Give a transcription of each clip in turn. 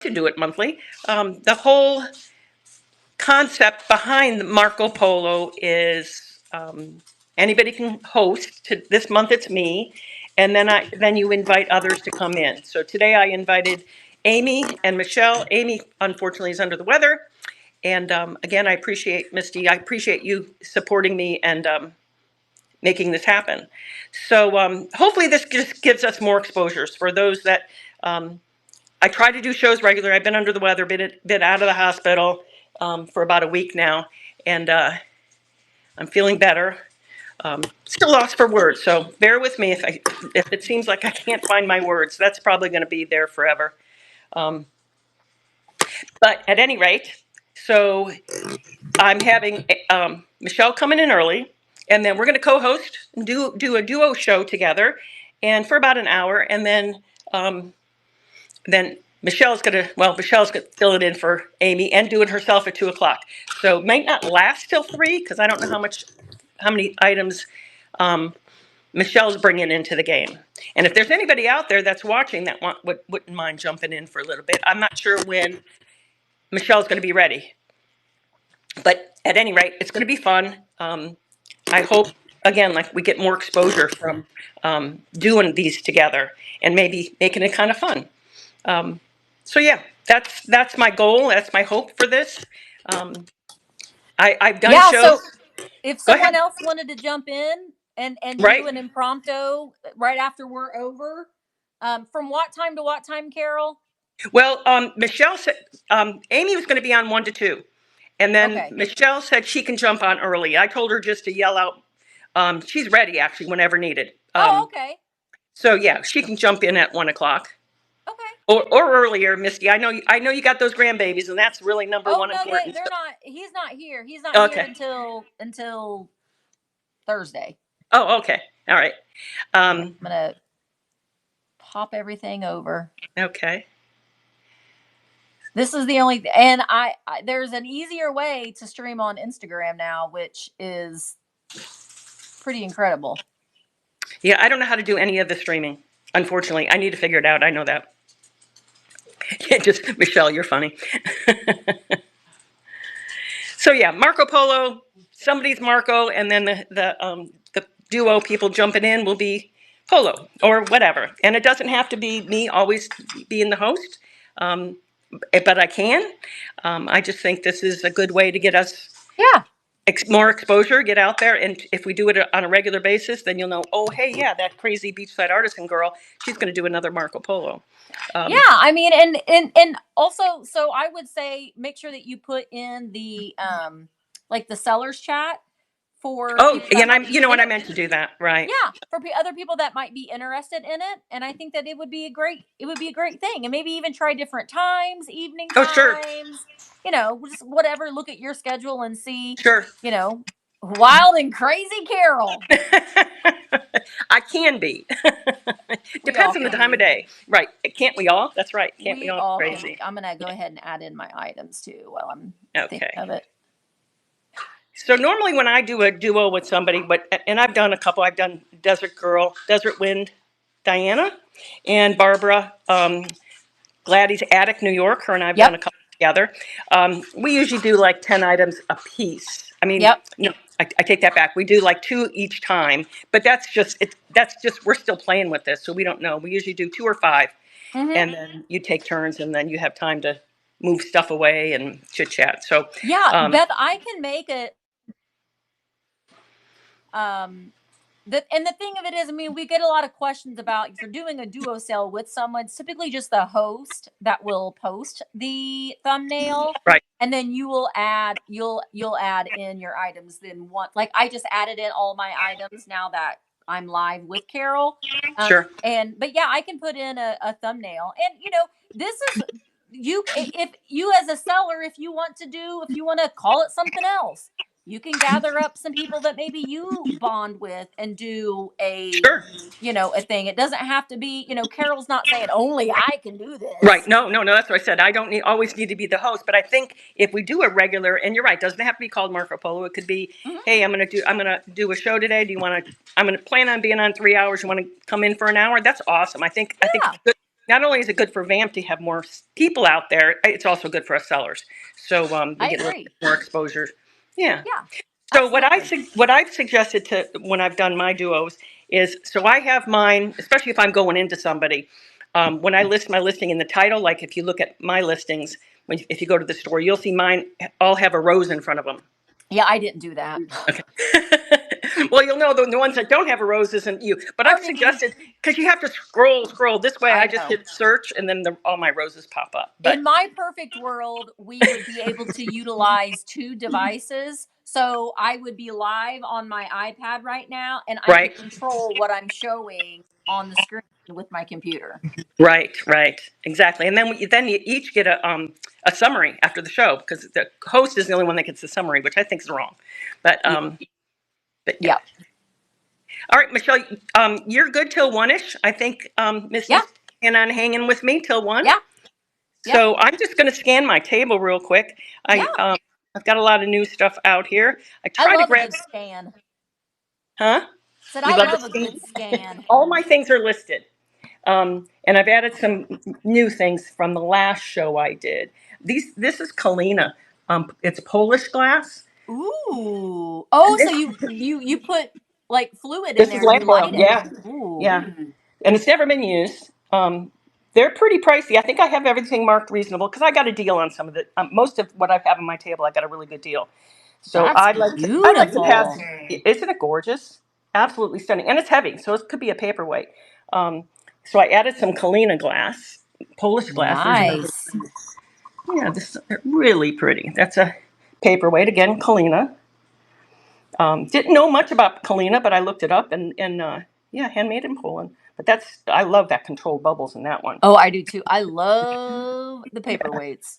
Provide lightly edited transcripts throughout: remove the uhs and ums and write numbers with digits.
to do it monthly. The whole concept behind Marco Polo is anybody can host. This month it's me, and then you invite others to come in. So today I invited Amy and Michelle. Amy unfortunately is under the weather, and again I appreciate Misty. I appreciate you supporting me and making this happen. So hopefully this just gives us more exposures for those that. I try to do shows regular. I've been under the weather, been out of the hospital for about a week now, and I'm feeling better. Still lost for words, so bear with me if it seems like I can't find my words. That's probably going to be there forever. Um, but at any rate, so I'm having Michelle coming in early, and then we're going to co-host and do a duo show together, and for about an hour, and then Michelle's going to fill it in for Amy and do it herself at 2 o'clock. So it might not last till 3 because I don't know how many items Michelle's bringing into the game. And if there's anybody out there that's watching that wouldn't mind jumping in for a little bit, I'm not sure when Michelle's going to be ready. But at any rate, it's going to be fun. I hope, again, like we get more exposure from doing these together and maybe making it kind of fun. So yeah, that's my goal. That's my hope for this. I've done shows. So if someone else wanted to jump in and right. do an impromptu right after we're over, from what time to what time, Carol? Well, Michelle said Amy was going to be on 1 to 2, and then Okay. Michelle said she can jump on early. I told her just to yell out. She's ready actually whenever needed. Okay. So yeah, she can jump in at 1 o'clock. Okay. Or earlier, Misty. I know you got those grandbabies, and that's really number one no, important. they're not. He's not here. He's not here until Thursday. Oh, okay. All right. I'm gonna pop everything over. Okay. This is the only, and I there's an easier way to stream on Instagram now, which is pretty incredible. Yeah, I don't know how to do any of the streaming. Unfortunately, I need to figure it out. I know that. Just Michelle, you're funny. So yeah, Marco Polo. Somebody's Marco, and then the duo people jumping in will be Polo or whatever. And it doesn't have to be me always being the host, but I can. I just think this is a good way to get us more exposure, get out there, and if we do it on a regular basis, then you'll know, oh, hey, yeah, that crazy beachside artisan girl, she's going to do another Marco Polo. Yeah, I mean, and also, so I would say make sure that you put in the like the sellers chat for. Oh, and I meant to do that, right? Yeah, for other people that might be interested in it, and I think that it would be a great thing, and maybe even try different times, evening times. Oh, sure. Just whatever. Look at your schedule and see. Sure. Wild and crazy Carol. I can be. Depends on the time of day. Right. Can't we all? That's right. Can't we all crazy? I'm going to go ahead and add in my items too while I'm thinking of it. So normally when I do a duo with somebody, and I've done a couple, I've done Desert Girl, Desert Wind, Diana, and Barbara, Gladys Attic, New York. Her and I've done a couple together. We usually do like 10 items a piece. I mean, no, I take that back. We do like 2 each time, but that's just we're still playing with this, so we don't know. We usually do 2 or 5, and then you take turns, and then you have time to move stuff away and chit chat. So Beth, I can make it. And the thing of it is, I mean, we get a lot of questions about if you're doing a duo sale with someone, it's typically just the host that will post the thumbnail. Right. And then you will add, you'll add in your items. Then like I just added in all my items now that I'm live with Carol. Sure. But yeah, I can put in a thumbnail, and this is if you as a seller, if you want to call it something else, you can gather up some people that maybe you bond with and do a thing. It doesn't have to be, Carol's not saying only I can do this. Right. No, that's what I said. I don't always need to be the host, but I think if we do a regular, and you're right, it doesn't have to be called Marco Polo. It could be, hey, I'm going to do a show today. I'm going to plan on being on 3 hours. You want to come in for an hour? That's awesome. I think it's good. not only is it good for VAMP to have more people out there, it's also good for us sellers. So we I get a little agree. bit more exposure. Yeah. Yeah. So Absolutely. what I've suggested to when I've done my duos is, so I have mine, especially if I'm going into somebody, when I list my listing in the title, like if you look at my listings, if you go to the store, you'll see mine all have a rose in front of them. Yeah, I didn't do that. Okay. Well, you'll know the ones that don't have a rose isn't you. But I've Are me. suggested, because you have to scroll. This way I I just know. hit search and then all my roses pop up. But In my perfect world, we would be able to utilize 2 devices. So I would be live on my iPad right now, and I right, could control what I'm showing on the screen with my computer. right, exactly. And then you each get a summary after the show, because the host is the only one that gets the summary, which I think is wrong. But Yeah. but yeah. Yeah. All right, Michelle, you're good till 1-ish. I think Yeah. Misty's planning on hanging with me till 1. Yeah. Yep. So I'm just going to scan my table real quick. Yeah. I've got a lot of new stuff out here. I I try to love a grab, good scan. huh? Said You I love love the a scan? good scan. All my things are listed. And I've added some new things from the last show I did. This is Kalina. It's Polish glass. Ooh. And Oh, so this, you put like fluid in this is there and you lamp oil. light it. Yeah, Ooh. yeah. And it's never been used. They're pretty pricey. I think I have everything marked reasonable because I got a deal on some of the most of what I have on my table. I got a really good deal. So That's I like to pass. beautiful. Isn't it gorgeous? Absolutely stunning, and it's heavy, so it could be a paperweight. So I added some Kalina glass, Polish glass. There's another. Nice. Yeah, this is really pretty. That's a paperweight again, Kalina. Didn't know much about Kalina, but I looked it up, and yeah, handmade in Poland. But I love that controlled bubbles in that one. Oh, I do too. I love the paperweights.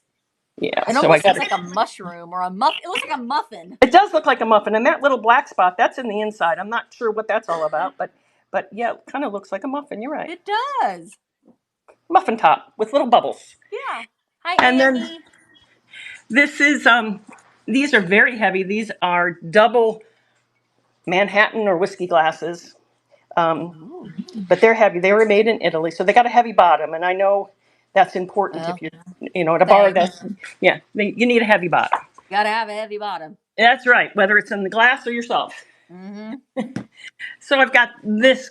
Yeah, It so I almost got looks it. like a mushroom or a muff. It looks like a muffin. It does look like a muffin, and that little black spot, that's in the inside. I'm not sure what that's all about, but yeah, it kind of looks like a muffin. You're right. It does. Muffin top with little bubbles. Yeah. Hi, And then Annie. this is these are very heavy. These are double Manhattan or whiskey glasses. Ooh. But they're heavy. They were made in Italy, so they got a heavy bottom, and I know that's important if Well, you're at a bar. same. That's yeah, you need a heavy bottom. Gotta have a heavy bottom. That's right, whether it's in the glass or yourself. Mm-hmm. So I've got this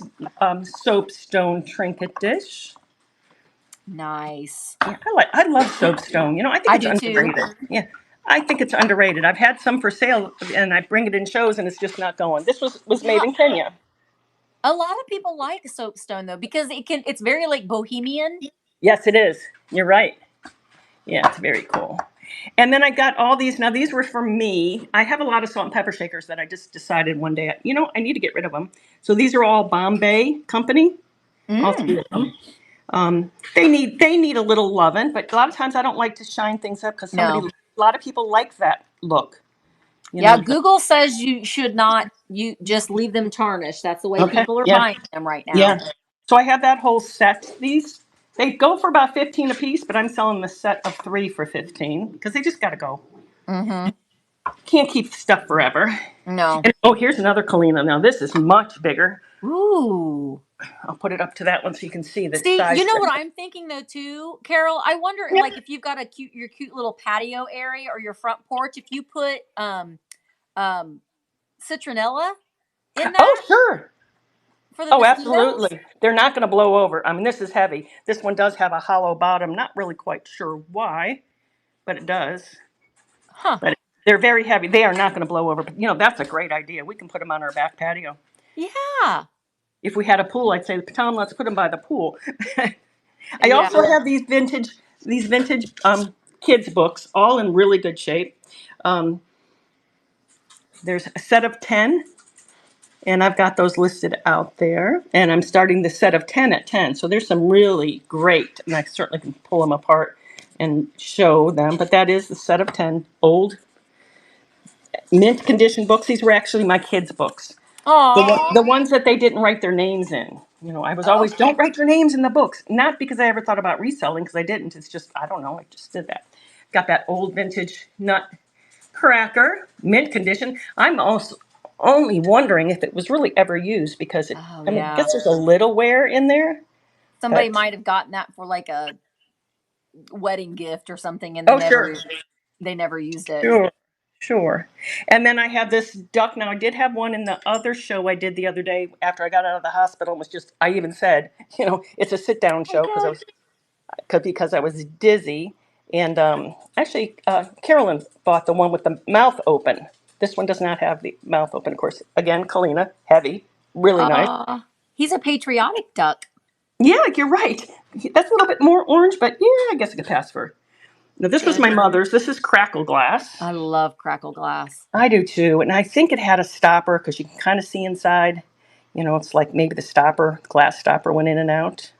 soapstone trinket dish. Nice. Yeah, I love soapstone. I think I it's do too. underrated. Yeah, I think it's underrated. I've had some for sale, and I bring it in shows, and it's just not going. This was made Yeah. in Kenya. A lot of people like soapstone though because it's very like bohemian. Yes, it is. You're right. Yeah, it's very cool. And then I got all these. Now, these were for me. I have a lot of salt and pepper shakers that I just decided one day, I need to get rid of them. So these are all Bombay Company, all three Mm. of them. They need a little loving, but a lot of times I don't like to shine things up because No. a lot of people like that look. Yeah, Google says you should not you just leave them tarnished. That's the way Okay, people are yeah, buying them right yeah. now. So I have that whole set. They go for about 15 a piece, but I'm selling the set of 3 for 15 because they just got to go. Mm-hmm. Can't keep stuff forever. No. And oh, here's another Kalina. Now this is much bigger. Ooh. I'll put it up to that one so you can see the See, size. you know what I'm thinking though too, Carol? I wonder Yeah. like if you've got your cute little patio area or your front porch, if you put citronella in Oh, that sure. for the Oh, mosquitoes. absolutely. They're not going to blow over. I mean, this is heavy. This one does have a hollow bottom. Not really quite sure why, but it does. Huh. But they're very heavy. They are not going to blow over. But that's a great idea. We can put them on our back patio. Yeah. If we had a pool, I'd say, Tom, let's put them by the pool. I Yeah. also have these vintage kids books, all in really good shape. Um, there's a set of 10, and I've got those listed out there. And I'm starting the set of 10 at 10. So there's some really great, and I certainly can pull them apart and show them. But that is the set of 10 old mint condition books. These were actually my kids' books. Aww. The ones that they didn't write their names in. I was always, Okay. don't write your names in the books. Not because I ever thought about reselling, because I didn't. It's just, I don't know, I just did that. Got that old vintage nut cracker, mint condition. I'm also only wondering if it was really ever used because Oh I yeah. guess there's a little wear in there. Somebody But, might have gotten that for like a wedding gift or something, and they oh, sure. never used it. Sure, sure. And then I have this duck. Now, I did have one in the other show I did the other day after I got out of the hospital. Was just, I even said, it's a sit down show Okay. because I was dizzy. And actually, Carolyn bought the one with the mouth open. This one does not have the mouth open, of course. Again, Kalina, heavy, really nice. He's a patriotic duck. Yeah, you're right. That's a little bit more orange, but yeah, I guess I could pass for. Now, this was my mother's. This is crackle glass. I love crackle glass. I do too. And I think it had a stopper because you can kind of see inside. It's like maybe the glass stopper went in and out.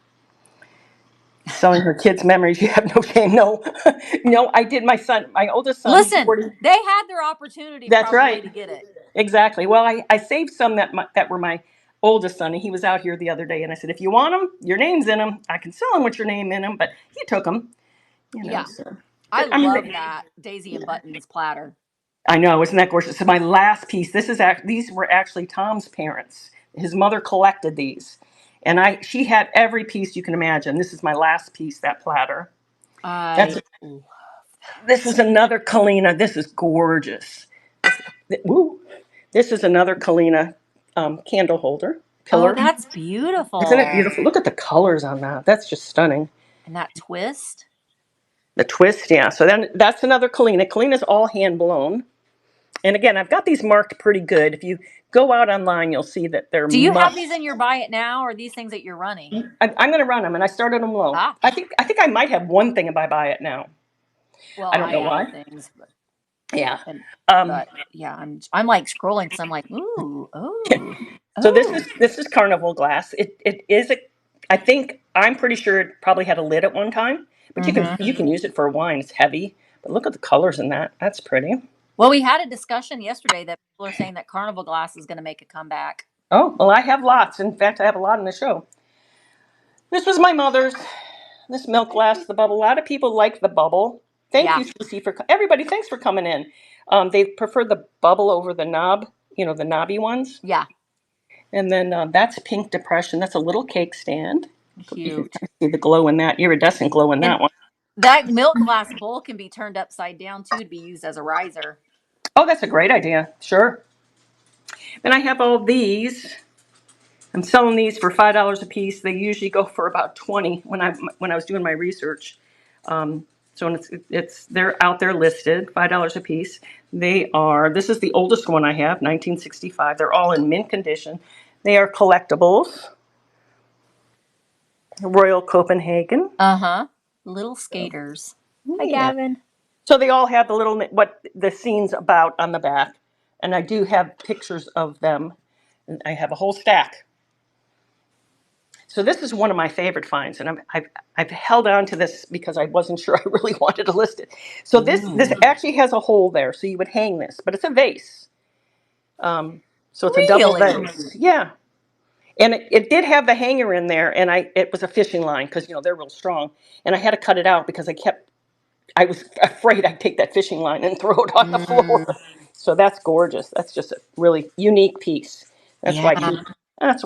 Selling her kids' memories. You have no shame. No, no, I did. My oldest son. Listen, 40. they had their opportunity That's probably right. to get it. Exactly. Well, I saved some that were my oldest son, and he was out here the other day, and I said, if you want them, your name's in them. I can sell them with your name in them, but he took them. Yeah. So. I love that Daisy and Buttons platter. I know, isn't that gorgeous? So my last piece. These were actually Tom's parents. His mother collected these, and she had every piece you can imagine. This is my last piece. That platter. This is another Kalina. This is gorgeous. Woo! This is another Kalina candle holder pillar. Oh, that's beautiful. Isn't it beautiful? Look at the colors on that. That's just stunning. And that twist. The twist, yeah. So then that's another Kalina. Kalina's all hand blown. And again, I've got these marked pretty good. If you go out online, you'll see that they're. Do you have these in your buy it now, or these things that you're running? I'm going to run them, and I started them low. I think I might have one thing if I buy it now. Well, I don't know why. Things, but, yeah. But yeah, I'm like scrolling because I'm like, ooh, oh. So this is carnival glass. It is I think I'm pretty sure it probably had a lid at one time, but you can use it for wine. It's heavy, but look at the colors in that. That's pretty. Well, we had a discussion yesterday that people are saying that carnival glass is going to make a comeback. Oh, well, I have lots. In fact, I have a lot in the show. This was my mother's. This milk glass, the bubble. A lot of people like the bubble. Thank you, Cece, for everybody. Thanks for coming in. They prefer the bubble over the knob. The knobby ones. Yeah. And then that's Pink Depression. That's a little cake stand. Cute. You can see the glow in that, iridescent glow in that one. That milk glass bowl can be turned upside down too to be used as a riser. Oh, that's a great idea. Sure. And I have all these. I'm selling these for $5 a piece. They usually go for about 20 when I was doing my research. So they're out there listed, $5 a piece. This is the oldest one I have, 1965. They're all in mint condition. They are collectibles. Royal Copenhagen. Little skaters. Hi, Gavin. So they all have what the scene's about on the back. And I do have pictures of them. And I have a whole stack. So this is one of my favorite finds, and I've held on to this because I wasn't sure I really wanted to list it. So this actually has a hole there, so you would hang this, but it's a vase. So it's a double vase. Yeah. And it did have the hanger in there, and it was a fishing line because they're real strong, and I had to cut it out because I was afraid I'd take that fishing line and throw it on the floor. So that's gorgeous. That's just a really unique piece. That's why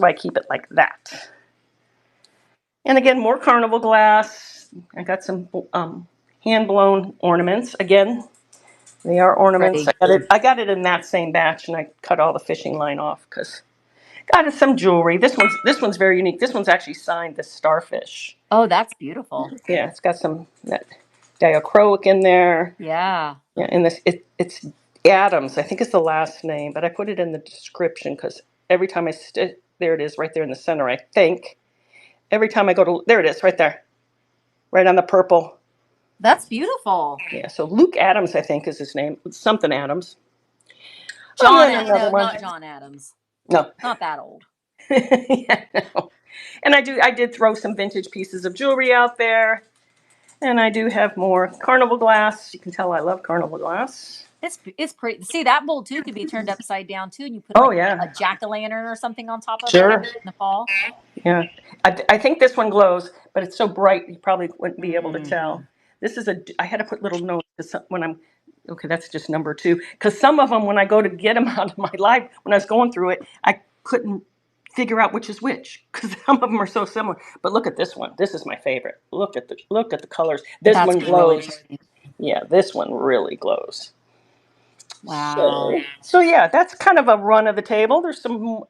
I keep it like that. And again, more carnival glass. I got some hand-blown ornaments. Again, they are ornaments. I got it in that same batch, and I cut all the fishing line off because got some jewelry. This one's very unique. This one's actually signed the starfish. Oh, that's beautiful. Yeah, it's got that diachroic in there. Yeah. Yeah, and it's Adams. I think it's the last name, but I put it in the description because every time there it is, right there in the center. I think. Every time I go to, there it is, right there. Right on the purple. That's beautiful. Yeah, so Luke Adams, I think, is his name. Something Adams. Not John Adams. No. Not that old. Yeah, no. And I did throw some vintage pieces of jewelry out there. And I do have more carnival glass. You can tell I love carnival glass. It's pretty. See, that bowl too could be turned upside down too, and you put a jack-o'-lantern or something on top of it in the fall. Yeah, I think this one glows, but it's so bright you probably wouldn't be able to tell. This is I had to put little notes okay, that's just number 2, because some of them when I go to get them out of my life when I was going through it, I couldn't figure out which is which because some of them are so similar. But look at this one. This is my favorite. Look at the colors. This That's one really glows. pretty. Yeah, this one really glows. Wow. So yeah, that's kind of a run of the table. There's some,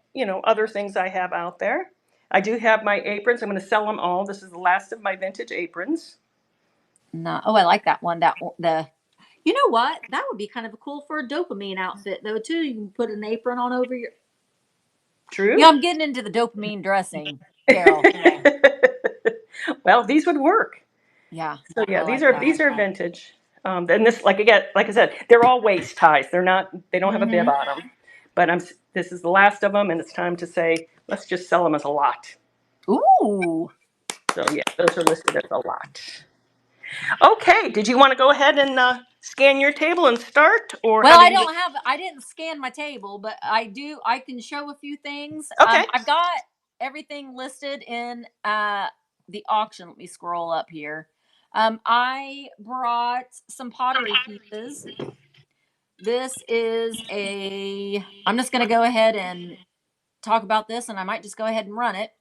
other things I have out there. I do have my aprons. I'm going to sell them all. This is the last of my vintage aprons. No. Oh, I like that one. The. You know what? That would be kind of cool for a dopamine outfit though too. You can put an apron on over your. True. Yeah, I'm getting into the dopamine dressing, Carol. Well, these would work. Yeah, So I yeah, these like are that. these are vintage. And this, like I said, they're all waist ties. They don't have a bib Mm-hmm. on them. But this is the last of them, and it's time to say, let's just sell them as a lot. Ooh. So yeah, those are listed as a lot. Okay, did you want to go ahead and scan your table and start, or Well, how I did you? don't have. I didn't scan my table, but I do. I can show a few things. Okay, I've got everything listed in the auction. Let me scroll up here. I brought some pottery pieces. This is a. I'm just going to go ahead and talk about this, and I might just go ahead and run it.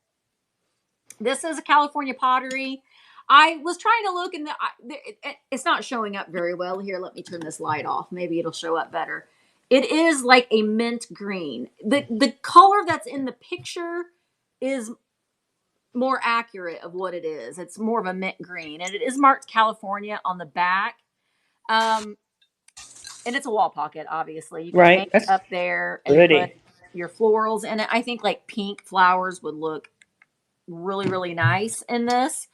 This is a California pottery. I was trying to look, and it's not showing up very well. Here, let me turn this light off. Maybe it'll show up better. It is like a mint green. The color that's in the picture is more accurate of what it is. It's more of a mint green, and it is marked California on the back. Um, and it's a wall pocket, obviously. You can hang right. it That's up there and put pretty. your florals in it. I think like pink flowers would look really, really nice in this.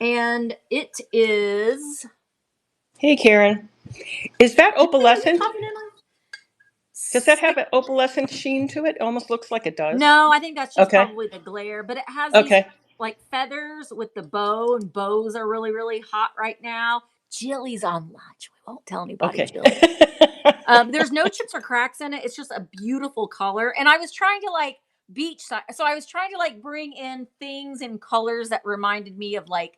And it is. Hey, Karen, is that Is it opalescent? copied in on? Does that have an opalescent sheen to it? It almost looks like it does. No, I think that's just Okay. probably the glare, but it has these Okay. like feathers with the bow, and bows are really, really hot right now. Jilly's on lunch. We won't tell anybody, Okay. Jilly. There's no chips or cracks in it. It's just a beautiful color. And I was trying to like so I was trying to like bring in things and colors that reminded me of like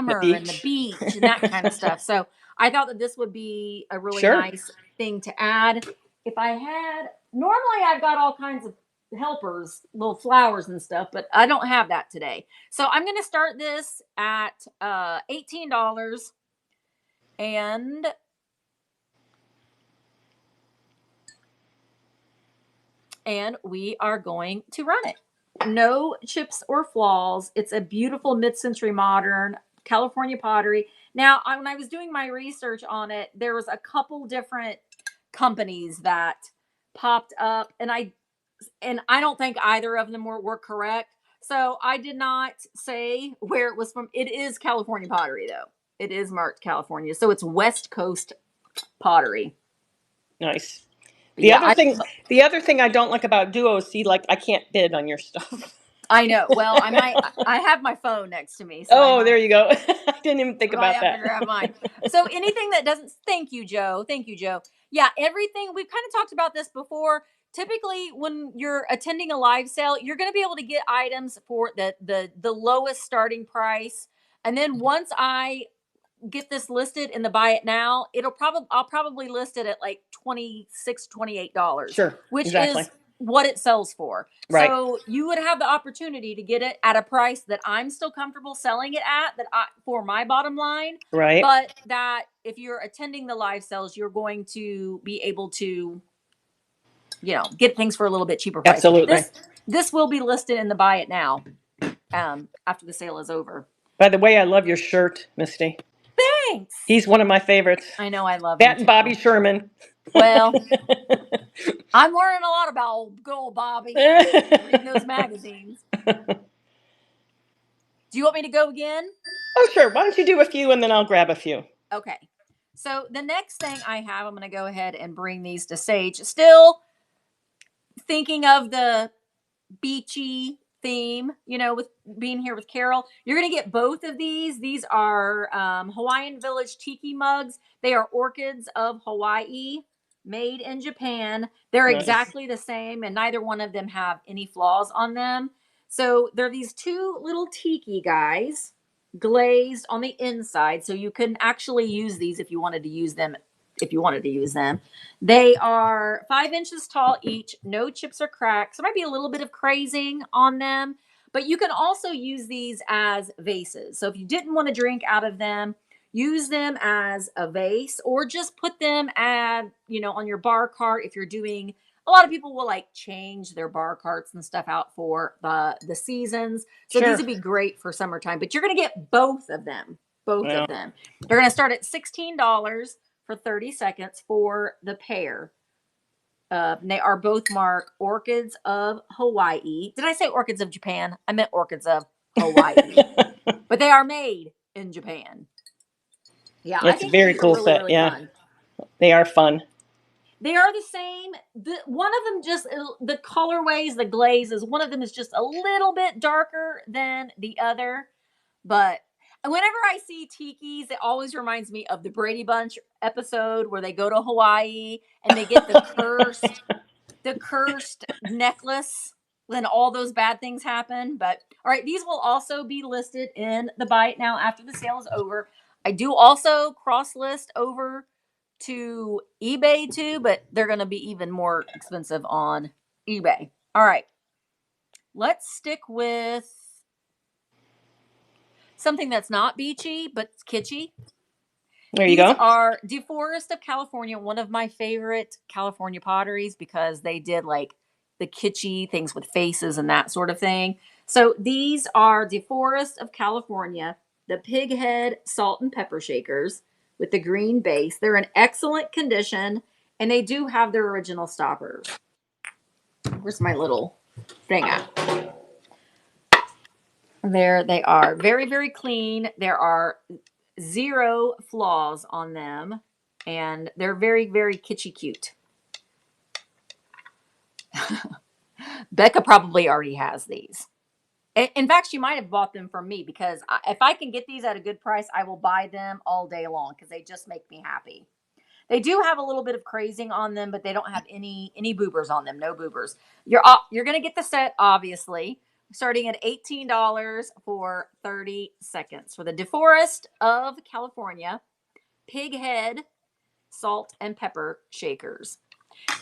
The summer and the beach. beach and that kind of stuff. So I thought that this would be a really Sure. nice thing to add. If I had, normally I've got all kinds of helpers, little flowers and stuff, but I don't have that today. So I'm going to start this at $18, and we are going to run it. No chips or flaws. It's a beautiful mid-century modern California pottery. Now, when I was doing my research on it, there was a couple different companies that popped up, and I don't think either of them were correct. So I did not say where it was from. It is California pottery, though. It is marked California, so it's West Coast pottery. Nice. But The yeah, other thing, the other thing I don't like about Duo is, see, like I can't bid on your stuff. I know. Well, I might. I have my phone next to me, so I Oh, there might. you go. I didn't even think I might about have to that. grab mine. So anything that doesn't. Thank you, Joe. Thank you, Joe. Yeah, everything. We've kind of talked about this before. Typically, when you're attending a live sale, you're going to be able to get items for the lowest starting price, and then once I get this listed in the buy it now, I'll probably list it at like $26-$28, Sure. which Exactly. is what it sells for. Right. So you would have the opportunity to get it at a price that I'm still comfortable selling it at, for my bottom line. Right. But that if you're attending the live sales, you're going to be able to, get things for a little bit cheaper price. Absolutely. This will be listed in the buy it now, after the sale is over. By the way, I love your shirt, Misty. Thanks. He's one of my favorites. I know, I love That him and too. Bobby Sherman. Well, I'm learning a lot about good old Bobby. Reading those magazines. Do you want me to go again? Oh, sure. Why don't you do a few and then I'll grab a few. Okay. So the next thing I have, I'm going to go ahead and bring these to Sage. Still thinking of the beachy theme, with being here with Carol. You're going to get both of these. These are Hawaiian Village Tiki mugs. They are orchids of Hawaii, made in Japan. They're Nice. exactly the same, and neither one of them have any flaws on them. So they're these two little tiki guys, glazed on the inside. So you can actually use these if you wanted to use them if you wanted to use them. They are 5 inches tall each, no chips or cracks. There might be a little bit of crazing on them, but you can also use these as vases. So if you didn't want to drink out of them, use them as a vase, or just put them at, on your bar cart. If you're doing, a lot of people will like change their bar carts and stuff out for the seasons. So Sure. these would be great for summertime, but you're going to get both of them. Both Wow. of them. They're going to start at $16 for 30 seconds for the pair. They are both marked Orchids of Hawaii. Did I say Orchids of Japan? I meant Orchids of Hawaii. But they are made in Japan. Yeah, I It's a think very these cool are really, set. really Yeah, fun. they are fun. They are the same. One of them just, the colorways, the glazes, one of them is just a little bit darker than the other. But whenever I see tikis, it always reminds me of the Brady Bunch episode where they go to Hawaii and they get the cursed necklace when all those bad things happen. But all right, these will also be listed in the Buy It Now after the sale is over. I do also cross list over to eBay too, but they're going to be even more expensive on eBay. All right, let's stick with something that's not beachy but kitschy. There you These go. are DeForest of California, one of my favorite California potteries, because they did like the kitschy things with faces and that sort of thing. So these are DeForest of California, the pig head salt and pepper shakers with the green base. They're in excellent condition, and they do have their original stoppers. Where's my little thing at? There they are. Very, very clean. There are 0 flaws on them, and they're very, very kitschy cute. Becca probably already has these. In fact, she might have bought them from me, because if I can get these at a good price, I will buy them all day long because they just make me happy. They do have a little bit of crazing on them, but they don't have any boobers on them. No boobers. You're going to get the set, obviously, starting at $18 for 30 seconds for the DeForest of California pig head salt and pepper shakers.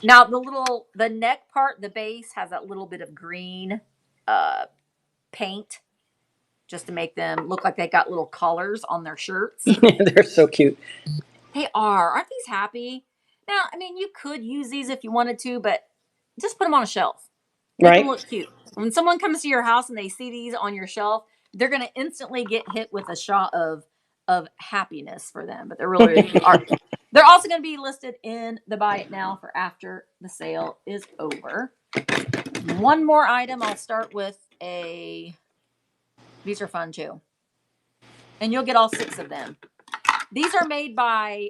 Now the neck part, the base has that little bit of green paint just to make them look like they got little collars on their shirts. They're so cute. They are. Aren't these happy? Now, I mean, you could use these if you wanted to, but just put them on a shelf. Make them Right? look cute. When someone comes to your house and they see these on your shelf, they're going to instantly get hit with a shot of happiness for them. But they're really are. They're also going to be listed in the Buy It Now for after the sale is over. One more item. I'll start with these are fun too. And you'll get all 6 of them. These are made by,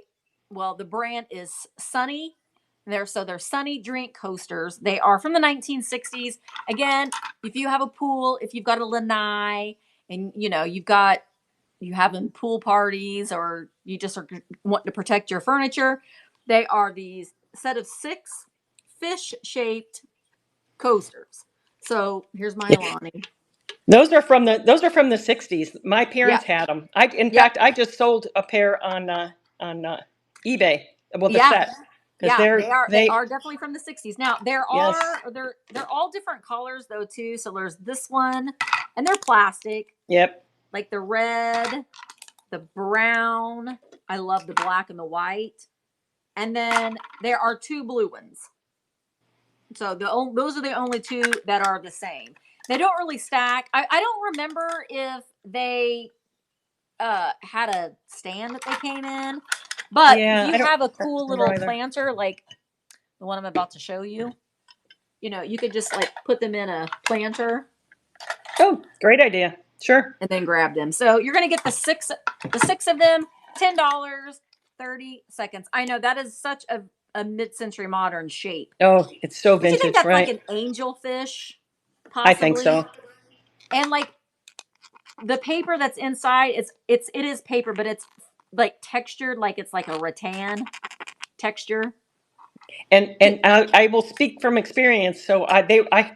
well, the brand is Sunny. They're Sunny drink coasters. They are from the 1960s. Again, if you have a pool, if you've got a lanai, and you having pool parties, or you just are wanting to protect your furniture, they are these set of 6 fish-shaped coasters. So here's my Alani. Those are from the 60s. My parents Yeah. had them. In Yep. fact, I just sold a pair on eBay. Well, the Yeah. set, because Yeah, they they are definitely from the 60s. Now they're all different colors though too. So there's this one, and they're plastic, Yep. like the red, the brown. I love the black and the white. And then there are 2 blue ones. So those are the only 2 that are the same. They don't really stack. I don't remember if they had a stand that they came in, but Yeah, if I you don't have a cool remember little either. planter like the one I'm about to show you, you could just like put them in a planter Oh, great idea. Sure. and then grab them. So you're going to get the six of them, $10, 30 seconds. I know that is such a mid-century modern shape. Oh, it's so Don't you think vintage, that's like right? an angelfish? Possibly. I think so. And like the paper that's inside, it is paper, but it's like textured, like it's like a rattan texture. And I will speak from experience. So I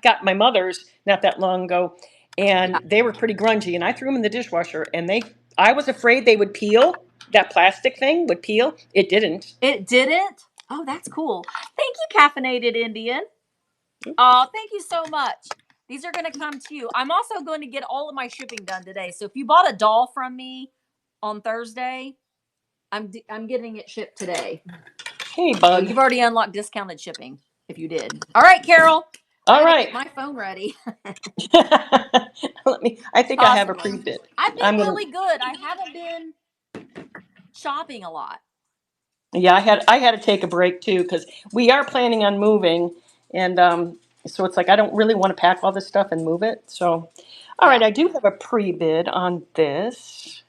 got my mother's not that long ago, and Yeah. they were pretty grungy, and I threw them in the dishwasher, and I was afraid they would peel, that plastic thing would peel. It didn't. It didn't? Oh, that's cool. Thank you, Caffeinated Indian. Oh, thank you so much. These are going to come to you. I'm also going to get all of my shipping done today. So if you bought a doll from me on Thursday, I'm getting it shipped today. Hey, So bug. you've already unlocked discounted shipping if you did. All right, Carol. All I gotta right. get my phone ready. I think I have a Awesome. pre-bid. I've been I'm gonna. really good. I haven't been shopping a lot. Yeah, I had to take a break too because we are planning on moving, and so it's like I don't really want to pack all this stuff and move it. So, all right, Yeah. I do have a pre-bid on this.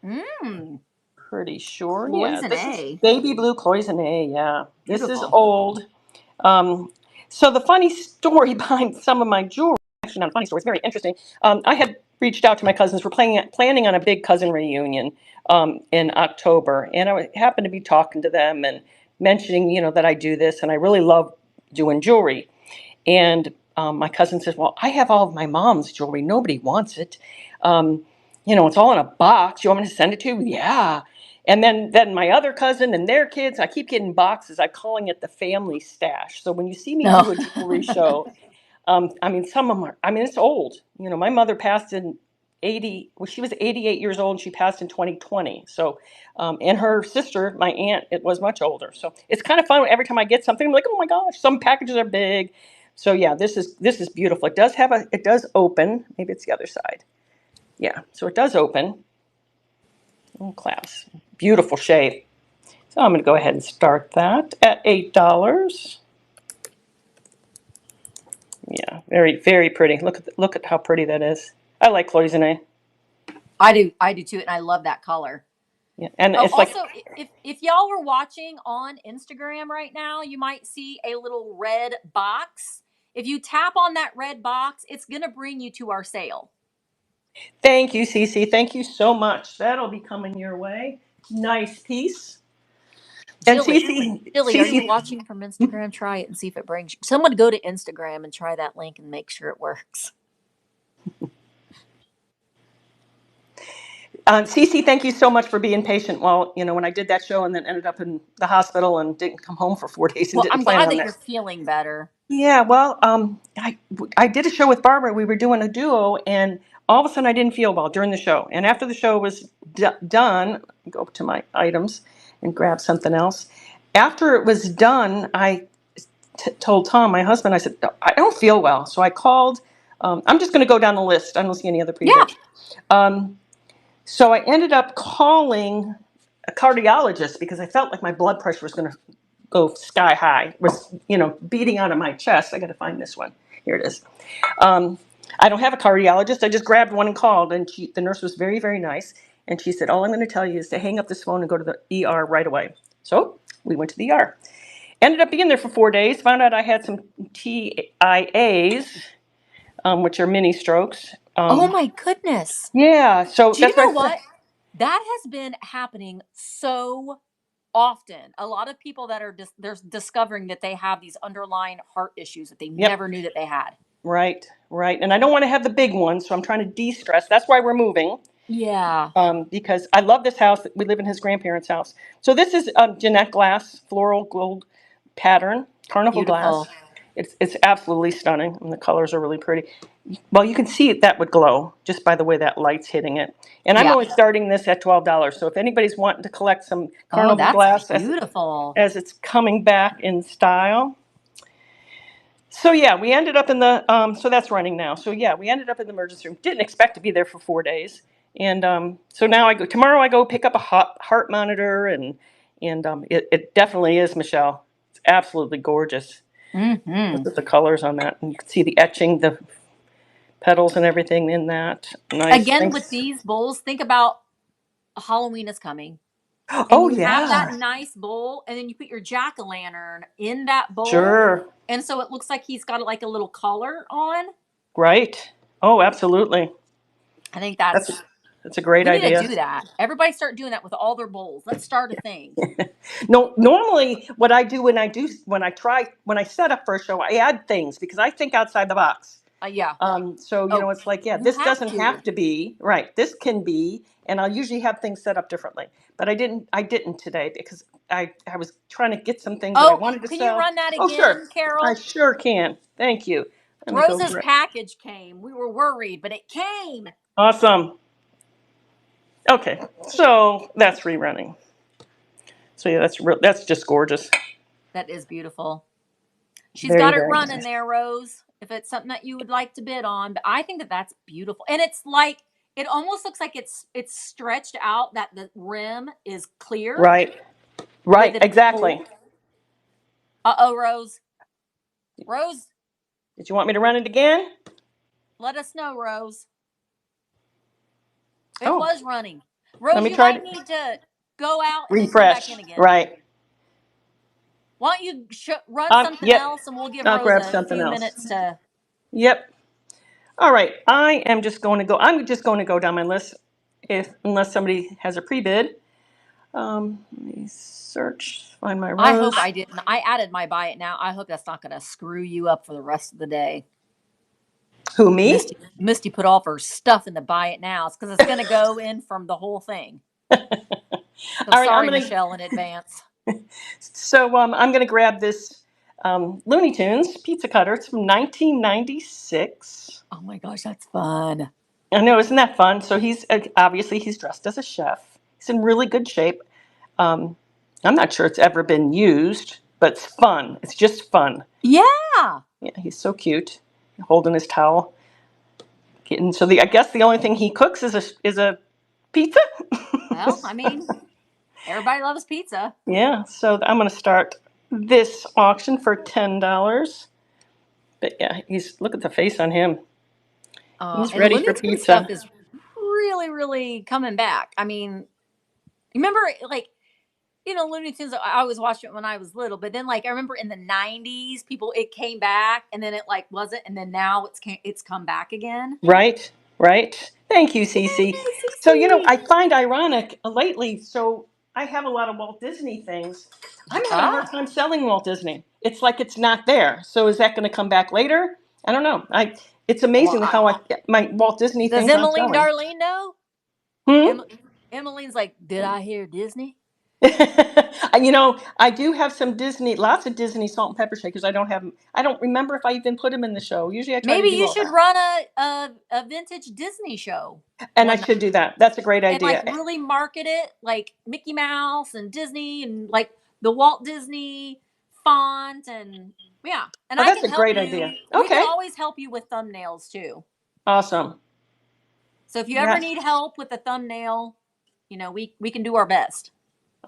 Mmm. Pretty sure. Yeah, this is Cloisonne. baby blue cloisonne. Yeah, this is Beautiful. old. Um, so the funny story behind some of my jewelry, actually not a funny story, it's very interesting. I had reached out to my cousins. We're planning on a big cousin reunion in October, and I happened to be talking to them and mentioning, that I do this, and I really love doing jewelry. And my cousin says, "Well, I have all of my mom's jewelry. Nobody wants it. Um, it's all in a box. You want me to send it to you?" Yeah. And then my other cousin and their kids, I keep getting boxes. I'm calling it the family stash. So when you see me No. do a jewelry show, some of them are, it's old. My mother passed in 80, well, she was 88 years old and she passed in 2020. So, and her sister, my aunt, it was much older. So it's kind of fun every time I get something, I'm like, oh my gosh, some packages are big. So yeah, this is beautiful. It does open. Maybe it's the other side. Yeah, so it does open. Oh, class. Beautiful shape. So I'm going to go ahead and start that at $8. Yeah, very, very pretty. Look at how pretty that is. I like cloisonne. I do too, and I love that color. Yeah, and Oh, it's like, also, if y'all were watching on Instagram right now, you might see a little red box. If you tap on that red box, it's gonna bring you to our sale. thank you, Cece. Thank you so much. That'll be coming your way. Nice piece. And Jilly, are you Cece, watching from Instagram? Try it and see if it brings you. Someone go to Instagram and try that link and make sure it works. Cece, thank you so much for being patient. Well, when I did that show and then ended up in the hospital and didn't come home for 4 days and Well, didn't I'm plan glad on that that. you're feeling better. Yeah, well, I did a show with Barbara. We were doing a duo, and all of a sudden I didn't feel well during the show. And after the show was done, go to my items and grab something else. After it was done, I told Tom, my husband, I said, I don't feel well. So I called. I'm just going to go down the list. I don't see any other Yeah. pre-bits. So I ended up calling a cardiologist because I felt like my blood pressure was going to go sky high. It was, beating out of my chest. I got to find this one. Here it is. I don't have a cardiologist. I just grabbed one and called, and the nurse was very, very nice. And she said, all I'm going to tell you is to hang up this phone and go to the ER right away. So we went to the ER. Ended up being there for 4 days. Found out I had some TIAs, which are mini strokes. Oh my goodness. Yeah, so Do you that's know why I what? That has been happening so often. A lot of people that are they're discovering that they have these underlying heart issues that they Yep, never knew that they had. right, right. And I don't want to have the big one, so I'm trying to de-stress. That's why we're moving. Yeah. Because I love this house. We live in his grandparents' house. So this is Jeanette glass, floral gold pattern, carnival glass. Beautiful. It's absolutely stunning, and the colors are really pretty. Well, you can see it, that would glow just by the way that light's hitting it. And I'm Yeah. only starting this at $12. So if anybody's wanting to collect some Oh, carnival that's glass beautiful. as it's coming back in style. So yeah, we ended up in the so that's running now. So yeah, we ended up in the emergency room. Didn't expect to be there for 4 days. And so now tomorrow I go pick up a heart monitor, and it definitely is, Michelle. It's absolutely gorgeous. Mm-hmm. Look at the colors on that. And you can see the etching, the petals and everything in that. Nice. Again, with Thanks. these bowls, think about Halloween is coming. And Oh you have that yeah. nice bowl, and then you put your jack-o'-lantern in that bowl. Sure. And so it looks like he's got like a little collar on. Right. Oh, absolutely. I think That's that's a great we need to idea. do that. Everybody start doing that with all their bowls. Let's start a thing. No, normally what I do when I set up for a show, I add things because I think outside the box. Yeah. So, Oh, it's like, yeah, you this have doesn't to. have to be, right, this can be, and I'll usually have things set up differently. But I didn't today because I was trying to get some things that I Oh, wanted to can you sell. run that Oh, sure, again, I Carol? sure can. Thank you. Let me go Rose's grab. package came. We were worried, but it came. Awesome. Okay, so that's rerunning. So yeah, that's just gorgeous. That is beautiful. She's Very, got it very running nice. there, Rose. If it's something that you would like to bid on, but I think that that's beautiful, and it's like it almost looks like it's stretched out. That the rim is clear Right, with right, it exactly. full. Oh, Rose. Rose, Did you want me to run it again? let us know, Rose. It Oh, was running. let Rose, me you try might to need to go out and then come back in refresh. again. Right. Why don't you run something Yep. else, and we'll give I'll Rose grab a something few else. minutes to. Yep. All right. I'm just going to go down my list unless somebody has a pre-bid. Let me search, find my I rose. hope I didn't. I added my buy it now. I hope that's not going to screw you up for the rest of the day. Who, me? Misty put all of her stuff in the buy it now. It's because it's going to go in from the whole thing. So All right, sorry, Michelle, in advance. I'm gonna grab this Looney Tunes pizza cutter. It's from 1996. Oh my gosh, that's fun. I know, isn't that fun? So he's obviously he's dressed as a chef. He's in really good shape. Um, I'm not sure it's ever been used, but it's fun. It's just fun. Yeah. Yeah, he's so cute, holding his towel. And so I guess the only thing he cooks is a pizza. Well, I mean, everybody loves pizza. Yeah, so I'm going to start this auction for $10. But yeah, look at the face on him. He's And ready for Looney Tunes stuff pizza. is really, really coming back. I mean, remember, like, Looney Tunes, I always watched it when I was little, but then like I remember in the 90s, it came back and then it like wasn't, and then now it's come back again. Right, right. Thank you, Cece. Yay, So, CC. I find ironic lately, so I have a lot of Walt Disney things. I'm having a hard Ah. time selling Walt Disney. It's like it's not there. So is that going to come back later? I don't know. It's Well, amazing how my Walt Disney does things aren't Emmeline selling. Darlene know? Hmm? Em- Emmeline's like, did I hear Disney? I do have lots of Disney salt and pepper shakers. I don't have them. I don't remember if I even put them in the show. Usually I try to Maybe do you all should that. run a vintage Disney show And I one night should do that. That's a great and like idea. really market it like Mickey Mouse and Disney and like the Walt Disney font and yeah. And Oh, I that's can a help great you. idea. We can Okay. always help you with thumbnails too. Awesome. So if you ever That's need help with a thumbnail, we can do our best.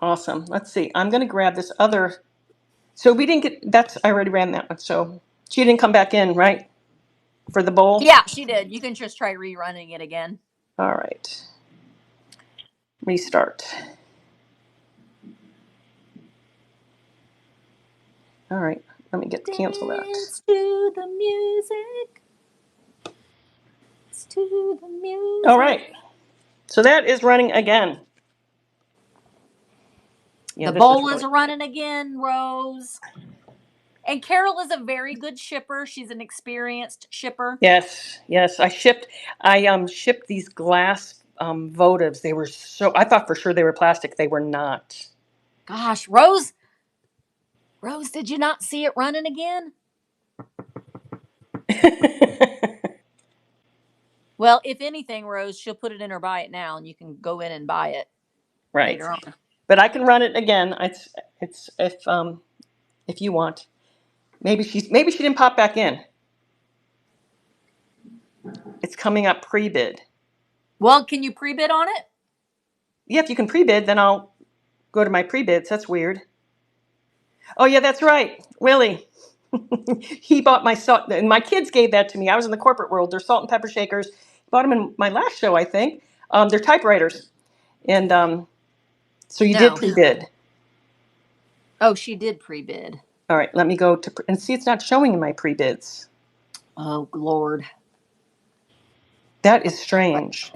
awesome. Let's see. I'm going to grab this other. So we didn't I already ran that one. So she didn't come back in, right? For the bowl? Yeah, she did. You can just try rerunning it again. All right. Restart. All right. Let me cancel that. Dance to the music. Dance to the music. All right. So that is running again. Yeah, The this is bowl is really. running again, Rose. And Carol is a very good shipper. She's an experienced shipper. Yes, yes. I shipped these glass votives. I thought for sure they were plastic. They were not. Gosh, Rose, did you not see it running again? Well, if anything, Rose, she'll put it in her buy it now and you can go in and buy it Right. later on. But I can run it again. It's if you want. Maybe she didn't pop back in. It's coming up pre-bid. Well, can you pre-bid on it? Yeah, if you can pre-bid, then I'll go to my pre-bids. That's weird. Oh yeah, that's right. Willie. He bought my salt, and my kids gave that to me. I was in the corporate world. They're salt and pepper shakers. Bought them in my last show, I think. They're typewriters, and so you did No. pre-bid. Oh, she did pre-bid. All right, let me go to and see. It's not showing in my pre-bids. Oh, Lord. That is strange.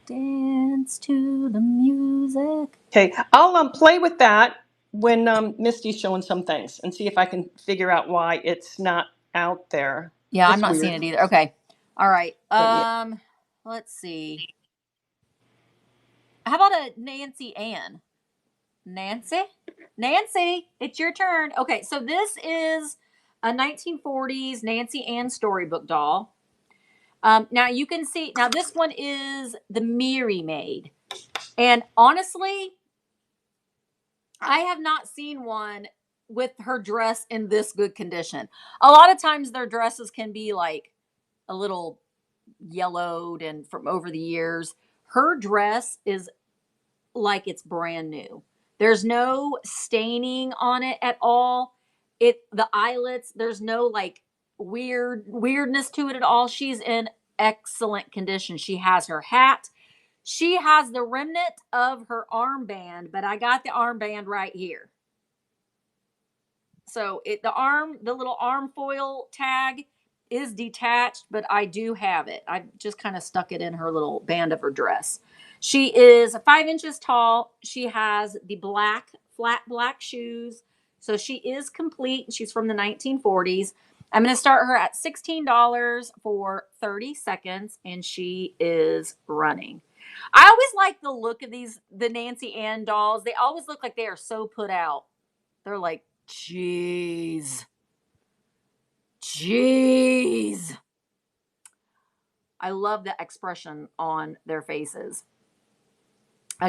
Dance to the music. Okay, I'll play with that Misty's showing some things and see if I can figure out why it's not out there. Yeah, I'm That's not weird. seeing it either. Okay. All right. Yeah. Let's see. How about a Nancy Ann? Nancy? Nancy, it's your turn. Okay, so this is a 1940s Nancy Ann storybook doll. Now you can see, now this one is the Miri Maid. And honestly, I have not seen one with her dress in this good condition. A lot of times their dresses can be like a little yellowed and from over the years. Her dress is like it's brand new. There's no staining on it at all. The eyelets, there's no like weirdness to it at all. She's in excellent condition. She has her hat. She has the remnant of her armband, but I got the armband right here. So the little arm foil tag is detached, but I do have it. I just kind of stuck it in her little band of her dress. She is 5 inches tall. She has the flat black shoes. So she is complete. She's from the 1940s. I'm going to start her at $16 for 30 seconds, and she is running. I always like the look of the Nancy Ann dolls. They always look like they are so put out. They're like, jeez. I love the expression on their faces.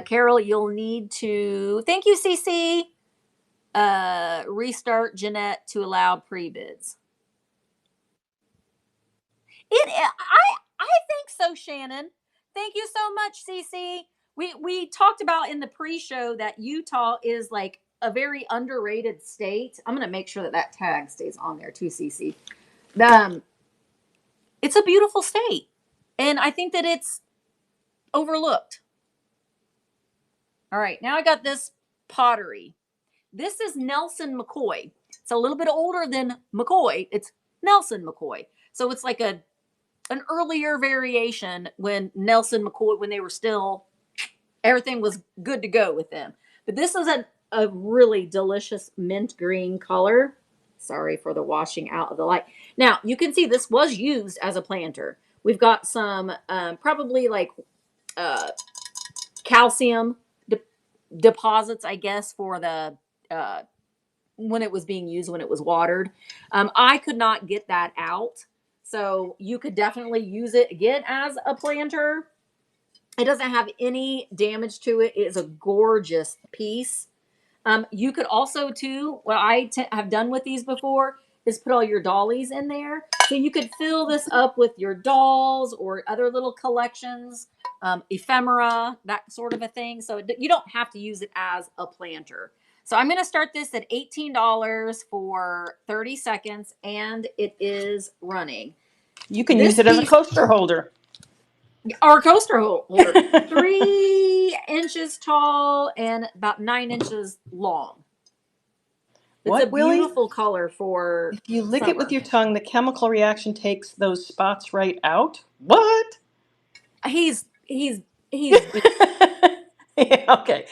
Carol, you'll need to, thank you, CC. Restart Jeanette to allow pre-bids. I think so, Shannon. Thank you so much, CC. We talked about in the pre-show that Utah is like a very underrated state. I'm going to make sure that tag stays on there too, CC. It's a beautiful state, and I think that it's overlooked. All right, now I got this pottery. This is Nelson McCoy. It's a little bit older than McCoy. It's Nelson McCoy. So it's like an earlier variation when Nelson McCoy, when they were still, everything was good to go with them. But this is a really delicious mint green color. Sorry for the washing out of the light. Now, you can see this was used as a planter. We've got some probably like calcium deposits, I guess, for the when it was being used, when it was watered. I could not get that out. So you could definitely use it again as a planter. It doesn't have any damage to it. It is a gorgeous piece. You could also, too, what I have done with these before is put all your dollies in there. So you could fill this up with your dolls or other little collections, ephemera, that sort of a thing. So you don't have to use it as a planter. So I'm going to start this at $18 for 30 seconds, and it is running. You can use it as a coaster holder. Our coaster holder, 3 inches tall and about 9 inches long. It's a beautiful color for if you lick summer. it with your tongue, the chemical reaction takes those spots right out. What? He's Yeah, okay.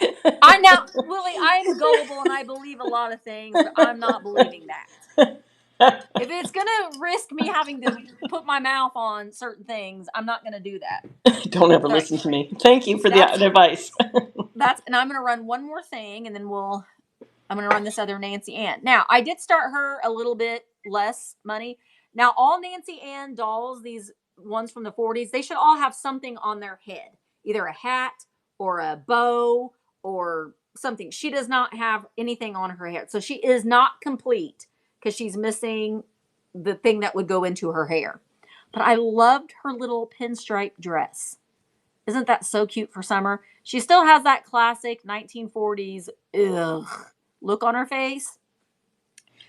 Willie, I'm gullible and I believe a lot of things, but I'm not believing that. If it's gonna risk me having to put my mouth on certain things, I'm not gonna do that. Don't ever listen to me. Thank you for the advice. And I'm gonna run one more thing, and then I'm gonna run this other Nancy Ann. Now, I did start her a little bit less money. Now, all Nancy Ann dolls, these ones from the 40s, they should all have something on their head, either a hat or a bow or something. She does not have anything on her head, so she is not complete because she's missing the thing that would go into her hair. But I loved her little pinstripe dress. Isn't that so cute for summer? She still has that classic 1940s look on her face.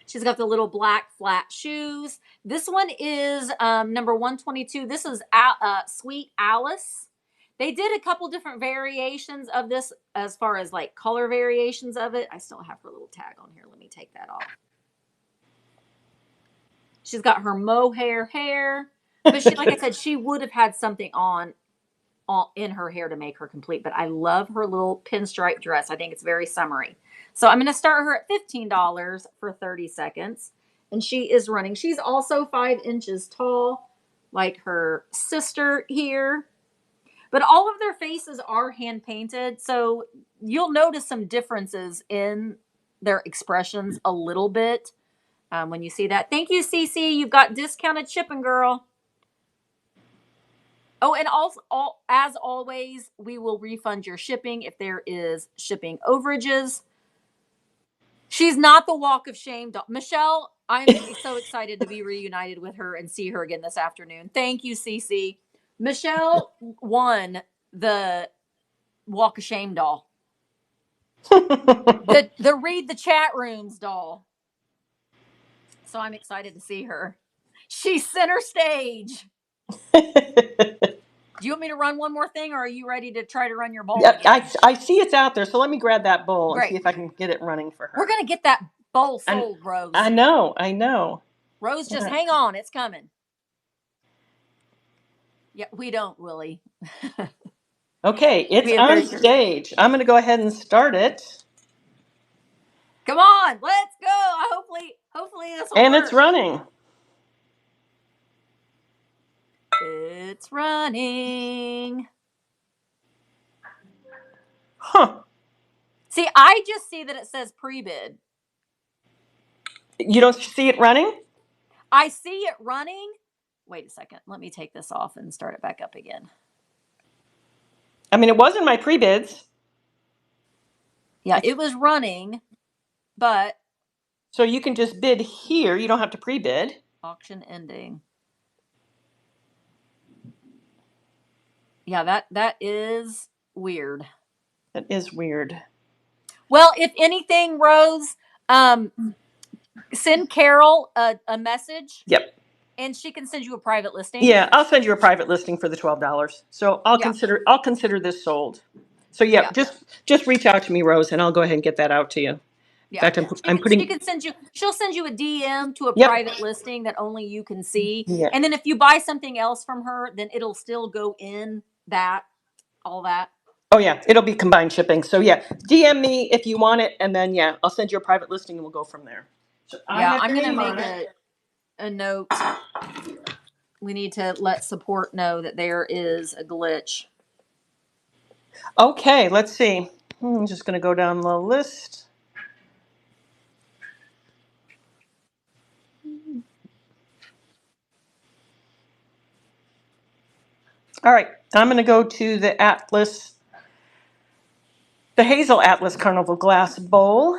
She's got the little black flat shoes. This one is number 122. This is Sweet Alice. They did a couple different variations of this as far as like color variations of it. I still have her little tag on here. Let me take that off. She's got her mohair hair. But like I said, she would have had something on in her hair to make her complete. But I love her little pinstripe dress. I think it's very summery. So I'm going to start her at $15 for 30 seconds. And she is running. She's also 5 inches tall, like her sister here. But all of their faces are hand painted. So you'll notice some differences in their expressions a little bit when you see that. Thank you, Cece. You've got discounted shipping, girl. Oh, and also, as always, we will refund your shipping if there is shipping overages. She's not the walk of shame doll. Michelle, I'm so excited to be reunited with her and see her again this afternoon. Thank you, Cece. Michelle won the walk of shame doll. the read the chat rooms doll. So I'm excited to see her. She's center stage. Do you want me to run one more thing, or are you ready to try to run your bowl? Yep, I see it's out there, so let me grab that bowl and Great. see if I can get it running for her. We're going to get that bowl sold, Rose. I know. Rose, just hang on. It's coming. Yeah, we don't, Willie. Okay, it's on stage. I'm going to go ahead and start it. Come on, let's go. Hopefully this will And work. it's running. It's running. Huh. See, I just see that it says pre-bid. You don't see it running? I see it running. Wait a second. Let me take this off and start it back up again. I mean, it wasn't my pre-bids. Yeah, it was running, but... So you can just bid here. You don't have to pre-bid. Auction ending. Yeah, that is weird. That is weird. Well, if anything, Rose, send Carol a message. Yep. And she can send you a private listing. Yeah, I'll send you a private listing for the $12. So I'll consider this sold. So yeah, just reach out to me, Rose, and I'll go ahead and get that out to you. Yeah. In fact, I'm putting. She'll send you a DM to a private listing that only you can see. Yeah. And then if you buy something else from her, then it'll still go in all that. Oh yeah, it'll be combined shipping. So yeah, DM me if you want it, and then I'll send you a private listing, and we'll go from there. So I'm gonna make a note. We need to let support know that there is a glitch. Okay, let's see. I'm just going to go down the list. All right, I'm going to go to the Atlas, the Hazel Atlas Carnival Glass Bowl.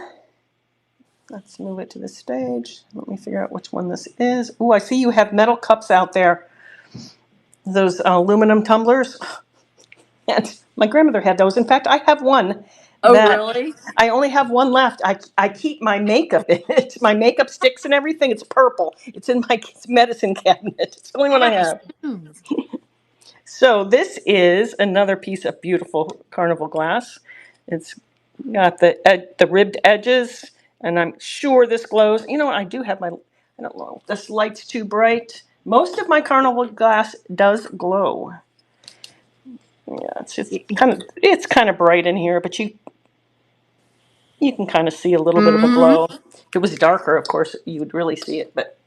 Let's move it to the stage. Let me figure out which one this is. Oh, I see you have metal cups out there. Those aluminum tumblers. And my grandmother had those. In fact, I have one. Oh, really? I only have one left. I keep my makeup in it. My makeup sticks and everything. It's purple. It's in my medicine cabinet. It's the only one I have. So this is another piece of beautiful carnival glass. It's got the ribbed edges, and I'm sure this glows. You know what? I do have my, I don't know, this light's too bright. Most of my carnival glass does glow. Yeah, it's kind of bright in here, but you can kind of see a little bit of a glow. If it was darker, of course, you would really see it. But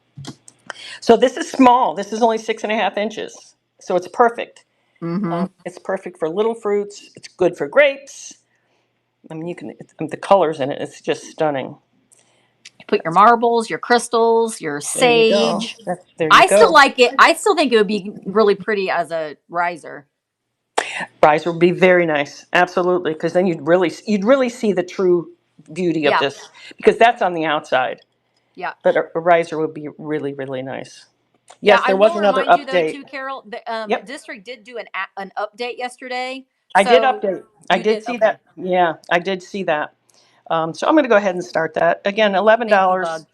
so this is small. This is only 6.5 inches, so it's perfect. It's perfect for little fruits. It's good for grapes. I mean, the colors in it. It's just stunning. You put your marbles, your crystals, your sage. There you go. I still like it. I still think it would be really pretty as a riser. Riser would be very nice, absolutely, because then you'd really see the true beauty of this, because that's on the outside. Yeah. But a riser would be really, really nice. Yes, there was another update. You though, too, Carol, the district did do an update yesterday. I did update. I did see that. Yeah, I did see that. So I'm going to go ahead and start that. Again, $11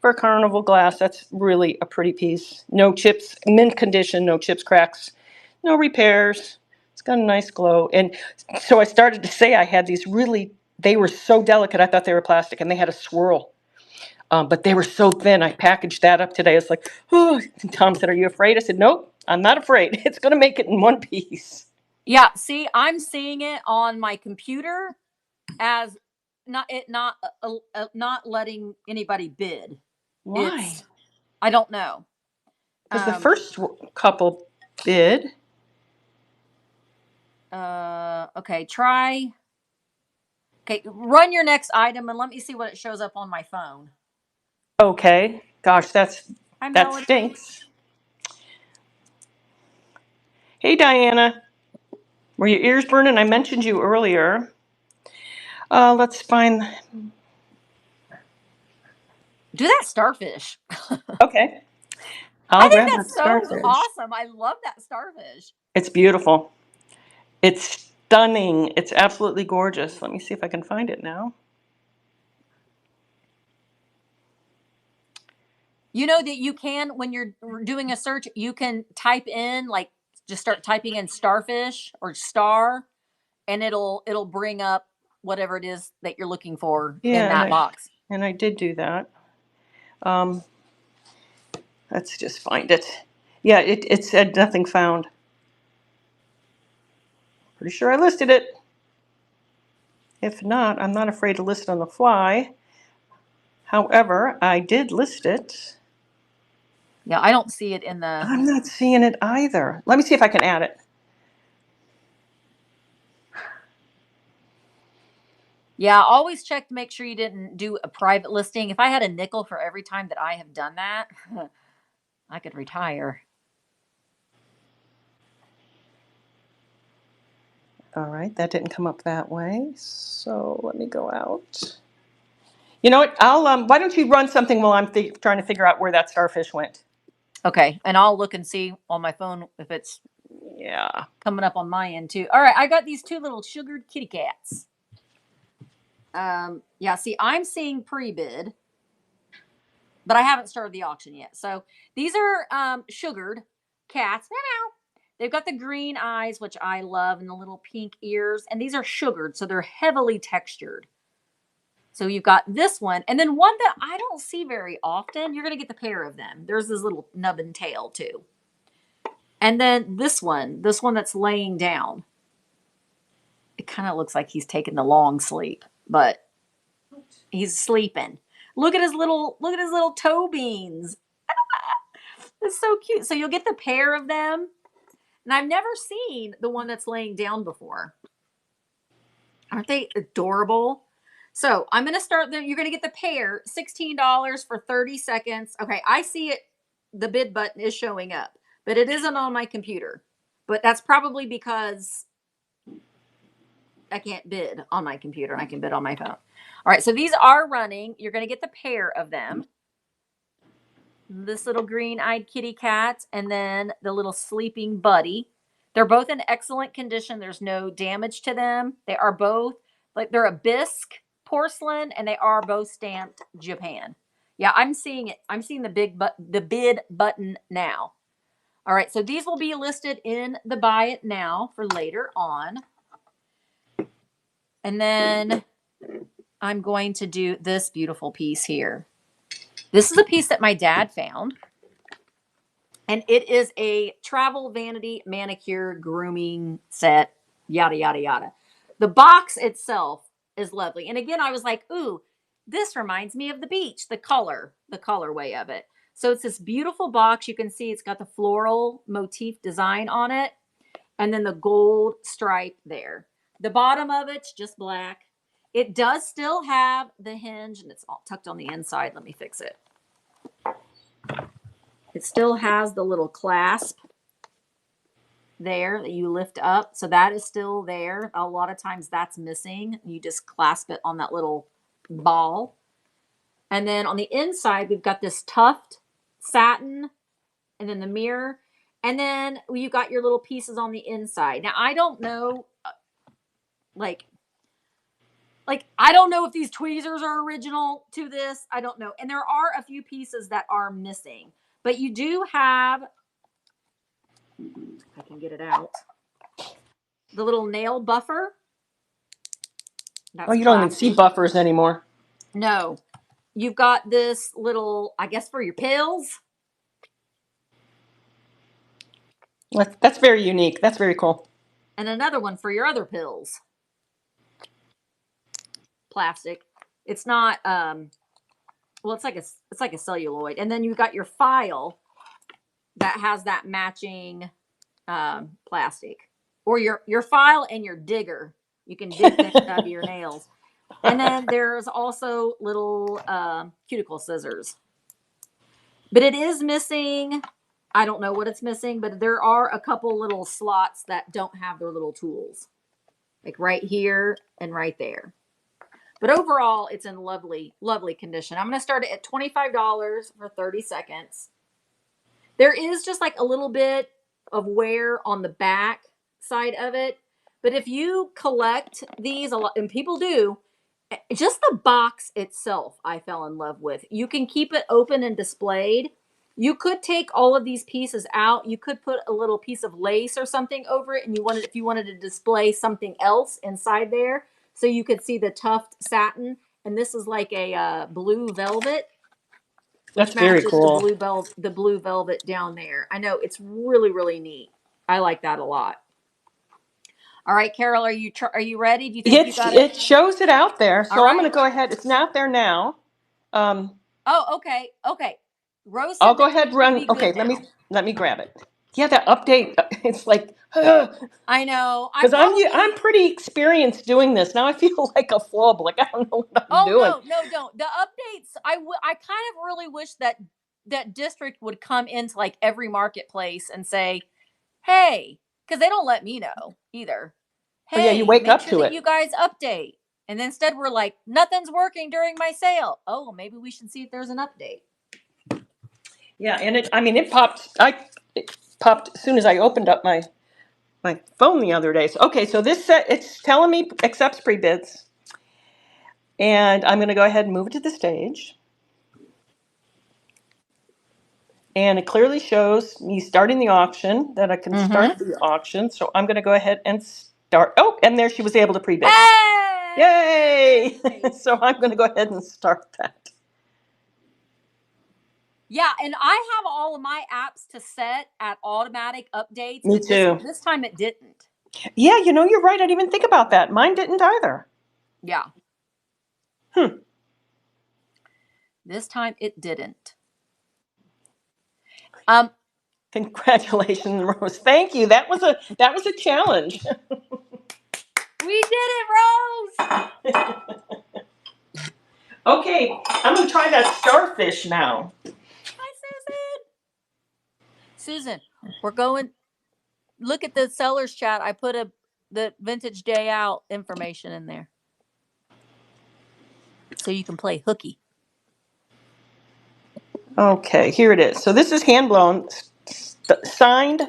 for carnival glass. That's really a pretty piece. No chips, mint condition, no chips, cracks, no repairs. It's got a nice glow. And so I started to say I had these they were so delicate, I thought they were plastic, and they had a swirl. But they were so thin. I packaged that up today. It's like, oh, Tom said, "Are you afraid?" I said, "Nope, I'm not afraid. It's going to make it in one piece." Yeah, see, I'm seeing it on my computer as not letting anybody bid. Why? I don't know. Because the first couple bid. Okay, try. Okay, run your next item and let me see what it shows up on my phone. Okay. Gosh, Hi, that Melody. stinks. Hey, Diana. Were your ears burning? I mentioned you earlier. Let's find. Do that starfish. Okay. I I'll think grab that that's so starfish. awesome. I love that starfish. It's beautiful. It's stunning. It's absolutely gorgeous. Let me see if I can find it now. You know that you can, when you're doing a search, you can type in, like, just start typing in starfish or star, and it'll bring up whatever it is that you're looking for in Yeah, that box. and I did do that. Um, let's just find it. Yeah, it said nothing found. Pretty sure I listed it. If not, I'm not afraid to list it on the fly. However, I did list it. Yeah, I don't see it in the. I'm not seeing it either. Let me see if I can add it. Yeah, always check to make sure you didn't do a private listing. If I had a nickel for every time that I have done that, I could retire. All right, that didn't come up that way. So let me go out. You know what? Why don't you run something while I'm trying to figure out where that starfish went? Okay, and I'll look and see on my phone if it's Yeah. coming up on my end too. All right, I got these two little sugared kitty cats. Yeah, see, I'm seeing pre-bid, but I haven't started the auction yet. So these are sugared cats. Meow. They've got the green eyes, which I love, and the little pink ears. And these are sugared, so they're heavily textured. So you've got this one, and then one that I don't see very often. You're going to get the pair of them. There's this little nubbin tail too. And then this one that's laying down. It kind of looks like he's taking the long sleep, but he's sleeping. Look at his little toe beans. It's so cute. So you'll get the pair of them. And I've never seen the one that's laying down before. Aren't they adorable? So I'm going to start them. You're going to get the pair, $16 for 30 seconds. Okay, I see it. The bid button is showing up, but it isn't on my computer. But that's probably because I can't bid on my computer. I can bid on my phone. All right, so these are running. You're going to get the pair of them. This little green-eyed kitty cat, and then the little sleeping buddy. They're both in excellent condition. There's no damage to them. They are both, like, they're a bisque porcelain, and they are both stamped Japan. Yeah, I'm seeing it. I'm seeing the bid button now. All right, so these will be listed in the buy it now for later on. And then I'm going to do this beautiful piece here. This is a piece that my dad found. And it is a travel vanity manicure grooming set, yada, yada, yada. The box itself is lovely. And again, I was like, ooh, this reminds me of the beach, the colorway of it. So it's this beautiful box. You can see it's got the floral motif design on it. And then the gold stripe there. The bottom of it's just black. It does still have the hinge, and it's all tucked on the inside. Let me fix it. It still has the little clasp there that you lift up. So that is still there. A lot of times that's missing. You just clasp it on that little ball. And then on the inside, we've got this tuft satin and then the mirror. And then you got your little pieces on the inside. Now, I don't know, like I don't know if these tweezers are original to this. I don't know. And there are a few pieces that are missing. But you do have, I can get it out, the little nail buffer. Oh, That's you don't even see plastic. buffers anymore. No. You've got this little, I guess, for your pills. That's very unique. That's very cool. and another one for your other pills. Plastic. It's not well, it's like a celluloid. And then you got your file that has that matching plastic. Or your file and your digger. You can dig things out of your nails. And then there's also little cuticle scissors. But it is missing, I don't know what it's missing, but there are a couple little slots that don't have their little tools. Like right here and right there. But overall, it's in lovely, lovely condition. I'm going to start it at $25 for 30 seconds. There is just like a little bit of wear on the back side of it. But if you collect these a lot, and people do, just the box itself, I fell in love with. You can keep it open and displayed. You could take all of these pieces out. You could put a little piece of lace or something over it, and if you wanted to display something else inside there, so you could see the tuft satin. And this is like a blue velvet. That's very cool. The blue velvet down there. I know, it's really, really neat. I like that a lot. All right, Carol, are you ready? Do you think you got it? It shows it out there, so All I'm going to go ahead. It's out there now. Oh, okay. Rose, I'll go ahead run. Okay, let me grab it. Yeah, that update. It's like, I know. because I'm pretty experienced doing this now. I feel like a flub. Like I don't know what I'm doing. No, don't. The updates. I kind of really wish that district would come into like every marketplace and say, "Hey," because they don't let me know either. Hey, oh, yeah, you wake make up sure to that it. you guys update. And then instead we're like, nothing's working during my sale. Oh, maybe we should see if there's an update. Yeah, and it popped. It popped as soon as I opened up my phone the other day. So, okay, so this set, it's telling me accepts pre-bids. And I'm going to go ahead and move it to the stage. And it clearly shows me starting the auction, that I can start the auction. So I'm going to go ahead and start. Oh, and there she was able to pre-bid. Hey! Yay! So I'm going to go ahead and start that. Yeah, and I have all of my apps to set at automatic updates. Me too. This time it didn't. Yeah, you're right. I didn't even think about that. Mine didn't either. Yeah. This time it didn't. Congratulations, Rose. Thank you. That was a challenge. We did it, Rose. Okay, I'm gonna try that starfish now. Hi, Susan, we're going. Look at the seller's chat. I put the vintage day out information in there, so you can play hooky. Okay, here it is. So this is hand blown, signed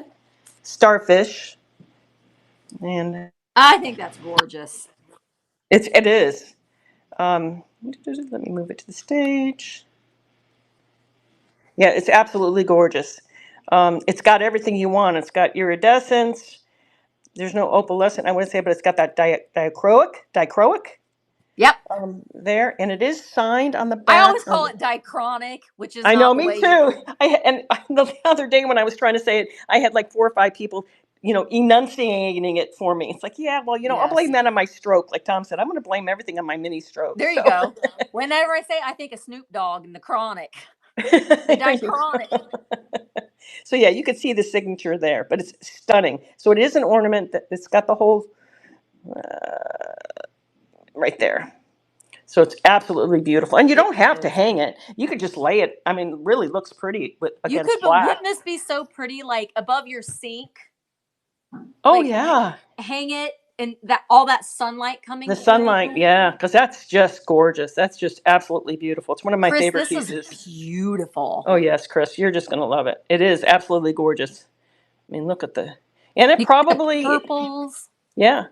starfish, and I think that's gorgeous. it is. Let me move it to the stage. Yeah, it's absolutely gorgeous. It's got everything you want. It's got iridescence. There's no opalescent, I wouldn't say, but it's got that dichroic. Yep. There, and it is signed on the back. I always call it dichronic, which is I know, not me too. And the other day when I was trying to say it, I had like 4 or 5 people, enunciating it for me. It's like, yeah, well, I'll blame that on my stroke. Like Tom said, I'm going to blame everything on my mini stroke. There you go. Whenever I say, I think of Snoop Dogg and the chronic. The dichronic. So yeah, you could see the signature there, but it's stunning. So it is an ornament that's got the whole right there. So it's absolutely beautiful, and you don't have to hang it. You could just lay it. I mean, it really looks pretty against black. Wouldn't this be so pretty, like above your sink? Oh, like, yeah. Hang it, and all that sunlight coming. The sunlight, yeah, because that's just gorgeous. That's just absolutely beautiful. It's one of my favorite pieces. This is beautiful. Oh yes, Chris, you're just gonna love it. It is absolutely gorgeous. I mean, look at and it probably purples. Yeah,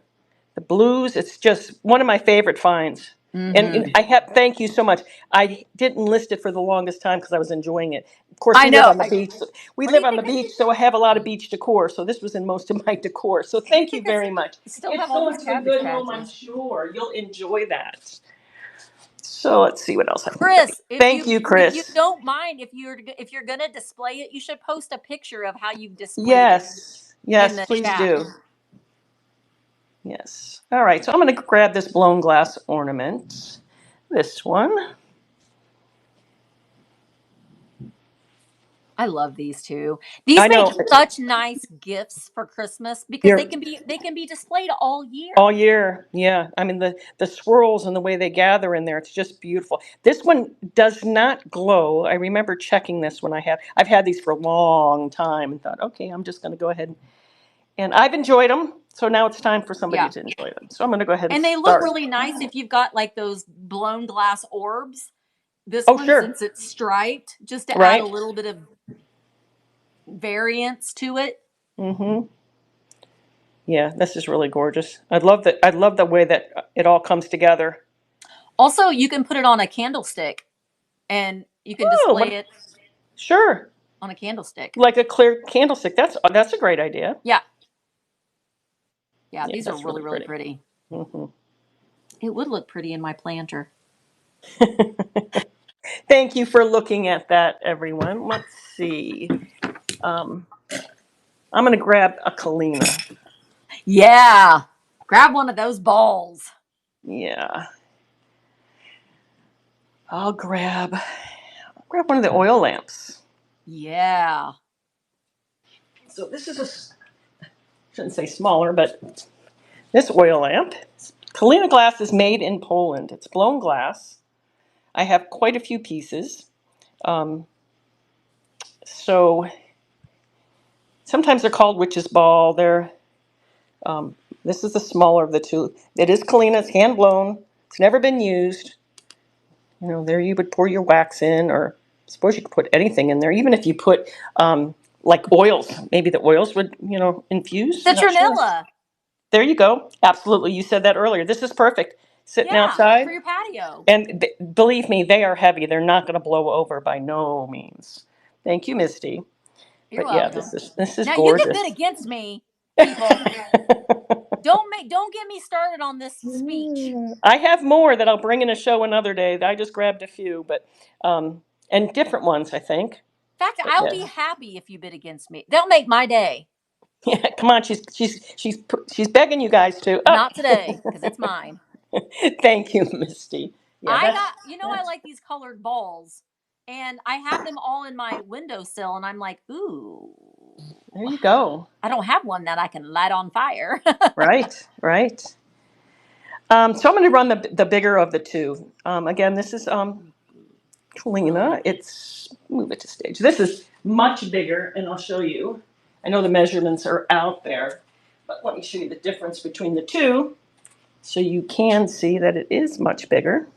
the blues. It's just one of my favorite finds. And thank you so much. I didn't list it for the longest time because I was enjoying it. Of course, we live on the beach. We live on the beach, so I have a lot of beach decor. So this was in most of my decor. So thank you very much. It's still a good home, I'm sure. You'll enjoy that. So let's see what else I can Chris, thank you, Chris. If you don't mind, if you're gonna display it, you should post a picture of how you've displayed it. Yes, please do. Yes. All right, so I'm going to grab this blown glass ornament. This one. I love these two. These I make know. such nice gifts for Christmas because You're they can be displayed all year. all year. Yeah. I mean, the swirls and the way they gather in there, it's just beautiful. This one does not glow. I remember checking this when I've had these for a long time and thought, okay, I'm just going to go ahead and I've enjoyed them. So now it's time for somebody Yeah. to enjoy them. So I'm going to go ahead and And they look start. really nice if you've got like those blown glass orbs. This Oh, one, sure. since it's striped, just to add a Right. little bit of variance to it. Mm-hmm. Yeah, this is really gorgeous. I love the way that it all comes together. Also, you can put it on a candlestick and you can Oh, display it sure. on a candlestick. Like a clear candlestick. That's a great idea. Yeah. Yeah, Yeah, these are that's really, really really pretty. pretty. Hmm. It would look pretty in my planter. Thank you for looking at that, everyone. Let's see. Um, I'm going to grab a Kalina. Yeah. Grab one of those balls. Yeah. I'll grab one of the oil lamps. Yeah. So this is shouldn't say smaller, but this oil lamp. Kalina glass is made in Poland. It's blown glass. I have quite a few pieces. Um, so sometimes they're called witch's ball. Um, this is the smaller of the two. It is Kalina. It's hand blown. It's never been used. You know, there you would pour your wax in, or I suppose you could put anything in there. Even if you put like oils, maybe the oils would, infuse. Not sure. Citronella. There you go. Absolutely. You said that earlier. This is perfect. Sitting Yeah. For outside. your patio. And believe me, they are heavy. They're not going to blow over by no means. Thank you, Misty. You're But yeah, welcome. this is Now you can gorgeous. bid against me, people. Don't get me started on this speech. I have more that I'll bring in a show another day. I just grabbed a few, but and different ones, I think. In fact, But I'll be yeah, happy if you bid against me. They'll make my day. yeah. Come on, she's begging you guys to. Not today, because it's mine. Thank you, Misty. Yeah, I that's got, I that's. like these colored balls, and I have them all in my windowsill, and I'm like, ooh, There you go. I don't have one that I can light on fire. Right, right. So I'm going to run the bigger of the two. Again, this is Kalina. It's move it to stage. This is much bigger, and I'll show you. I know the measurements are out there, but let me show you the difference between the two, so you can see that it is much bigger.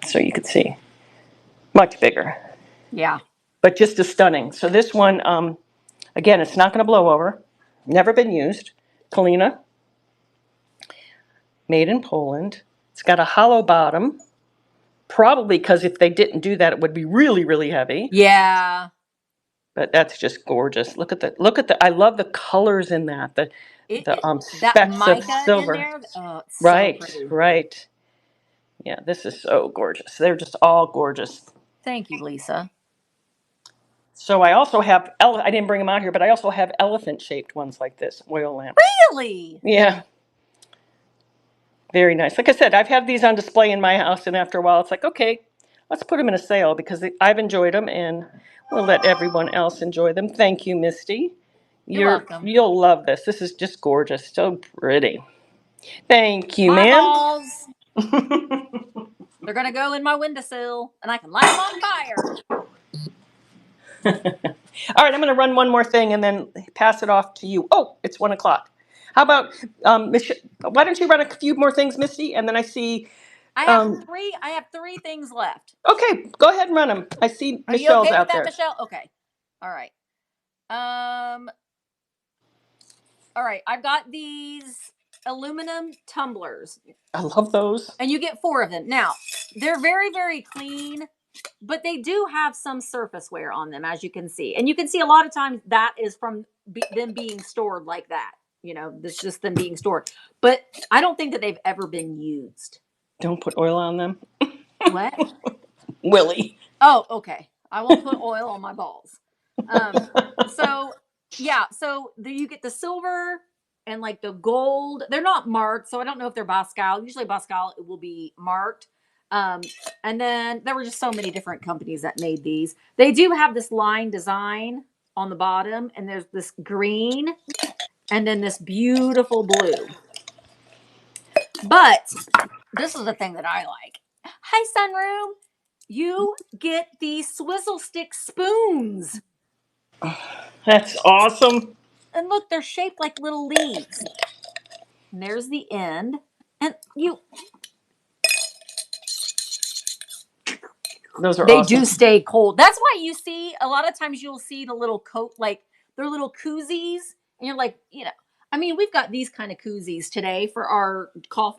So you can see much bigger, Yeah. but just as stunning. So this one, again, it's not going to blow over. Never been used. Kalina, made in Poland. It's got a hollow bottom. Probably because if they didn't do that, it would be really, really heavy. Yeah. But that's just gorgeous. Look at the. I love the colors in that. The That specks of mica in silver. there, oh, it's so Right, pretty. right. Yeah, this is so gorgeous. They're just all gorgeous. Thank you, Lisa. So I also have. I didn't bring them out here, but I also have elephant-shaped ones like this oil lamp. Really? Yeah, very nice. Like I said, I've had these on display in my house, and after a while, it's like, okay, let's put them in a sale because I've enjoyed them, and we'll let everyone else enjoy them. Thank you, Misty. You're welcome. You'll love this. This is just gorgeous. So pretty. Thank you, My ma'am. balls. They're gonna go in my windowsill, and I can light them on fire. All right, I'm going to run one more thing and then pass it off to you. Oh, it's 1 o'clock. How about why don't you run a few more things, Misty? And then I see. I have Um, three. I have three things left. okay, go ahead and run them. I see Are you Michelle's okay with out that, there. Michelle? Okay. All right. Um. All right. I've got these aluminum tumblers, I love those. and you get 4 of them. Now, they're very, very clean, but they do have some surface wear on them, as you can see. And you can see a lot of times that is from them being stored like that. This is just them being stored. But I don't think that they've ever been used. Don't put oil on them. What? Willie. Oh, okay. I won't put oil on my balls. So yeah, so you get the silver and like the gold. They're not marked, so I don't know if they're Pascal. Usually Pascal will be marked. And then there were just so many different companies that made these. They do have this line design on the bottom, and there's this green and then this beautiful blue. But this is the thing that I like. Hi, Sunroom. You get these swizzle stick spoons. That's awesome. And look, they're shaped like little leaves. And there's the end. And Those are they awesome. do stay cold. That's why you see a lot of times you'll see the little coat, like they're little koozies. And you're like, I mean, we've got these kind of koozies today for our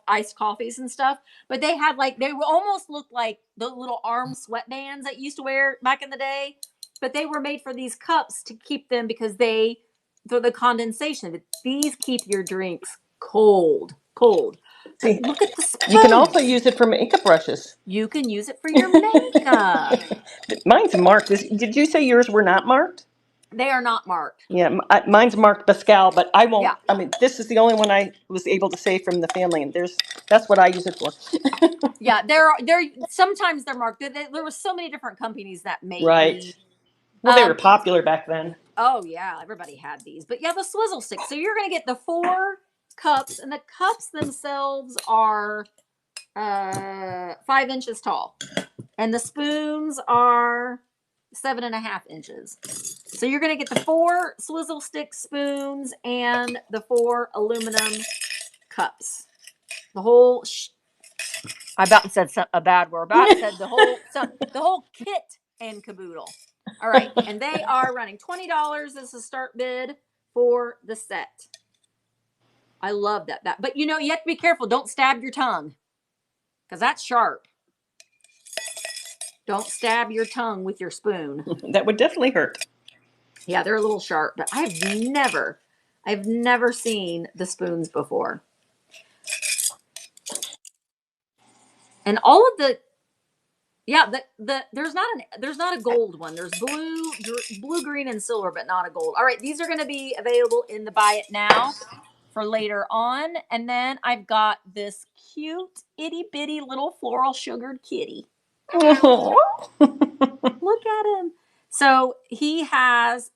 iced coffees and stuff, but they had like, they almost look like the little arm sweatbands that you used to wear back in the day, but they were made for these cups to keep them because for the condensation, these keep your drinks cold. See, look at the spoon. You can also use it for makeup brushes. You can use it for your makeup. Mine's marked. Did you say yours were not marked? They are not marked. Yeah, mine's marked Pascal, but I won't. Yeah. I mean, this is the only one I was able to save from the family, and that's what I use it for. Yeah, they're sometimes they're marked. There were so many different companies that made Right. these. Well, they were popular back then. Oh yeah, everybody had these. But yeah, the swizzle stick. So you're gonna get the 4 cups, and the cups themselves are 5 inches tall, and the spoons are 7.5 inches. So you're gonna get the 4 swizzle stick spoons and the 4 aluminum cups. The whole. I about said a bad word. About said the whole kit and caboodle. All right, and they are running $20 as a start bid for the set. I love that. But you have to be careful. Don't stab your tongue, because that's sharp. Don't stab your tongue with your spoon. That would definitely hurt. Yeah, they're a little sharp, but I've never seen the spoons before. And all of the there's not a gold one. There's blue, green, and silver, but not a gold. All right, these are going to be available in the buy it now for later on. And then I've got this cute itty bitty little floral sugared kitty. Look at him. So he has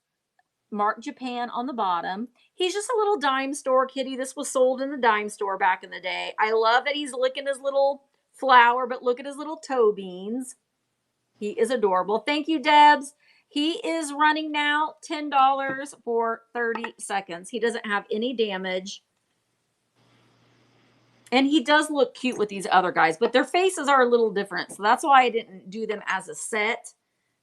marked Japan on the bottom. He's just a little dime store kitty. This was sold in the dime store back in the day. I love that he's licking his little flower, but look at his little toe beans. He is adorable. Thank you, Debs. He is running now $10 for 30 seconds. He doesn't have any damage. And he does look cute with these other guys, but their faces are a little different. So that's why I didn't do them as a set,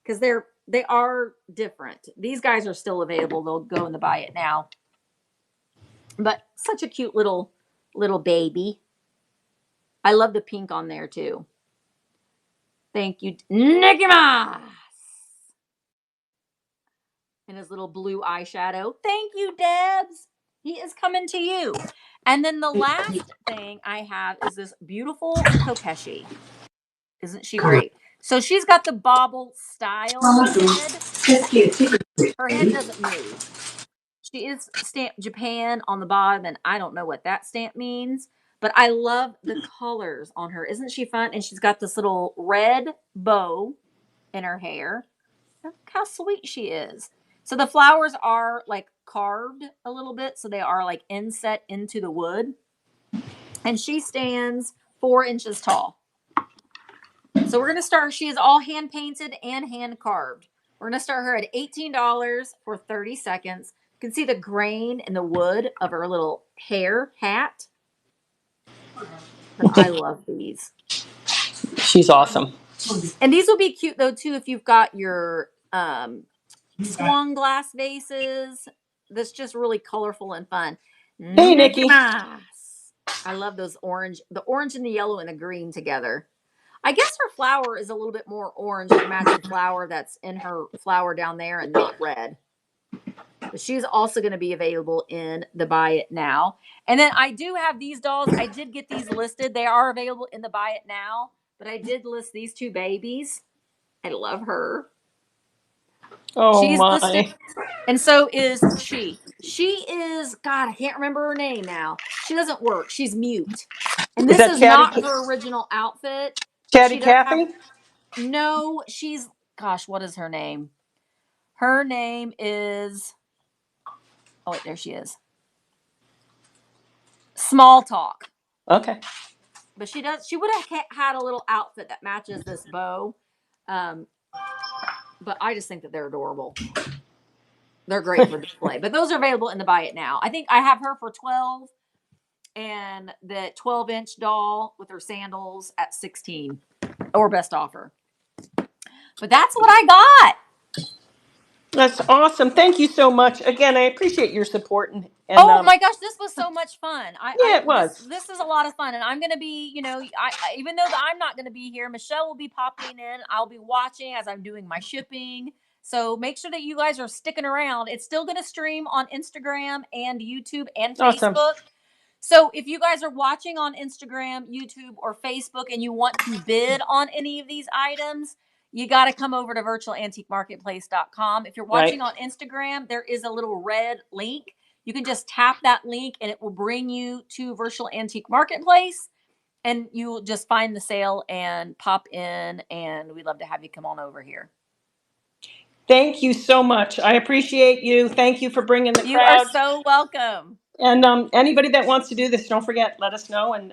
because they are different. These guys are still available. They'll go in the buy it now. But such a cute little baby. I love the pink on there too. Thank you, Nicky Mouse. And his little blue eyeshadow. Thank you, Debs. He is coming to you. And then the last thing I have is this beautiful Kokeshi. Isn't she great? So she's got the bobble style head. Her head doesn't move. She is stamped Japan on the bottom, and I don't know what that stamp means, but I love the colors on her. Isn't she fun? And she's got this little red bow in her hair. Look how sweet she is. So the flowers are like carved a little bit, so they are like inset into the wood. And she stands 4 inches tall. So we're going to start. She is all hand painted and hand carved. We're going to start her at $18 for 30 seconds. You can see the grain in the wood of her little hair hat. But I love these. She's awesome. And these will be cute though too if you've got your swan glass vases. That's just really colorful and fun. Hey, Nikki. I love those orange, the orange and the yellow and the green together. I guess her flower is a little bit more orange to match the flower that's in her flower down there and not red. But she's also going to be available in the buy it now. And then I do have these dolls. I did get these listed. They are available in the buy it now. But I did list these 2 babies. I love her. Oh She's listed, my. and so is she. She is, God, I can't remember her name now. She doesn't work. She's mute. And Is this that is not her original outfit. Chatty She does have, Cathy? no, she's, gosh, what is her name? Her name is, oh, wait, there she is. Small Talk. Okay. But she would have had a little outfit that matches this bow. Um, but I just think that they're adorable. They're great for display. But those are available in the buy it now. I think I have her for 12 and the 12-inch doll with her sandals at 16 or best offer. But that's what I got. That's awesome. Thank you so much. Again, I appreciate your support and Oh my gosh, this was so much fun. yeah, it was. This is a lot of fun, and I'm gonna be, even though that I'm not gonna be here, Michelle will be popping in. I'll be watching as I'm doing my shipping. So make sure that you guys are sticking around. It's still gonna stream on Instagram and YouTube and Awesome. Facebook. So if you guys are watching on Instagram, YouTube, or Facebook and you want to bid on any of these items, you got to come over to virtualantiquemarketplace.com. If you're watching Right. on Instagram, there is a little red link. You can just tap that link and it will bring you to Virtual Antique Marketplace, and you will just find the sale and pop in, and we'd love to have you come on over here. Thank you so much. I appreciate you. Thank you for bringing the You are crowd. so welcome. And anybody that wants to do this, don't forget, let us know. And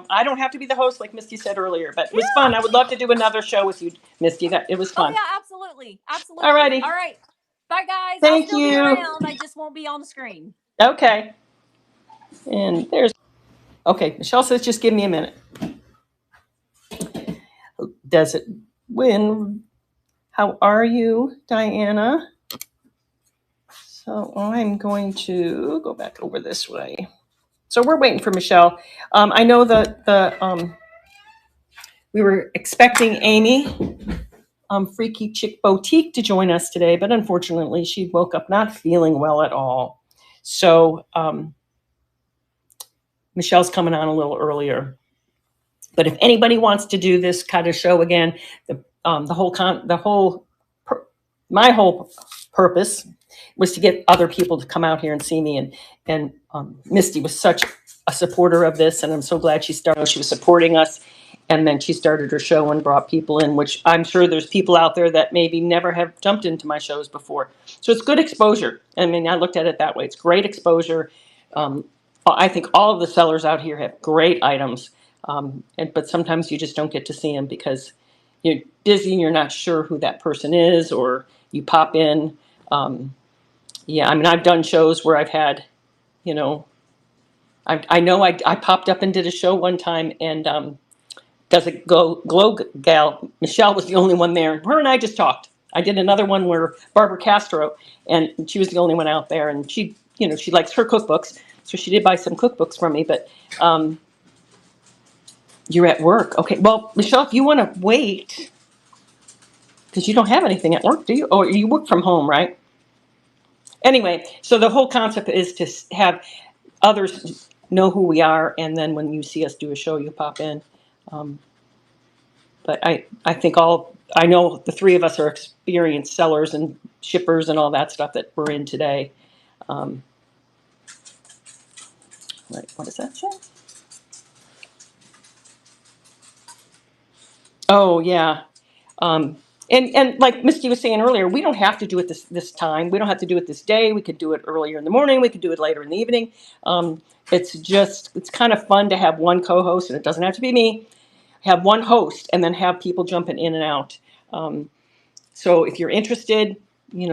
I don't have to be the host, like Misty said earlier, but it was fun. I would love to do another show with you, Misty. It was Oh fun. yeah, absolutely. Absolutely. Alrighty. All right. Bye guys. I'll Thank still be you. around. I just won't be on the screen. Okay. And there's, okay, Michelle says just give me a minute. Does it win? How are you, Diana? So I'm going to go back over this way. So we're waiting for Michelle. I know that we were expecting Amy, Freaky Chick Boutique, to join us today, but unfortunately she woke up not feeling well at all. So Michelle's coming on a little earlier. But if anybody wants to do this kind of show again, my whole purpose was to get other people to come out here and see me. And Misty was such a supporter of this, and I'm so glad she started. She was supporting us, and then she started her show and brought people in, which I'm sure there's people out there that maybe never have jumped into my shows before. So it's good exposure. I mean, I looked at it that way. It's great exposure. I think all of the sellers out here have great items. But sometimes you just don't get to see them because you're busy and you're not sure who that person is, or you pop in. Yeah, I mean, I've done shows where I've had, I know I popped up and did a show one time, and does it glow gal Michelle was the only one there. Her and I just talked. I did another one where Barbara Castro, and she was the only one out there, and she likes her cookbooks, so she did buy some cookbooks from me, but. You're at work. Okay. Well, Michelle, if you want to wait, because you don't have anything at work, do you? Or you work from home, right? Anyway, so the whole concept is to have others know who we are, and then when you see us do a show, you pop in. But I think I know the three of us are experienced sellers and shippers and all that stuff that we're in today. What does that say? Oh, yeah. And like Misty was saying earlier, we don't have to do it this time. We don't have to do it this day. We could do it earlier in the morning. We could do it later in the evening. It's kind of fun to have one co-host, and it doesn't have to be me. Have one host, and then have people jumping in and out. So if you're interested,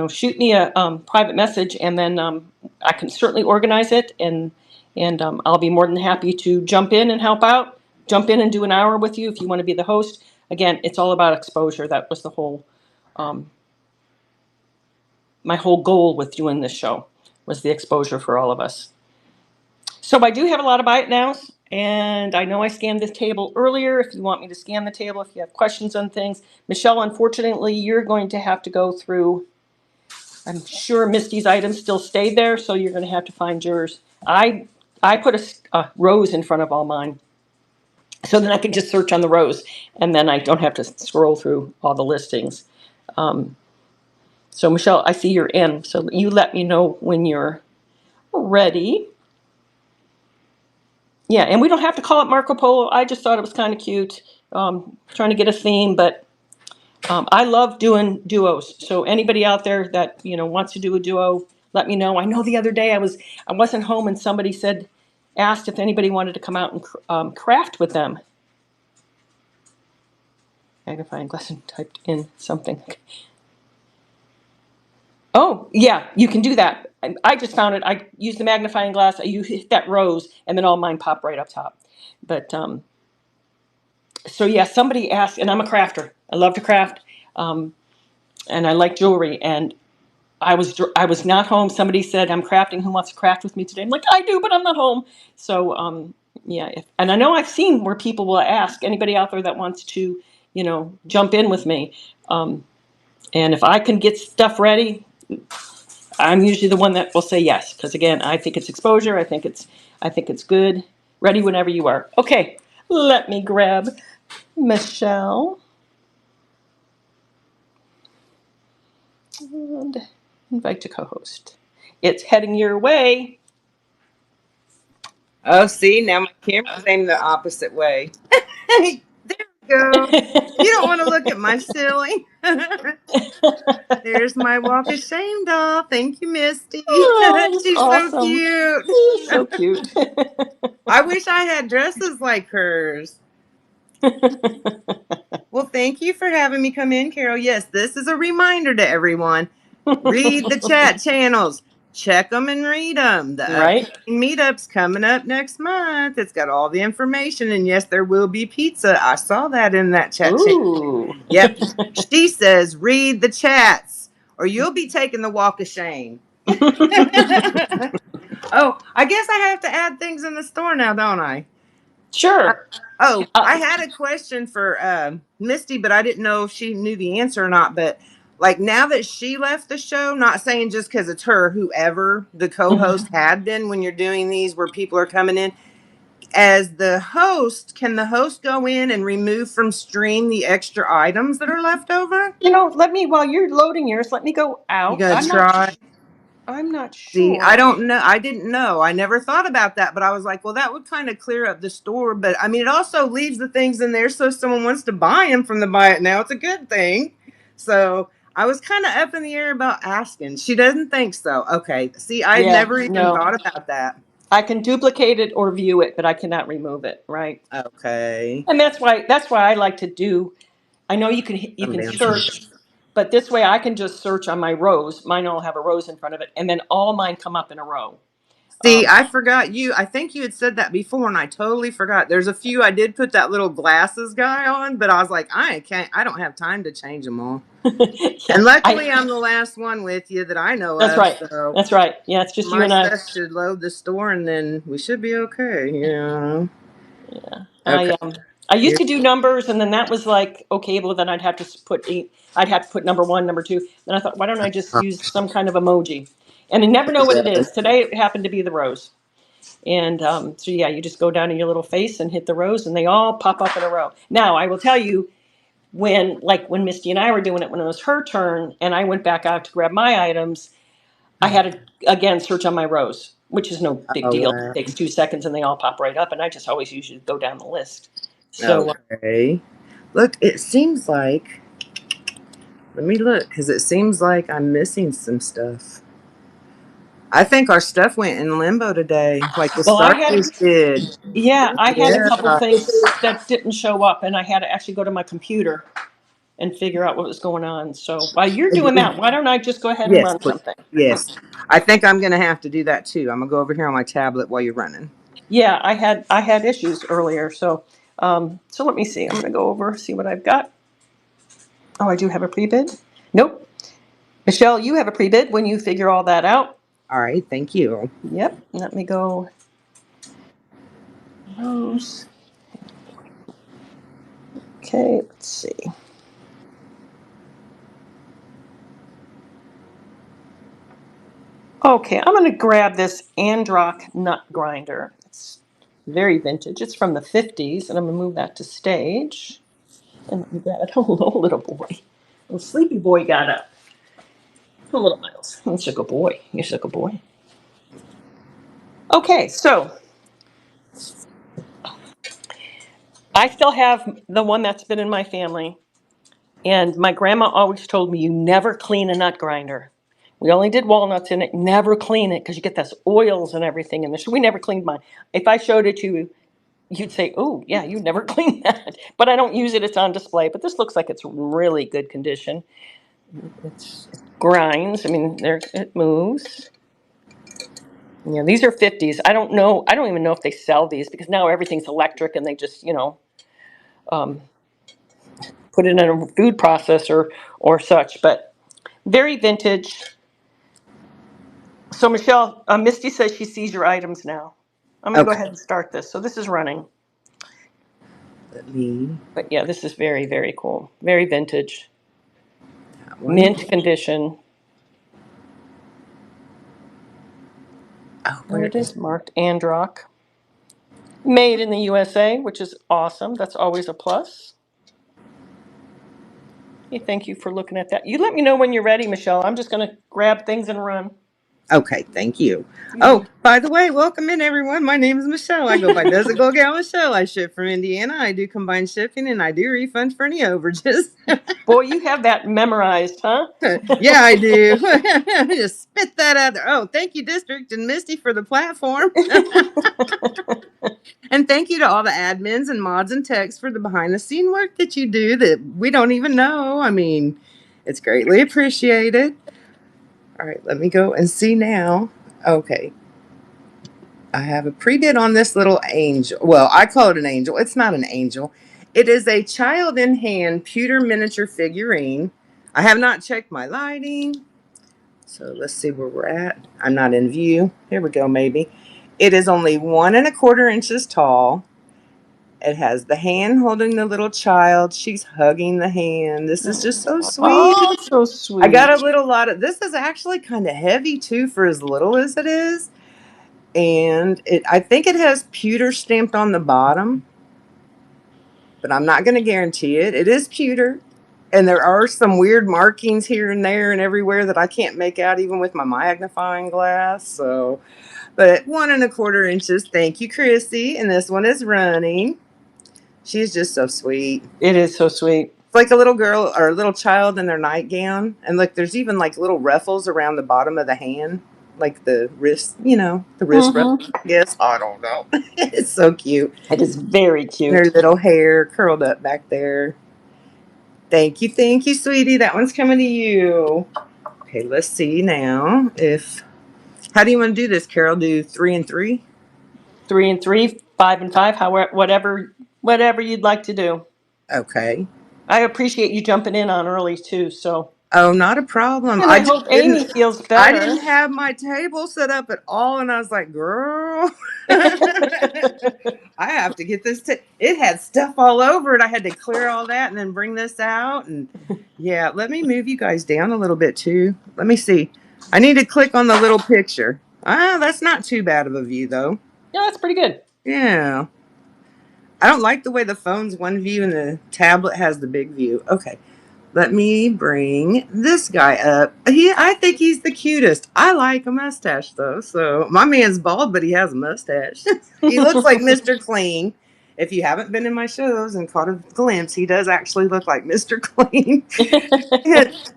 shoot me a private message, and then I can certainly organize it, and I'll be more than happy to jump in and help out. Jump in and do an hour with you if you want to be the host. Again, it's all about exposure. That was the whole, my whole goal with doing this show was the exposure for all of us. So I do have a lot of buy it nows, and I know I scanned this table earlier. If you want me to scan the table, if you have questions on things, Michelle, unfortunately, you're going to have to go through. I'm sure Misty's items still stayed there, so you're going to have to find yours. I put a rose in front of all mine, so then I can just search on the rows, and then I don't have to scroll through all the listings. So Michelle, I see you're in, so you let me know when you're ready. Yeah, and we don't have to call it Marco Polo. I just thought it was kind of cute, trying to get a theme, but I love doing duos. So anybody out there that, wants to do a duo, let me know. I know the other day I wasn't home and somebody asked if anybody wanted to come out and craft with them. Magnifying glass and typed in something. Oh, yeah, you can do that. I just found it. I use the magnifying glass. You hit that rose, and then all mine pop right up top. But so yeah, somebody asked, and I'm a crafter. I love to craft, and I like jewelry. And I was not home. Somebody said, "I'm crafting. Who wants to craft with me today?" I'm like, "I do, but I'm not home." So yeah, and I know I've seen where people will ask anybody out there that wants to, jump in with me. And if I can get stuff ready, I'm usually the one that will say yes, because again, I think it's exposure. I think it's good. Ready whenever you are. Okay, let me grab Michelle and invite to co-host. It's heading your way. Oh, see, now my camera's aimed the opposite way. Hey, there we go. You don't want to look at my silly. There's my walk of shame doll. Thank you, Misty. Oh, that's She's so awesome. cute. So cute. I wish I had dresses like hers. Well, thank you for having me come in, Carol. Yes, this is a reminder to everyone. Read the chat channels. Check them and read them. The Right? upcoming meetup's coming up next month. It's got all the information. And yes, there will be pizza. I saw that in that chat channel. Ooh. Yep. She says, read the chats or you'll be taking the walk of shame. Oh, I guess I have to add things in the store now, don't I? Sure. Oh, I had a question for Misty, but I didn't know if she knew the answer or not. But like now that she left the show, not saying just because it's her, whoever the co-host had been when you're doing these where people are coming in, as the host, can the host go in and remove from stream the extra items that are left over? While you're loading yours, let me go You out. gonna try? I'm not See, I sure. don't know. I didn't know. I never thought about that, but I was like, well, that would kind of clear up the store. But I mean, it also leaves the things in there so if someone wants to buy them from the buy it now, it's a good thing. So I was kind of up in the air about asking. She doesn't think so. Okay. See, I Yeah, never even no. thought about that. I can duplicate it or view it, but I cannot remove it, right? Okay. And that's why I like to do. I know you Come can down. search, but this way I can just search on my rows. Mine all have a rose in front of it, and then all mine come up in a row. See, I forgot you. I think you had said that before, and I totally forgot. There's a few I did put that little glasses guy on, but I was like, I can't. I don't have time to change them all. Yeah, And luckily, I'm the last one with you that I know that's of. right. So That's right. Yeah, it's just you my and I. stuff should load the store, and then we should be okay. Yeah. Yeah. Okay. I used to do numbers, and then that was like okay. Well, then I'd have to put eight. I'd have to put number one, number two. Then I thought, why don't I just use some kind of emoji? And I never know what it is. Today it happened to be the rose. And so yeah, you just go down to your little face and hit the rose, and they all pop up in a row. Now I will tell you, when Misty and I were doing it, when it was her turn, and I went back out to grab my items, I had to again search on my rows, which is no big Oh deal. wow. It takes 2 seconds, and they all pop right up. And I just always usually go down the list. So Okay. Look, it seems like. Let me look, because it seems like I'm missing some stuff. I think our stuff went in limbo today, like the well, Stargaze did. I had a couple Yeah. things that didn't show up, and I had to actually go to my computer and figure out what was going on. So while you're doing that, why don't I just go ahead and Yes, run please. something? Yes. I think I'm going to have to do that too. I'm going to go over here on my tablet while you're running. Yeah, I had issues earlier, so so let me see. I'm going to go over see what I've got. Oh, I do have a pre-bid. Nope. Michelle, you have a pre-bid when you figure all that out. All right. Thank you. Yep. Let me go. Rose. Okay. Let's see. Okay, I'm going to grab this Androck nut grinder. It's very vintage. It's from the 50s, and I'm going to move that to stage. And let me grab it. Oh, little boy. Little sleepy boy got up. A little Miles. He's a good boy. He's a good boy. Okay, so I still have the one that's been in my family. And my grandma always told me, you never clean a nut grinder. We only did walnuts in it. Never clean it because you get those oils and everything in there. So we never cleaned mine. If I showed it to you, you'd say, oh, yeah, you never cleaned that. But I don't use it. It's on display. But this looks like it's really good condition. It grinds. I mean, there it moves. Yeah, these are 50s. I don't know. I don't even know if they sell these because now everything's electric and they just, um, put it in a food processor or such. But very vintage. So Michelle, Misty says she sees your items now. I'm gonna go Okay. ahead and start this. So this is running. Let me. But yeah, this is very, very cool. Very vintage. That one. Mint condition. Oh, There where it is? is, marked Androck. Made in the USA, which is awesome. That's always a plus. Hey, thank you for looking at that. You let me know when you're ready, Michelle. I'm just gonna grab things and run. Okay, thank you. You Oh, by the way, welcome in everyone. My name is Michelle. I go by Does It Go Gal Michelle. I ship from Indiana. I do combined shipping and I do refunds for any overages. Boy, you have that memorized, huh? Yeah, I do. Just spit that out there. Oh, thank you, District and Misty, for the platform. And thank you to all the admins and mods and techs for the behind the scene work that you do that we don't even know. I mean, it's greatly appreciated. All right, let me go and see now. Okay. I have a pre-bid on this little angel. Well, I call it an angel. It's not an angel. It is a child in hand pewter miniature figurine. I have not checked my lighting. So let's see where we're at. I'm not in view. Here we go, maybe. It is only 1¼ inches tall. It has the hand holding the little child. She's hugging the hand. This is just so sweet. Oh, so I got a sweet. little lot of this is actually kind of heavy too for as little as it is. And I think it has pewter stamped on the bottom, but I'm not going to guarantee it. It is pewter. And there are some weird markings here and there and everywhere that I can't make out even with my magnifying glass. So, but 1¼ inches. Thank you, Chrissy. And this one is running. She's just so sweet. It is so sweet. It's like a little girl or a little child in their nightgown. And look, there's even like little ruffles around the bottom of the hand, like the wrist, the wrist ruffle, I guess. I don't know. It's so cute. It is very And her cute. little hair curled up back there. Thank you, sweetie. That one's coming to you. Okay, let's see now if. How do you want to do this, Carol? Do 3 and 3? 3 and 3, 5 and 5, however, whatever you'd like to do. Okay. I appreciate you jumping in on early too. So, Oh, not a problem. and I hope Amy feels I better. didn't have my table set up at all, and I was like, girl, I have to get this. It had stuff all over it. I had to clear all that and then bring this out. And yeah, let me move you guys down a little bit too. Let me see. I need to click on the little picture. That's not too bad of a view though. Yeah, that's pretty good. Yeah. I don't like the way the phone's one view and the tablet has the big view. Okay. Let me bring this guy up. I think he's the cutest. I like a mustache though. So my man's bald, but he has a mustache. He looks like Mr. Clean. If you haven't been in my shows and caught a glimpse, he does actually look like Mr. Clean.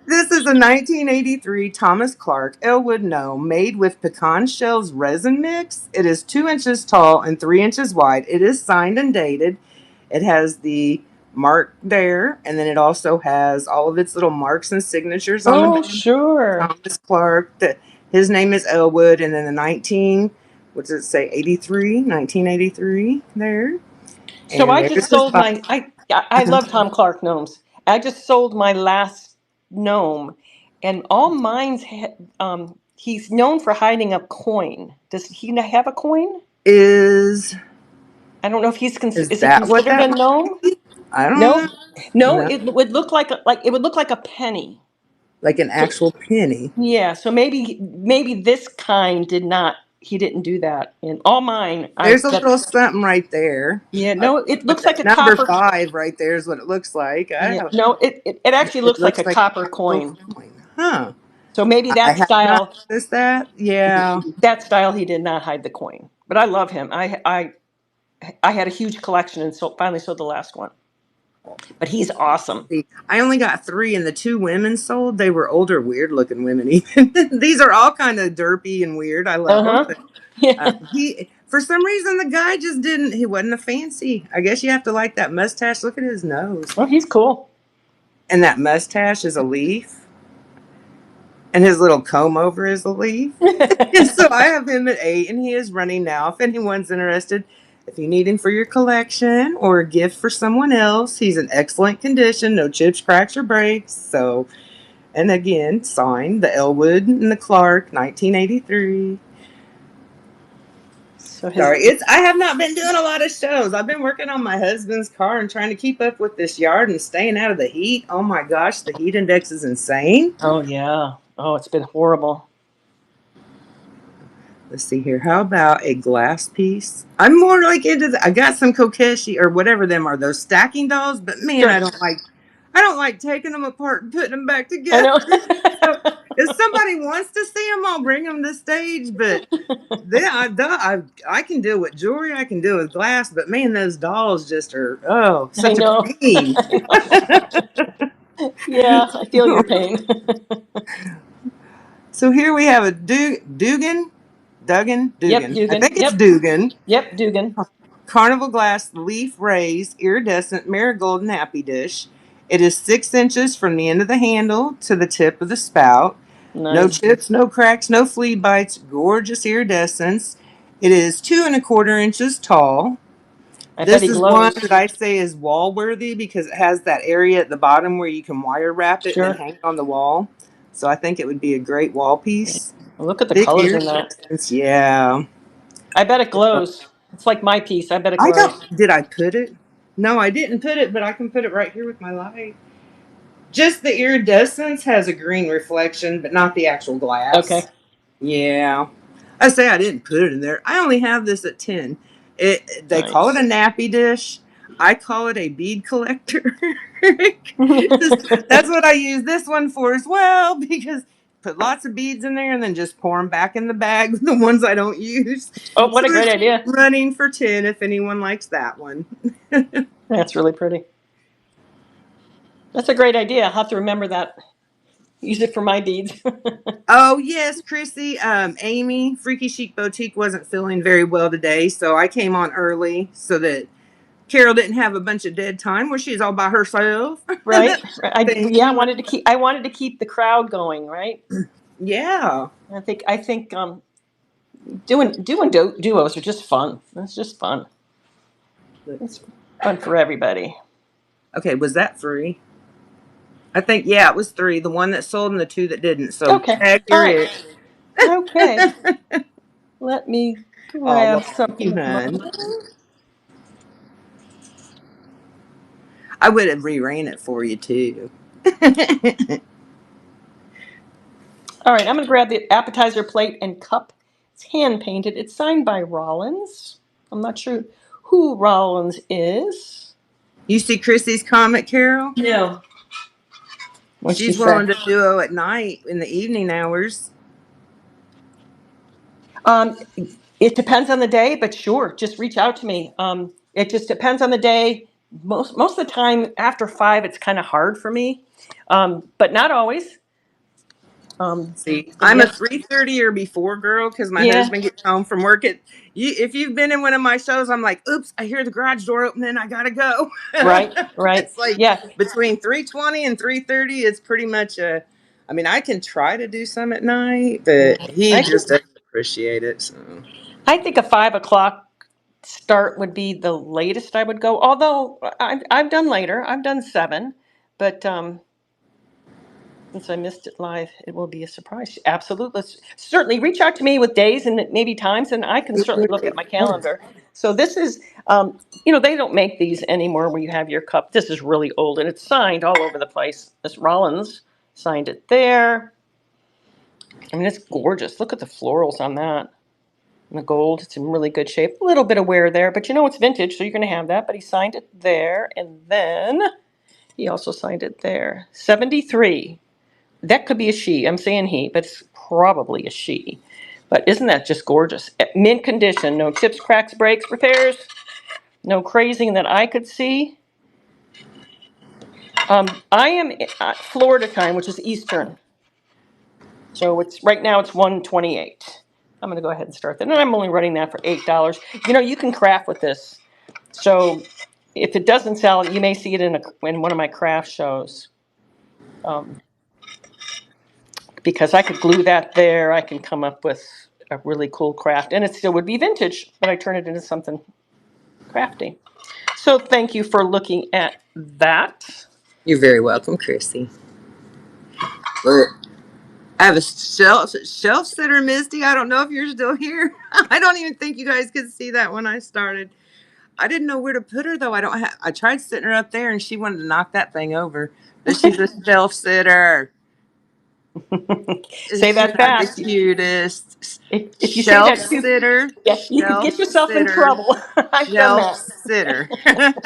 This is a 1983 Thomas Clark Elwood gnome made with pecan shells resin mix. It is 2 inches tall and 3 inches wide. It is signed and dated. It has the mark there, and then it also has all of its little marks and signatures on the back. Sure. Thomas Clark. His name is Elwood, and then what does it say? 1983 there. So And I just sold my. I love Tom Clark gnomes. I just sold my last gnome, and all mine's. He's known for hiding a coin. Does he have a coin? Is I don't know if he's is is he that what considered that a gnome? might be? I don't No, know. no. No, It would look like it would look like a penny. like an So actual penny. yeah, so maybe this kind did not. He didn't do that. In all mine, There's a little something right there. yeah. No, it But looks like that a number copper. 5 right there is what it looks like. I Yeah, don't. no, it actually It looks like looks a like copper a coin. coin. Huh. So maybe I that have not style, noticed that. Yeah. he did not hide the coin. But I love him. I had a huge collection and finally sold the last one. But he's awesome. See, I only got 3, and the 2 women sold. They were older, weird-looking women. Even these are all kind of derpy and weird. I love them. Uh-huh. Yeah. He, for some reason, the guy just didn't. He wasn't a fancy. I guess you have to like that mustache. Look at his nose, Well, he's cool. and that mustache is a leaf, and his little comb over is a leaf. And so I have him at 8, and he is running now. If anyone's interested, if you need him for your collection or a gift for someone else, he's in excellent condition, no chips, cracks, or breaks. So, and again, signed the Elwood and the Clark, 1983. So Sorry, I have not been doing a lot of shows. I've been working on my husband's car and trying to keep up with this yard and staying out of the heat. Oh my gosh, the heat index is insane. oh yeah. Oh, it's been horrible. Let's see here. How about a glass piece? I'm more like into I got some kokeshi or whatever them are, those stacking dolls, but man, Sure. I don't like taking them apart and putting them back I together. know. So if somebody wants to see them, I'll bring them to stage. But then I can deal with jewelry, I can deal with glass, but man, those dolls just are I such a know. pain. Yeah, I feel your pain. So here we have a Dugan. Yep, I Dugan. think it's Yep. Dugan. Yep, Dugan. Carnival glass leaf raised iridescent marigold and happy dish. It is 6 inches from the end of the handle to the tip of the spout. No Nice. chips, no cracks, no flea bites. Gorgeous iridescence. It is 2¼ inches tall. I bet This he is one glows. that I say is wall worthy because it has that area at the bottom where you can wire wrap it and then Sure. hang it on the wall. So I think it would be a great wall piece. Look at the Thick colors in that. iridescence, yeah. I bet it glows. It's like my piece. I bet it I glows. don't. Did I put it? No, I didn't put it, but I can put it right here with my light. Just the iridescence has a green reflection, but not the actual glass. Okay. Yeah. I say I didn't put it in there. I only have this at 10. They call it Nice. a nappy dish. I call it a bead collector. That's what I use this one for as well because put lots of beads in there and then just pour them back in the bag with the ones I don't use. Oh, So what a great it's idea. running for 10 if anyone likes that one. That's really pretty. That's a great idea. I'll have to remember that. Use it for my beads. Oh yes, Chrissy. Amy, Freaky Chic Boutique wasn't feeling very well today, so I came on early so that Carol didn't have a bunch of dead time where she's all by herself. Right? Thank Yeah, you. I wanted to keep the crowd going, right? Yeah. I think doing duos are just fun. It's just fun. It's fun for everybody. Okay, was that 3? I think yeah, it was 3. The one that sold and the 2 that didn't. So Okay. tag All you're right. it. Okay. Let me Oh grab well, something you of hun. mine. I would have reran it for you too. All right, I'm going to grab the appetizer plate and cup. It's hand painted. It's signed by Rollins. I'm not sure who Rollins is. You see Chrissy's comment, Carol? No. What'd she She's say? willing to duo at night in the evening hours. It depends on the day, but sure, just reach out to me. It just depends on the day. Most of the time after 5, it's kind of hard for me, but not always. See, But I'm a yes, 3:30 or before girl because my yeah, husband gets home from work at you. If you've been in one of my shows, I'm like, oops, I hear the garage door opening. I gotta go. right, It's like yeah. between 3:20 and 3:30. It's pretty much a. I mean, I can try to do some at night, but he I think just doesn't appreciate it. So a 5 o'clock start would be the latest I would go. Although I've done later. I've done 7, but since I missed it live, it will be a surprise. Absolutely. Certainly reach out to me with days and maybe times, and I can certainly look at my calendar. So this is, they don't make these anymore where you have your cup. This is really old, and it's signed all over the place. Miss Rollins signed it there. I mean, it's gorgeous. Look at the florals on that. And the gold, it's in really good shape. A little bit of wear there, but it's vintage, so you're going to have that. But he signed it there, and then he also signed it there. 73. that could be a she. I'm saying he, but it's probably a she. But isn't that just gorgeous? Mint condition, no chips, cracks, breaks, repairs, no crazing that I could see. I am at Florida time, which is Eastern. So it's right now it's 1:28. I'm gonna go ahead and start that. And I'm only running that for $8. You know, you can craft with this. So if it doesn't sell, you may see it in one of my craft shows. Because I could glue that there, I can come up with a really cool craft, and it still would be vintage, but I turn it into something crafty. So thank you for looking at that. You're very welcome, Chrissy. Look, I have a shelf sitter, Misty. I don't know if you're still here. I don't even think you guys could see that when I started. I didn't know where to put her though. I tried sitting her up there, and she wanted to knock that thing over. But she's a shelf sitter. Say Isn't she that like the fast. cutest? If you say Shelf that too, sitter, yeah, you could shelf get yourself in sitter, trouble. I've done shelf that. sitter.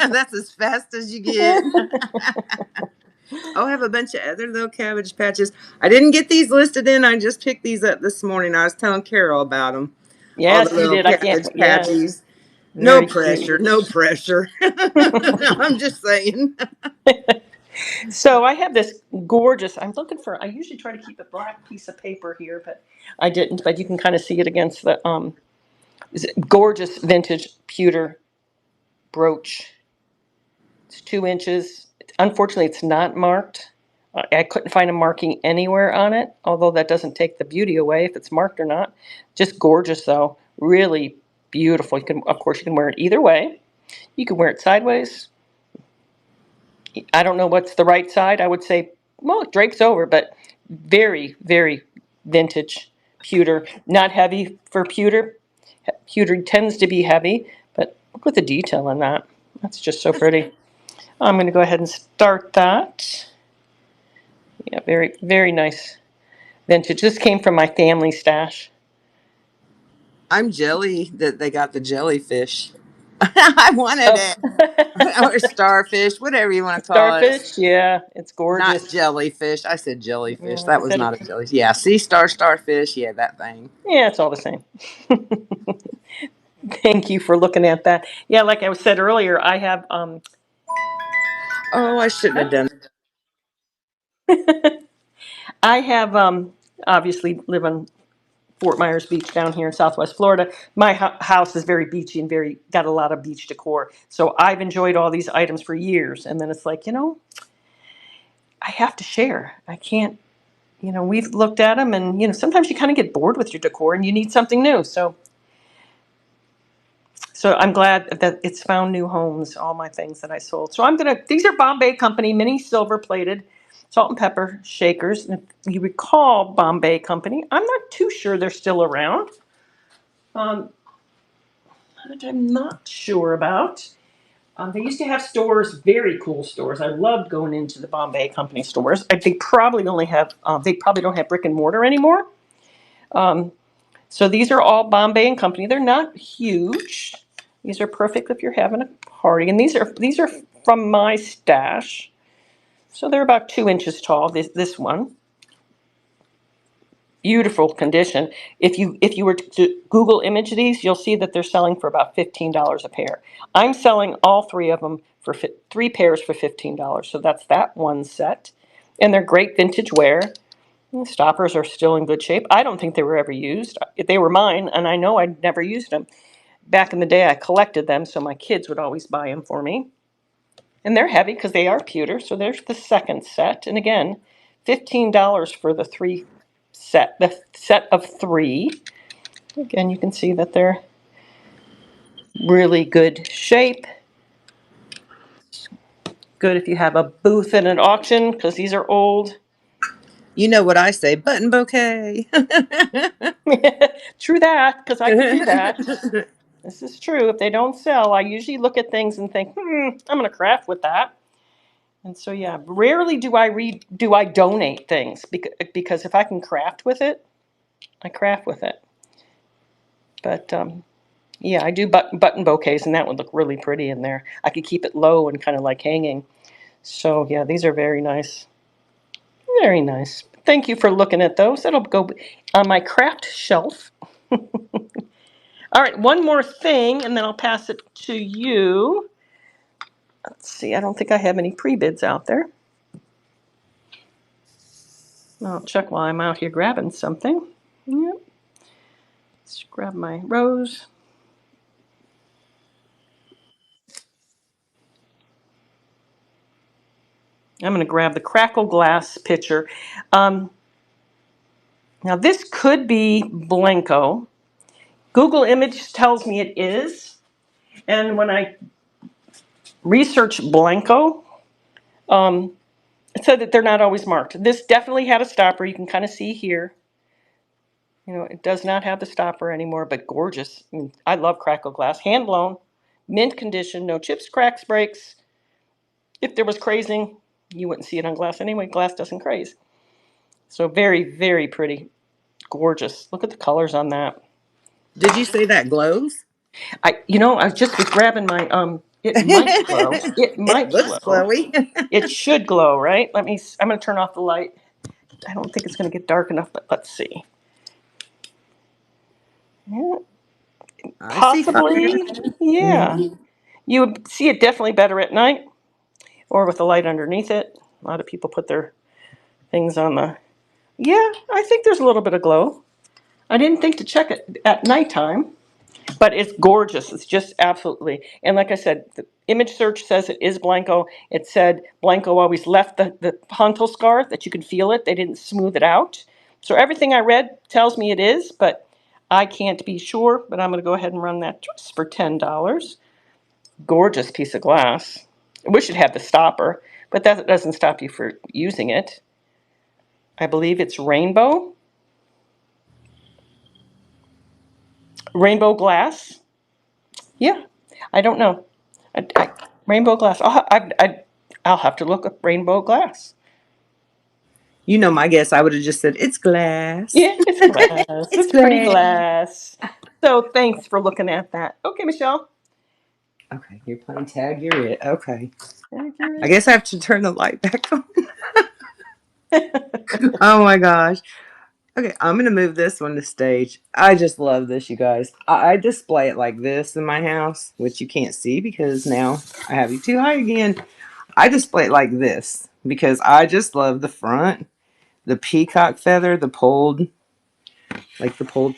That's as fast as you get. Oh, I have a bunch of other little cabbage patches. I didn't get these listed in. I just picked these up this morning. I was telling Carol about them. All the Yes, you little did. I can't. cabbage Yes, patches. No very pressure. cute. No pressure. I'm just saying. So I have this gorgeous. I'm looking for. I usually try to keep a black piece of paper here, but I didn't. But you can kind of see it against the is it gorgeous vintage pewter brooch. It's 2 inches. Unfortunately, it's not marked. I couldn't find a marking anywhere on it, although that doesn't take the beauty away if it's marked or not. Just gorgeous though, really beautiful. You can, of course, you can wear it either way. You can wear it sideways. I don't know what's the right side. I would say, well, it drapes over, but very, very vintage pewter. Not heavy for pewter. Pewter tends to be heavy, but look at the detail on that. That's just so pretty. I'm going to go ahead and start that. Yeah, very, very nice vintage. This came from my family stash. I'm jelly that they got the jellyfish. I wanted Oh, it. Or starfish, whatever you want to call it. starfish. Yeah, it's Not gorgeous. jellyfish. I said jellyfish. Like I That was said, not a jellyfish. Yeah, sea star, starfish. Yeah, that thing. yeah, it's all the same. Thank you for looking at that. Yeah, like I said earlier, I have Oh, I shouldn't have done. I have obviously live on Fort Myers Beach down here in Southwest Florida. My house is very beachy and very got a lot of beach decor. So I've enjoyed all these items for years, and then it's like, I have to share. I can't, we've looked at them, and sometimes you kind of get bored with your decor and you need something new. So I'm glad that it's found new homes, all my things that I sold. So these are Bombay Company mini silver plated salt and pepper shakers. And if you recall Bombay Company, I'm not too sure they're still around. That I'm not sure about. They used to have stores, very cool stores. I loved going into the Bombay Company stores. They probably they probably don't have brick and mortar anymore. So these are all Bombay and Company. They're not huge. These are perfect if you're having a party. And these are from my stash. So they're about 2 inches tall. This one. Beautiful condition. If you were to Google image these, you'll see that they're selling for about $15 a pair. I'm selling all three of them for 3 pairs for $15. So that's that one set. And they're great vintage wear. The stoppers are still in good shape. I don't think they were ever used. They were mine, and I know I'd never used them. Back in the day, I collected them, so my kids would always buy them for me. And they're heavy because they are pewter. So there's the second set. And again, $15 for the set of three. Again, you can see that they're really good shape. Good if you have a booth at an auction because these are old. You know what I say? Button bouquet. True that, because I can do that. This is true. If they don't sell, I usually look at things and think, I'm going to craft with that. And so, yeah, rarely do I donate things because if I can craft with it, I craft with it. But yeah, I do button bouquets, and that would look really pretty in there. I could keep it low and kind of like hanging. So yeah, these are very nice. Very nice. thank you for looking at those. That'll go on my craft shelf. All right, one more thing, and then I'll pass it to you. Let's see, I don't think I have any pre-bids out there. I'll check while I'm out here grabbing something. Yep. Let's grab my rose. I'm going to grab the Crackle Glass pitcher. Now, this could be Blanco. Google Image tells me it is. And when I researched Blanco, it said that they're not always marked. This definitely had a stopper. You can kind of see here. You know, it does not have the stopper anymore, but gorgeous. I mean, I love Crackle Glass. Hand blown, mint condition, no chips, cracks, breaks. If there was crazing, you wouldn't see it on glass anyway. Glass doesn't craze. So very, very pretty. Gorgeous. Look at the colors on that. Did you say that glows? I was just grabbing my it might glow. It It might looks glow. glowy. It should glow, right? I'm going to turn off the light. I don't think it's going to get dark enough, but let's see. Yeah, I see fire. possibly. Yeah. You would see it definitely better at night or with the light underneath it. A lot of people put their things on the. Yeah, I think there's a little bit of glow. I didn't think to check it at nighttime, but it's gorgeous. It's just absolutely. And like I said, the image search says it is Blanco. It said Blanco always left the puntal scar, that you can feel it. They didn't smooth it out. So everything I read tells me it is, but I can't be sure. But I'm going to go ahead and run that just for $10. Gorgeous piece of glass. I wish it had the stopper, but that doesn't stop you for using it. I believe it's rainbow. Rainbow glass. Yeah, I don't know. Rainbow glass. I'll have to look up rainbow glass. You know my guess. I would have just said it's glass. Yeah, it's glass. It's It's pretty glass. glass. So thanks for looking at that. Okay, Michelle. Okay, you're playing tag. You're it. Okay. Thank you. I guess I have to turn the light back on. Oh my gosh. Okay, I'm gonna move this one to stage. I just love this, you guys. I display it like this in my house, which you can't see because now I have you too high again. I display it like this because I just love the front, the peacock feather, the poled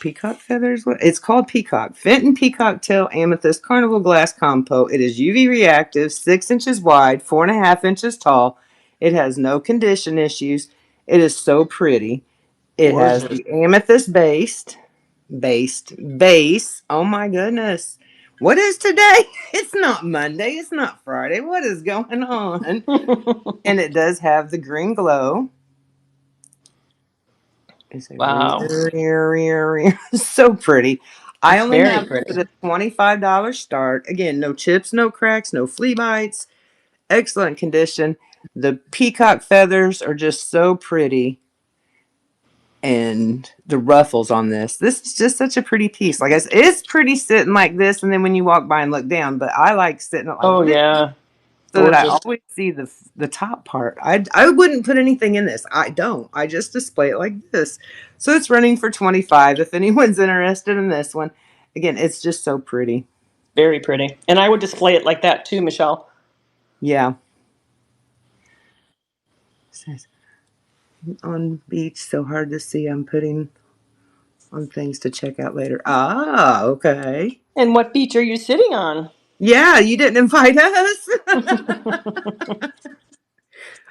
peacock feathers. What it's called, peacock Fenton peacock tail amethyst carnival glass compo. It is UV reactive, 6 inches wide, 4.5 inches tall. It has no condition issues. It is so pretty. It has the amethyst base. Oh my goodness. What is today? It's not Monday. It's not Friday. What is going on? And it does have the green glow. It's Wow. so pretty. I It's only very have pretty. the $25 start. Again, no chips, no cracks, no flea bites. Excellent condition. The peacock feathers are just so pretty. And the ruffles on this is just such a pretty piece. Like I said, it's pretty sitting like this, and then when you walk by and look down, but I like sitting it like Oh this yeah. so that I Gorgeous. always see the top part. I wouldn't put anything in this. I don't. I just display it like this. So it's running for 25 if anyone's interested in this one. Again, it's just so pretty. Very pretty. And I would display it like that too, Michelle. Yeah. It says on beach, so hard to see. I'm putting on things to check out later. Ah, okay. And what beach are you sitting on? Yeah, you didn't invite us.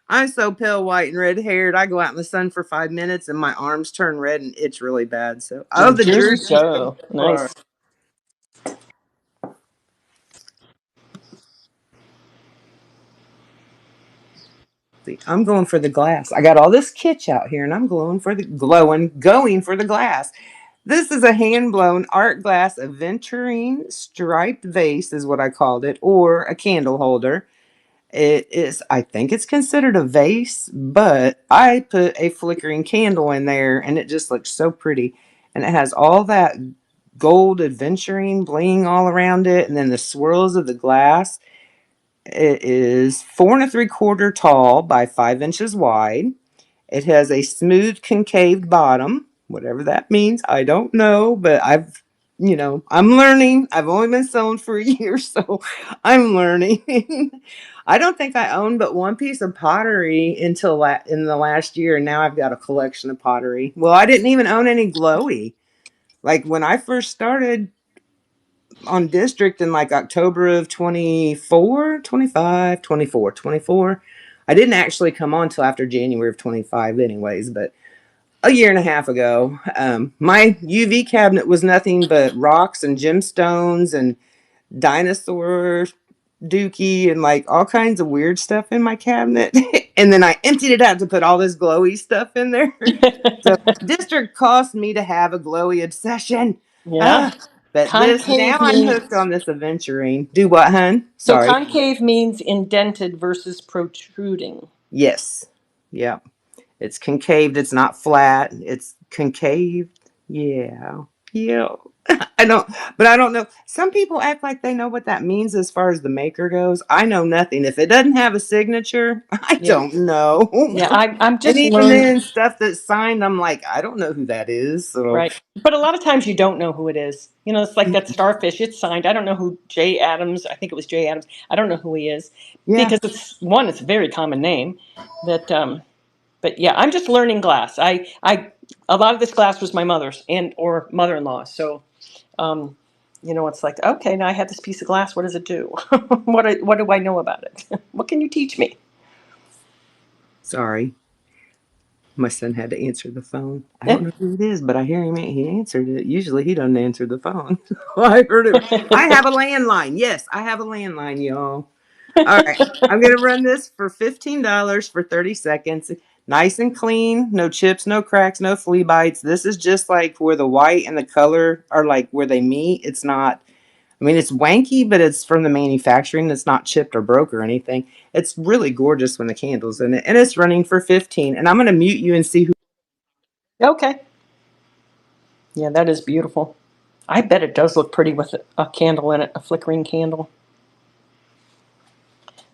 I'm so pale white and red haired. I go out in the sun for 5 minutes and my arms turn red and itch really bad. So, oh, the Jersey Jersey Joe. Shore. Nice. See, I'm going for the glass. I got all this kitsch out here and I'm going for the glass. This is a hand-blown art glass aventurine striped vase is what I called it, or a candle holder. It is, I think it's considered a vase, but I put a flickering candle in there and it just looks so pretty. And it has all that gold aventurine bling all around it, and then the swirls of the glass. It is 4 3/4 tall by 5 inches wide. It has a smooth concave bottom, whatever that means. I don't know, but I'm learning. I've only been sewing for a year, so I'm learning. I don't think I owned but one piece of pottery until in the last year, and now I've got a collection of pottery. Well, I didn't even own any glowy. Like when I first started on district in like October of 24, 25, 24, 24. I didn't actually come on till after January of 25 anyways, but a year and a half ago, my UV cabinet was nothing but rocks and gemstones and dinosaur dookie and like all kinds of weird stuff in my cabinet. And then I emptied it out to put all this glowy stuff in there. So district cost me to have a glowy obsession. Yeah. But now Concave I'm hooked means, on this adventuring. Do what, hun? so Sorry. concave means indented versus protruding. Yes. Yeah. It's concaved. It's not flat. It's concaved. Yeah. Yeah. I don't know. Some people act like they know what that means as far as the maker goes. I know nothing. If it doesn't have a signature, I Yeah. don't know. Yeah, I'm And just even learning. then, stuff that's signed, I'm like, I don't know who that is. So, Right. But a lot of times you don't know who it is. You know, it's like that starfish. It's signed. I don't know who Jay Adams, I think it was Jay Adams. I don't know who he is yeah. because it's a very common name. That, but yeah, I'm just learning glass. A lot of this glass was my mother's and or mother-in-law. So, it's like, okay, now I have this piece of glass. What does it do? What do I know about it? What can you teach me? Sorry. My son had to answer the phone. I don't know who it is, but I hear him. He answered it. Usually he doesn't answer the phone. I heard it. I have a landline. Yes, I have a landline, y'all. All right. I'm going to run this for $15 for 30 seconds. Nice and clean. No chips, no cracks, no flea bites. This is just like where the white and the color are like where they meet. It's not, I mean, it's wanky, but it's from the manufacturing. It's not chipped or broke or anything. It's really gorgeous when the candle's in it. And it's running for 15. And I'm going to mute you and see who. Okay. Yeah, that is beautiful. I bet it does look pretty with a candle in it, a flickering candle.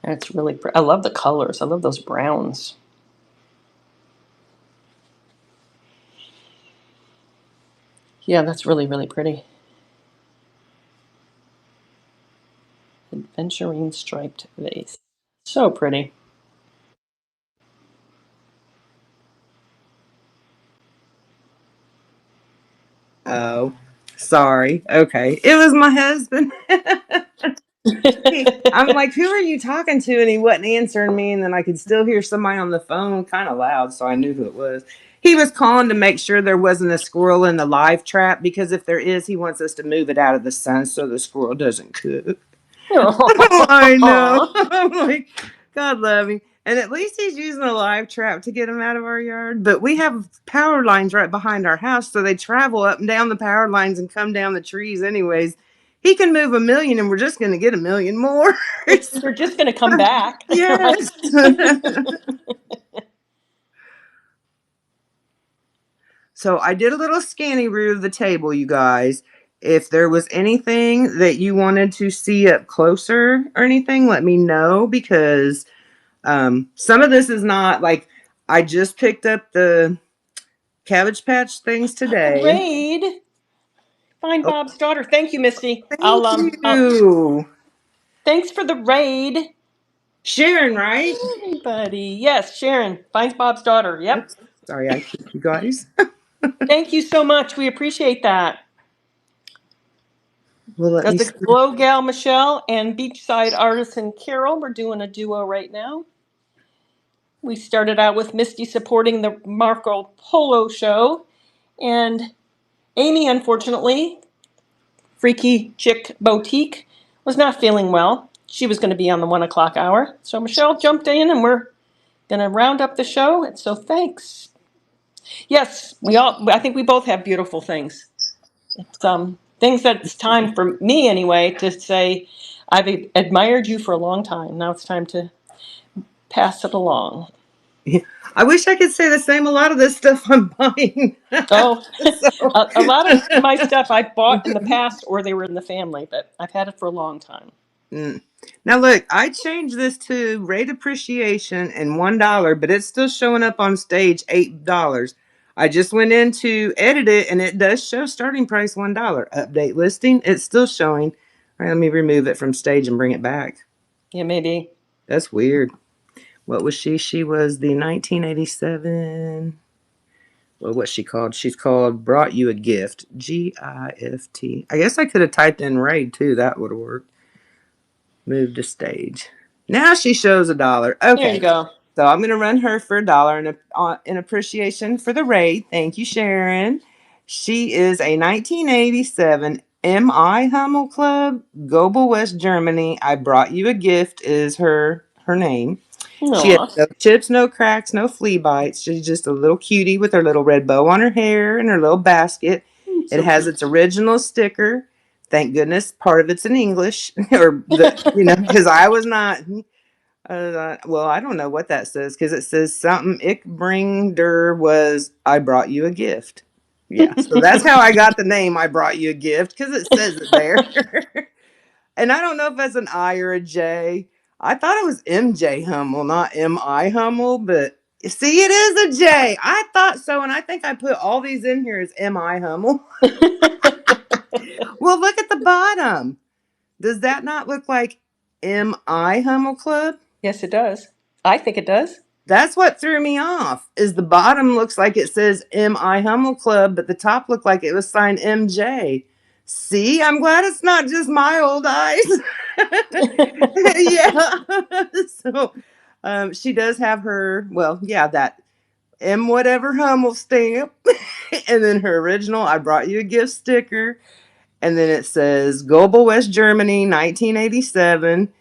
And it's really pretty. I love the colors. I love those browns. Yeah, that's really, really pretty. Adventurine striped vase. So pretty. Oh, sorry. Okay. It was my husband. I'm like, who are you talking to? And he wasn't answering me. And then I could still hear somebody on the phone kind of loud. So I knew who it was. He was calling to make sure there wasn't a squirrel in the live trap because if there is, he wants us to move it out of the sun so the squirrel doesn't cook. I know. I'm like, God love him. And at least he's using a live trap to get him out of our yard. But we have power lines right behind our house. So they travel up and down the power lines and come down the trees anyways. He can move 1,000,000 and we're just going to get 1,000,000 more. They're just going to come back. Yes. So I did a little scanny-roo of the table, you guys. If there was anything that you wanted to see up closer or anything, let me know because some of this is not like I just picked up the Cabbage Patch things today. Raid. Find Oh, Bob's daughter. Thank you, Misty. thank you. Thanks for the raid. Sharon, right? Everybody. Yes, Sharon. Finds Bob's daughter. Yep. Oops. Sorry, I kicked you guys. Thank you so much. We appreciate that. Well, let Got me the see. Glow Gal Michelle and Beachside Artisan Carol. We're doing a duo right now. We started out with Misty supporting the Marco Polo show, and Amy, unfortunately, Freaky Chick Boutique, was not feeling well. She was going to be on the 1 o'clock hour. So Michelle jumped in and we're going to round up the show. And so thanks. Yes, I think we both have beautiful things. It's things that's time for me anyway to say, I've admired you for a long time. Now it's time to pass it along. I wish I could say the same. A lot of this stuff I'm buying. Oh, So. a lot of my stuff I bought in the past or they were in the family, but I've had it for a long time. Now look, I changed this to rate appreciation and $1, but it's still showing up on stage $8. I just went in to edit it and it does show starting price $1. Update listing, it's still showing. All right, let me remove it from stage and bring it back. Yeah, maybe. That's weird. What was she? She was the 1987. Well, what's she called? She's called Brought You a Gift. GIFT. I guess I could have typed in raid too. That would have worked. Move to stage. Now she shows $1. There you Okay. go. So I'm going to run her for $1 in appreciation for the raid. Thank you, Sharon. She is a 1987 MI Hummel Club, Gobel, West Germany. I Brought You a Gift is her name. She has Aw. no chips, no cracks, no flea bites. She's just a little cutie with her little red bow on her hair and her little basket. It So has cute. its original sticker. Thank goodness part of it's in English, or because I was not. Well, I don't know what that says because it says something. Ich bring der was I brought you a gift. Yeah, so that's how I got the name. I brought you a gift because it says it there. And I don't know if that's an I or a J. I thought it was MJ Hummel, not MI Hummel, but see, it is a J. I thought so, and I think I put all these in here as MI Hummel. Well, look at the bottom. Does that not look like MI Hummel Club? Yes, it does. I think it does. That's what threw me off. Is the bottom looks like it says MI Hummel Club, but the top looked like it was signed MJ. See, I'm glad it's not just my old eyes. Yeah. So she does have her, well, yeah, that M whatever Hummel stamp. And then her original, I brought you a gift sticker. And then it says Gobel, West Germany, 1987.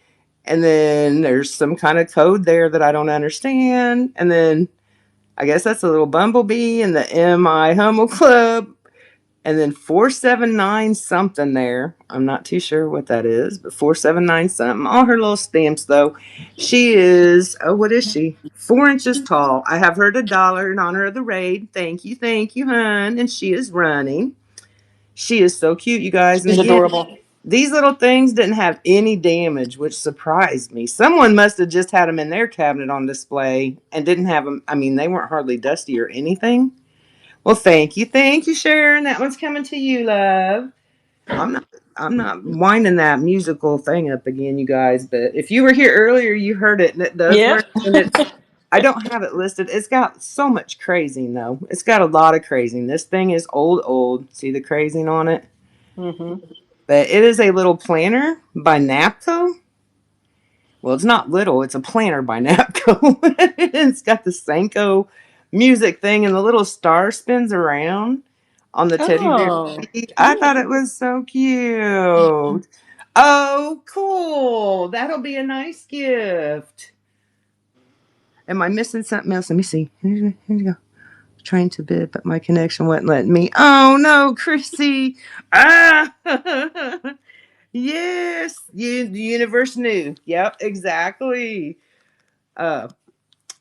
And then there's some kind of code there that I don't understand. And then I guess that's a little bumblebee and the MI Hummel Club. And then 479 something there. I'm not too sure what that is, but 479 something. All her little stamps though. She is, oh, what is she? 4 inches tall. I have her $1 in honor of the raid. Thank you, hun. And she is running. She is so cute, you guys. And She's again, adorable. these little things didn't have any damage, which surprised me. Someone must have just had them in their cabinet on display and didn't have them. I mean, they weren't hardly dusty or anything. Well, thank you, Sharon. That one's coming to you, love. I'm not winding that musical thing up again, you guys. But if you were here earlier, you heard it, and it does Yeah. work. And it's I don't have it listed. It's got so much crazing though. It's got a lot of crazing. This thing is old. See the crazing on it? Mm-hmm. But it is a little planner by Napco. Well, it's not little. It's a planner by Napco. It's got the Senko music thing, and the little star spins around on the teddy bear Oh, feet. I thought it was so cute. Oh, cool. That'll be a nice gift. Am I missing something else? Let me see. Here you go. Trying to bid, but my connection wasn't letting me. Oh no, Chrissy. Ah. Yes, the universe knew. Yep, exactly. Uh,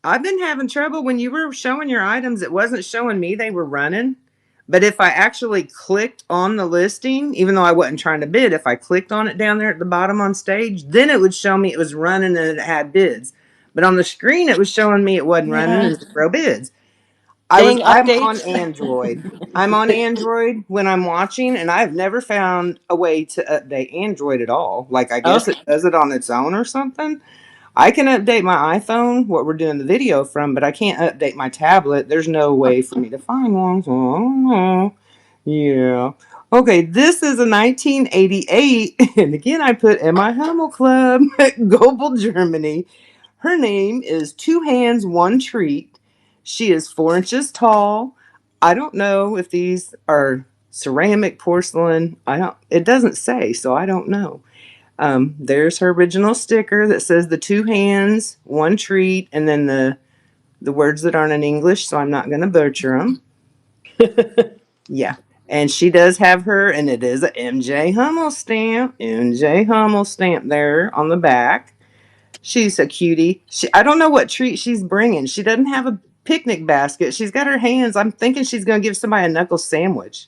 I've been having trouble when you were showing your items. It wasn't showing me they were running. But if I actually clicked on the listing, even though I wasn't trying to bid, if I clicked on it down there at the bottom on stage, then it would show me it was running and it had bids. But on the screen, it was showing me it wasn't running yeah. and 0 bids. Dang I'm on updates. Android. I'm on Android when I'm watching, and I've never found a way to update Android at all. Like I guess Okay. it does it on its own or something. I can update my iPhone, what we're doing the video from, but I can't update my tablet. There's no way for me to find one. So I don't know. Yeah. Okay, this is a 1988, and again I put MI Hummel Club, Gobel, Germany. Her name is Two Hands, One Treat. She is 4 inches tall. I don't know if these are ceramic, porcelain. It doesn't say, so I don't know. There's her original sticker that says the two hands, one treat, and then the words that aren't in English, so I'm not going to butcher them. Yeah. And she does have her, and it is a MJ Hummel stamp. MJ Hummel stamp there on the back. She's a cutie. I don't know what treat she's bringing. She doesn't have a picnic basket. She's got her hands. I'm thinking she's going to give somebody a knuckle sandwich.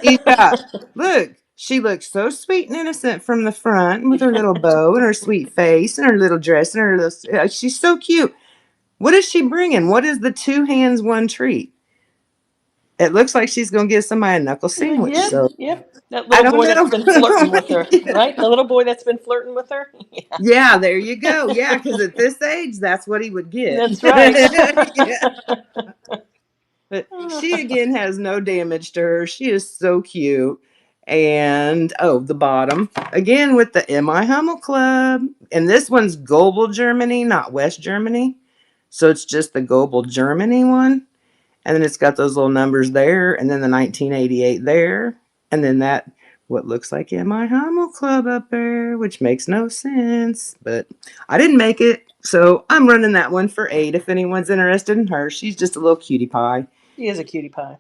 She's got, look, She looks so sweet and innocent from the front with her little bow and her sweet face and her little dress and her little. She's so cute. What is she bringing? What is the 2 hands, 1 treat? It looks like she's going to give somebody a knuckle sandwich. Yep, So yep. That I little don't boy that's know. been flirting with her, right? The little boy that's been flirting with her. Yeah, Yeah, there you go. Yeah, because at this age, that's what he would get. that's right. Yeah. But she again has no damage to her. She is so cute. And oh, the bottom again with the MI Hummel Club. And this one's Global Germany, not West Germany. So it's just the Global Germany one. And then it's got those little numbers there, and then the 1988 there, and then that what looks like MI Hummel Club up there, which makes no sense. But I didn't make it, so I'm running that one for 8 if anyone's interested in her. She's just a little cutie pie. She is a cutie pie.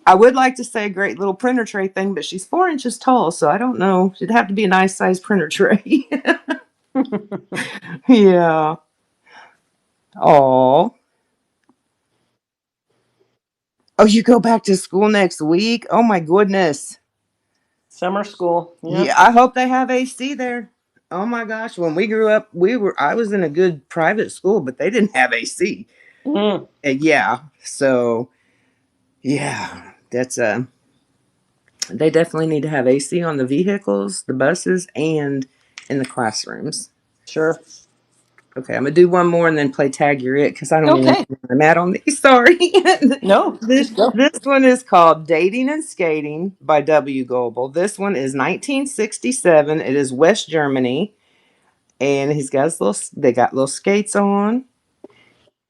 I would like to say a great little printer tray thing, but she's 4 inches tall, so I don't know. She'd have to be a nice size printer tray. Yeah. Oh. Oh, you go back to school next week? Oh my goodness. Summer school. Yeah, Yep. I hope they have AC there. Oh my gosh, when we grew up, I was in a good private school, but they didn't have AC. Mm, Yeah, so yeah, that's they definitely need to have AC on the vehicles, the buses, and in the classrooms. sure. Okay, I'm gonna do one more and then play tag your it because I don't even know Okay. where I'm at on these. Sorry. No, this just go. this one is called Dating and Skating by W. Goebel. This one is 1967. It is West Germany. And he's got his little, they got little skates on,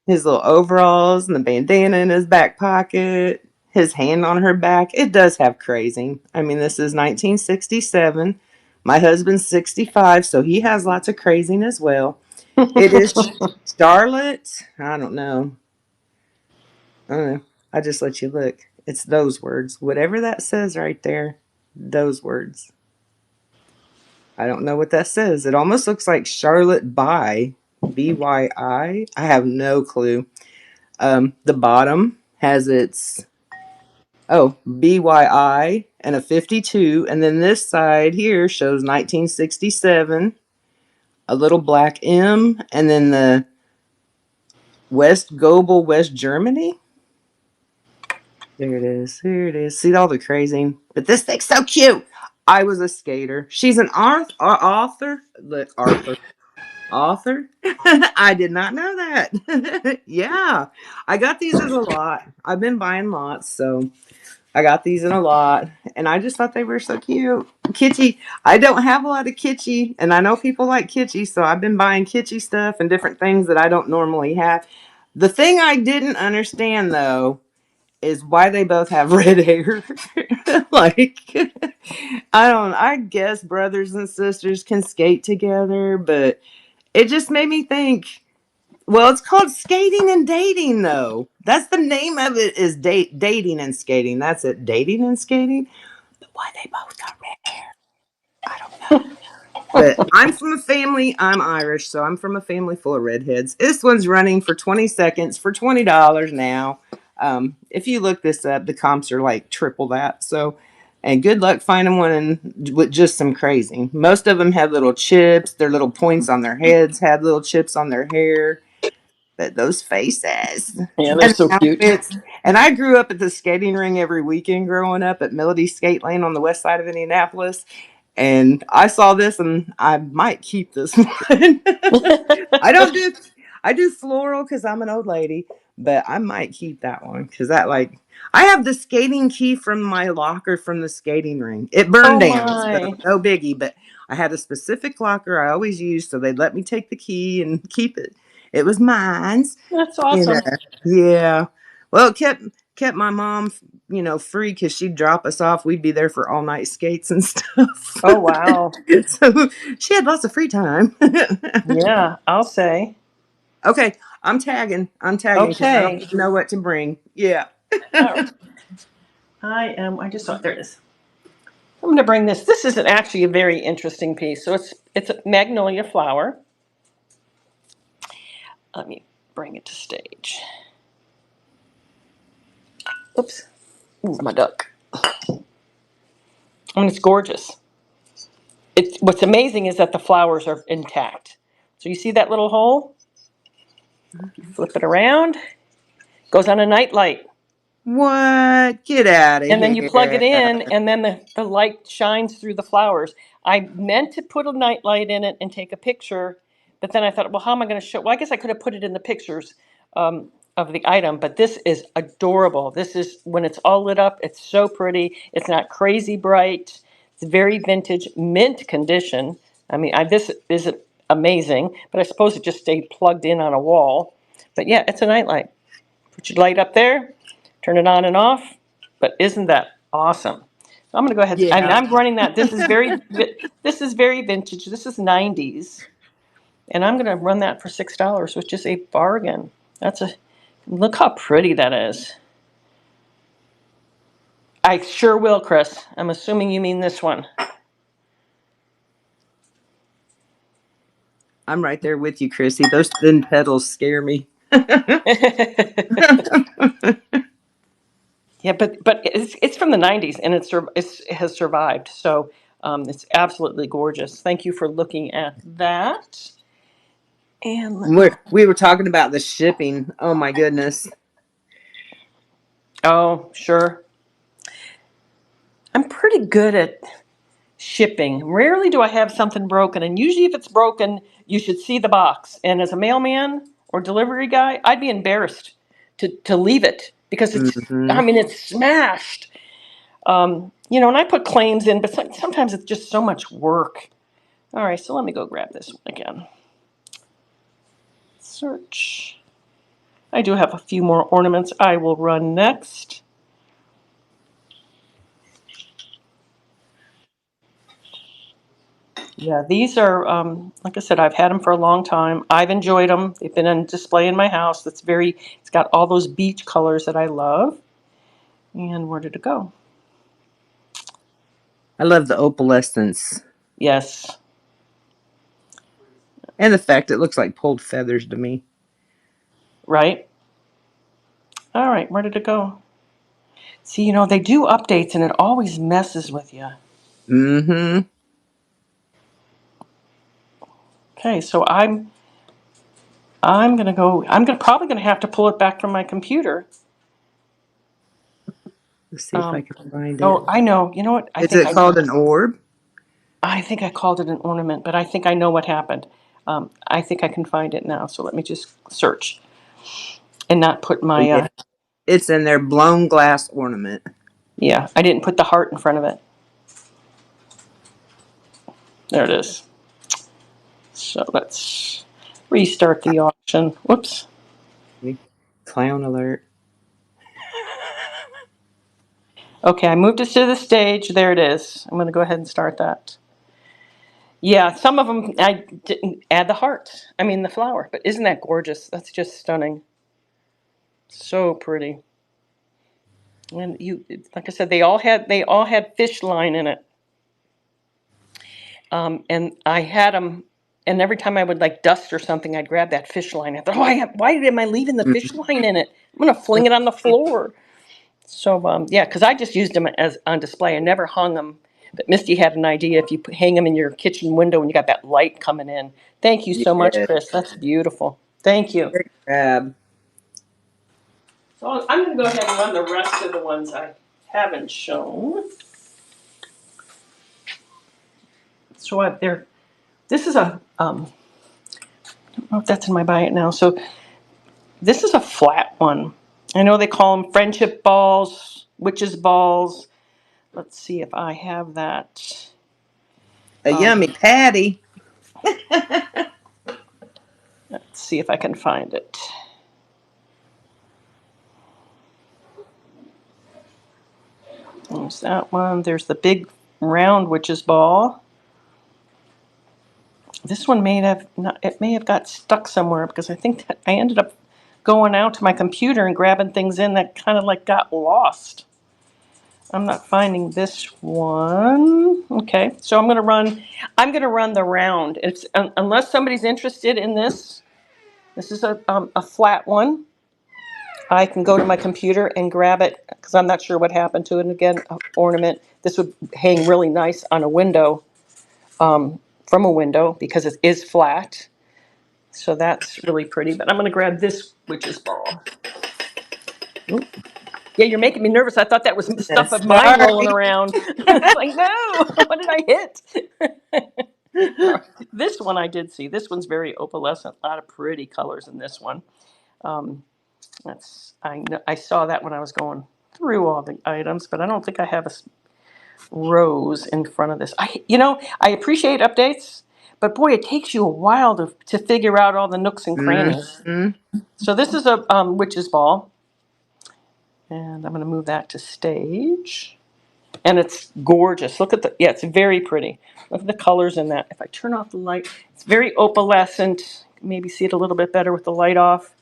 his little overalls, and the bandana in his back pocket, his hand on her back. It does have crazy. I mean, this is 1967. My husband's 65, so he has lots of crazing as well. It is Charlotte. I don't know. I don't know. I just let you look. It's those words. Whatever that says right there, those words. I don't know what that says. It almost looks like Charlotte by BYI. I have no clue. The bottom has its BYI and a 52, and then this side here shows 1967, a little black M, and then the West Gobel, West Germany. There it is. Here it is. See all the crazing. But this thing's so cute. I was a skater. She's an author. Look, Arthur. Author? I did not know that. Yeah. I got these as a lot. I've been buying lots, so I got these in a lot. And I just thought they were so cute. Kitschy. I don't have a lot of kitschy, and I know people like kitschy, so I've been buying kitschy stuff and different things that I don't normally have. The thing I didn't understand though is why they both have red hair. Like, I guess brothers and sisters can skate together, but it just made me think, well, it's called skating and dating, though. That's the name of it is dating and skating. That's it, dating and skating. But why they both got red hair, I don't know. But I'm from a family, I'm Irish, so I'm from a family full of redheads. This one's running for 20 seconds for $20 now. If you look this up, the comps are like triple that. So, and good luck finding one with just some crazy. Most of them have little chips. Their little points on their heads had little chips on their hair. But those faces Yeah, they're and so cute. outfits. And I grew up at the skating ring every weekend growing up at Melody Skate Lane on the west side of Indianapolis. And I saw this and I might keep this one. I don't do I do floral because I'm an old lady, but I might keep that one because that like I have the skating key from my locker from the skating ring. It burned Oh down, so my. no biggie. But I had a specific locker I always used, so they'd let me take the key and keep it. It was mine's, That's you know. awesome. Yeah. Well, it kept my mom, free because she'd drop us off. We'd be there for all night skates and stuff. Oh wow. So she had lots of free time. Yeah, I'll say. Okay, I'm tagging because I don't Okay. even know what to bring. Yeah. All right. I just saw it. There it is. I'm going to bring this. This is actually a very interesting piece. So it's a magnolia flower. Let me bring it to stage. Oops. Ooh, my duck. And it's gorgeous. What's amazing is that the flowers are intact. So you see that little hole? You flip it around, goes on a night light. What? Get out of And then you plug it here. in, and then the light shines through the flowers. I meant to put a night light in it and take a picture, but then I thought, well, how am I going to show? Well, I guess I could have put it in the pictures of the item, but this is adorable. This is, when it's all lit up, it's so pretty. It's not crazy bright. It's very vintage, mint condition. I mean, this is amazing, but I suppose it just stayed plugged in on a wall. But yeah, it's a night light. Put your light up there, turn it on and off. But isn't that awesome? So I'm going to go ahead. And Yeah. I'm running that. This is very vintage. This is 90s. And I'm going to run that for $6, which is a bargain. Look how pretty that is. I sure will, Chris. I'm assuming you mean this one. I'm right there with you, Chrissy. Those thin petals scare me. Yeah, but it's from the 90s, and it has survived. So it's absolutely gorgeous. Thank you for looking at that. And We were talking about the shipping. Oh my goodness. oh, sure. I'm pretty good at shipping. Rarely do I have something broken, and usually if it's broken, you should see the box. And as a mailman or delivery guy, I'd be embarrassed to leave it because Mm-hmm. I mean, it's smashed. And I put claims in, but sometimes it's just so much work. All right, so let me go grab this one again. Search. I do have a few more ornaments I will run next. Yeah, these are, like I said, I've had them for a long time. I've enjoyed them. They've been on display in my house. It's got all those beach colors that I love. And where did it go? I love the opalescence Yes, and the fact it looks like pulled feathers to me. right? All right, where did it go? See, they do updates and it always messes with you. Mm-hmm. Okay, so I'm gonna go, probably gonna have to pull it back from my computer. Let's see if I can find it. Oh, I know. You know what? Is it called an orb? I think I called it an ornament, but I think I know what happened. I think I can find it now. So let me just search and not put Oh, my, yeah. It's in their blown glass ornament. yeah, I didn't put the heart in front of it. There it is. So let's restart the auction. Whoops. Clown alert. Okay, I moved it to the stage. There it is. I'm going to go ahead and start that. Yeah, some of them I didn't add the heart. I mean the flower, but isn't that gorgeous? That's just stunning. So pretty. And like I said, they all had fish line in it. And I had them, and every time I would like dust or something, I'd grab that fish line. I thought, why am I leaving the fish line in it? I'm gonna fling it on the floor. So yeah, because I just used them as on display. I never hung them. But Misty had an idea if you hang them in your kitchen window and you got that light coming in. Thank you so much, Yeah. Chris. That's beautiful. Thank you. Great grab. So I'm going to go ahead and run the rest of the ones I haven't shown. So this is I don't know if that's in my buy it now. So this is a flat one. I know they call them friendship balls, witches balls. Let's see if I have that. A yummy patty. Let's see if I can find it. There's that one. There's the big round witch's ball. This one may have got stuck somewhere because I think that I ended up going out to my computer and grabbing things in that kind of like got lost. I'm not finding this one. Okay, so I'm gonna run the round. Unless somebody's interested in this. This is a flat one. I can go to my computer and grab it because I'm not sure what happened to it. And again, ornament. This would hang really nice on a window, from a window because it is flat. So that's really pretty. But I'm going to grab this witch's ball. Oop. Yeah, you're making me nervous. I thought that was stuff of mine rolling Sorry. around. It's like, no, what did I hit? This one I did see. This one's very opalescent. A lot of pretty colors in this one. Um, I saw that when I was going through all the items, but I don't think I have a rose in front of this. I appreciate updates, but boy, it takes you a while to figure out all the nooks and crannies. Mhm. So this is a witch's ball, and I'm going to move that to stage. And it's gorgeous. Look at it's very pretty. Look at the colors in that. If I turn off the light, it's very opalescent. Maybe see it a little bit better with the light off.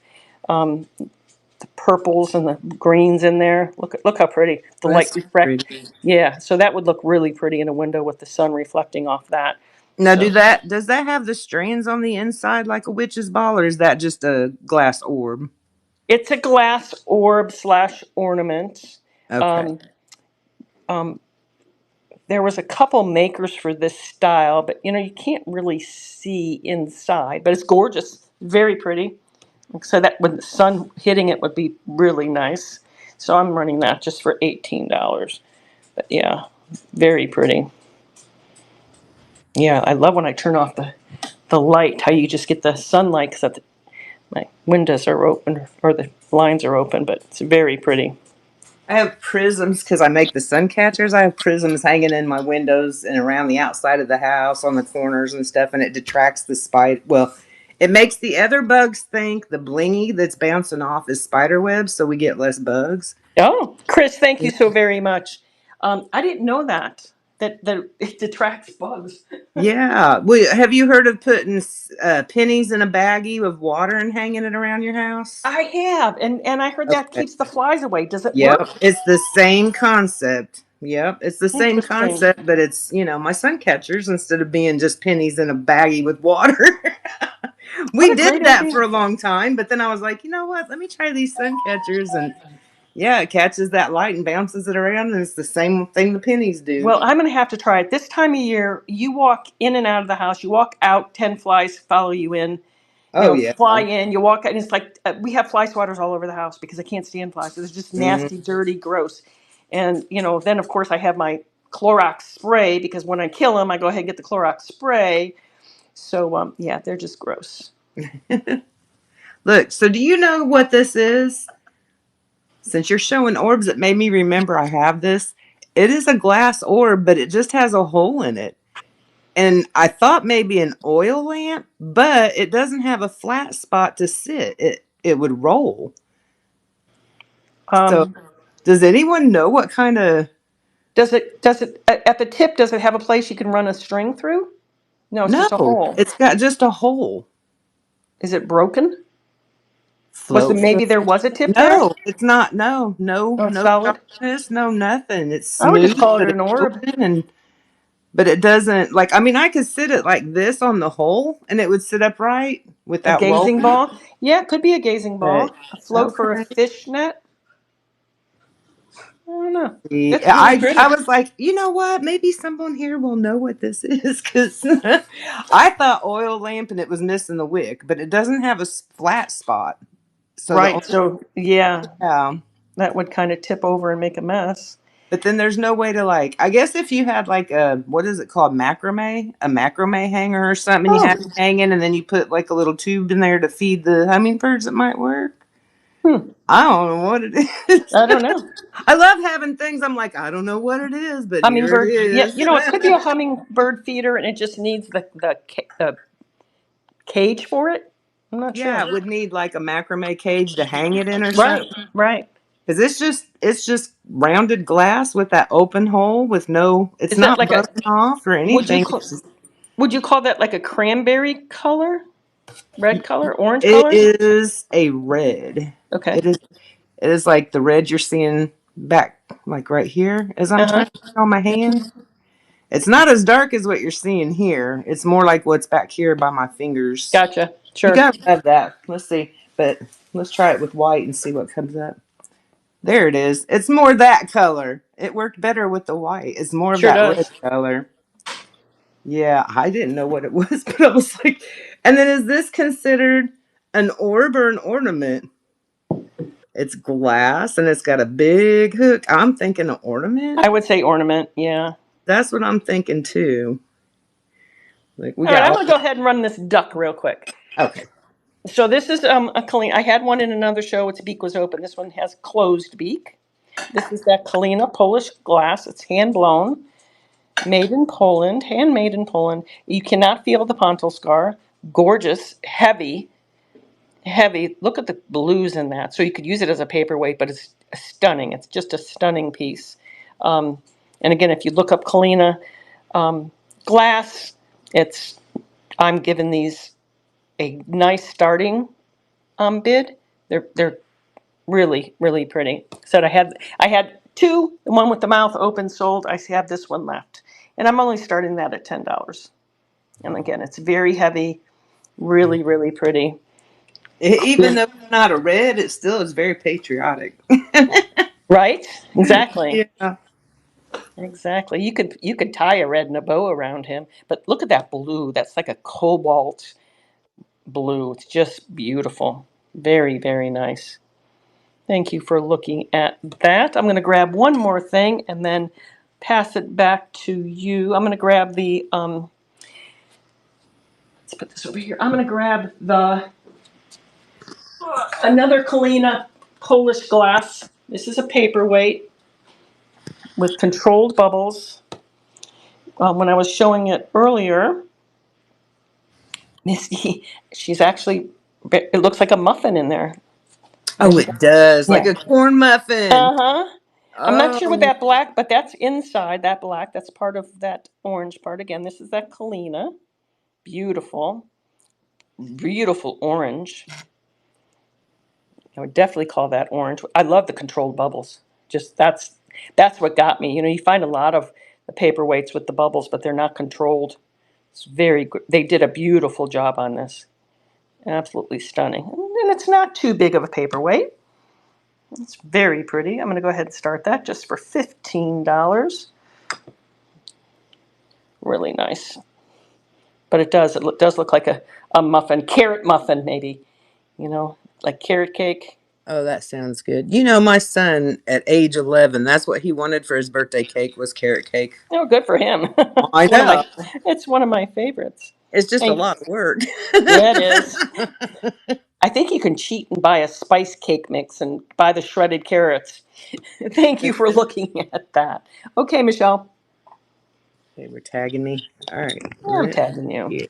The purples and the greens in there. Look how pretty. The light That's reflect. pretty. Yeah, so that would look really pretty in a window with the sun reflecting off that. Now, So does that have the strands on the inside like a witch's ball, or is that just a glass orb? it's a glass orb / ornament. Okay. Um, um, there was a couple makers for this style, but you can't really see inside. But it's gorgeous, very pretty. So that when the sun hitting it would be really nice. So I'm running that just for $18. But yeah, very pretty. Yeah, I love when I turn off the light. How you just get the sunlight because my windows are open or the blinds are open. But it's very pretty. I have prisms because I make the sun catchers. I have prisms hanging in my windows and around the outside of the house on the corners and stuff, and it detracts the spider. Well, it makes the other bugs think the blingy that's bouncing off is spider webs, so we get less bugs. Oh, Chris, thank you so very much. I didn't know that it detracts bugs. Yeah. Well, have you heard of putting pennies in a baggie with water and hanging it around your house? I have, and I heard that Okay. keeps the flies away. Does it Yep. work? It's the same concept. Yep. It's the same Interesting. concept, but it's, my sun catchers instead of being just pennies in a baggie with water. What We a did great that for idea. a long time, but then I was like, you know what? Let me try these sun catchers. And yeah, it catches that light and bounces it around. And it's the same thing the pennies do. Well, I'm going to have to try it. This time of year, you walk in and out of the house. You walk out, 10 flies follow you in. Oh, yeah. Fly in, you walk out, and it's like we have fly swatters all over the house because I can't stand flies. It's just Mm. nasty, dirty, gross. And, then of course I have my Clorox spray because when I kill them, I go ahead and get the Clorox spray. So, yeah, they're just gross. Look, so do you know what this is? Since you're showing orbs, it made me remember I have this. It is a glass orb, but it just has a hole in it. And I thought maybe an oil lamp, but it doesn't have a flat spot to sit. It would roll. So, Um, does anyone know what kind of? does it at the tip? Does it have a place you can run a string through? No, it's No, just a hole. it's got just a hole. Is it broken? Float. Maybe there was a tip there? No, it's not. No, no, Oh, it's no solid. sharpness, no nothing. It's I would just smooth, call it but an it's orb. open but it doesn't I could sit it like this on the hole and it would sit upright A without gazing rolling. ball? Yeah, it could be a gazing But ball. A float for a okay. fish net? I don't know. Yeah, It's really pretty. I was like, you know what? Maybe someone here will know what this is because I thought oil lamp and it was missing the wick, but it doesn't have a flat spot. So the Right. So, yeah, yeah. that would kind of tip over and make a mess. But then there's no way to I guess if you had what is it called? Macrame? A macrame hanger or something, you Oh, have it hanging and then you put like a little tube in there to feed the hummingbirds, it might work. I don't know what it is. I don't know. I love having things. I'm like, I don't know what it is, but here it Hummingbird. Yeah, is. it could be a hummingbird feeder and it just needs the cage for it. I'm not Yeah, sure. it would need like a macrame cage to hang it in or Right, something. right. Because it's just rounded glass with that open hole with no. It's Is that not like buzzing off or would you anything. would you call that like a cranberry color? Red color? Orange It color? is a red. Okay. It is. It is like the red you're seeing back, like right here, as I'm Uh-huh. trying to on my hand. It's not as dark as what you're seeing here. It's more like what's back here by my fingers. Gotcha. You Sure. gotta have that. Let's see. But Let's try it with white and see what comes up. There it is. It's more that color. It worked better with the white. It's more of Sure that red does. color. Yeah, I didn't know what it was, but I was like, and then is this considered an orb or an ornament? It's glass and it's got a big hook. I'm thinking an ornament. I would say ornament, yeah. That's what I'm thinking too. Like we All right, got I'm all. gonna go ahead and run this duck real quick. Okay. So this is a Kalina. I had one in another show. Its beak was open. This one has closed beak. This is that Kalina Polish glass. It's hand blown, made in Poland, handmade in Poland. You cannot feel the pontil scar. Gorgeous, heavy, heavy. Look at the blues in that. So you could use it as a paperweight, but it's stunning. It's just a stunning piece. Um, and again, if you look up Kalina glass, it's I'm giving these a nice starting bid. They're really really pretty. Said I had two. The one with the mouth open sold. I have this one left, and I'm only starting that at $10. And again, it's very heavy, really really pretty. Even though it's not a red, it still is very patriotic. Right? Exactly. Yeah. Exactly. You could tie a red and a bow around him, but look at that blue. That's like a cobalt blue. It's just beautiful. Very very nice. Thank you for looking at that. I'm going to grab one more thing and then pass it back to you. I'm going to grab the, let's put this over here. I'm going to grab another Kalina Polish glass. This is a paperweight with controlled bubbles. When I was showing it earlier, Misty, she's actually, it looks like a muffin in there. Oh, it does. Like Yeah. a corn muffin. Uh-huh. I'm not sure what Oh, that black, but that's inside that black. That's part of that orange part. Again, this is that Kalina. Beautiful, beautiful orange. I would definitely call that orange. I love the controlled bubbles. Just that's what got me. You find a lot of the paperweights with the bubbles, but they're not controlled. It's very good. They did a beautiful job on this. Absolutely stunning. And it's not too big of a paperweight. It's very pretty. I'm going to go ahead and start that just for $15. Really nice. But it does look like a muffin, carrot muffin maybe, like carrot cake. oh, that sounds good. My son at age 11, that's what he wanted for his birthday cake was carrot cake. Oh, good for him. I know. It's one of my favorites. It's just a Thank, lot of work. yeah, it is. I think you can cheat and buy a spice cake mix and buy the shredded carrots. Thank you for looking at that. Okay, Michelle. They were tagging me. All right. I'm tagging you. Here.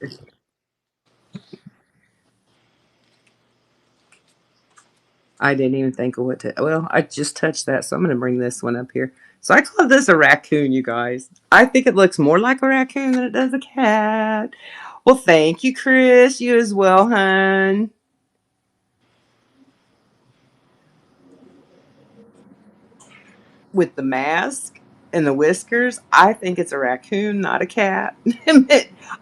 I didn't even think of what to. Well, I just touched that, so I'm going to bring this one up here. So I call this a raccoon, you guys. I think it looks more like a raccoon than it does a cat. Well, thank you, Chris. You as well, hun. With the mask and the whiskers, I think it's a raccoon, not a cat.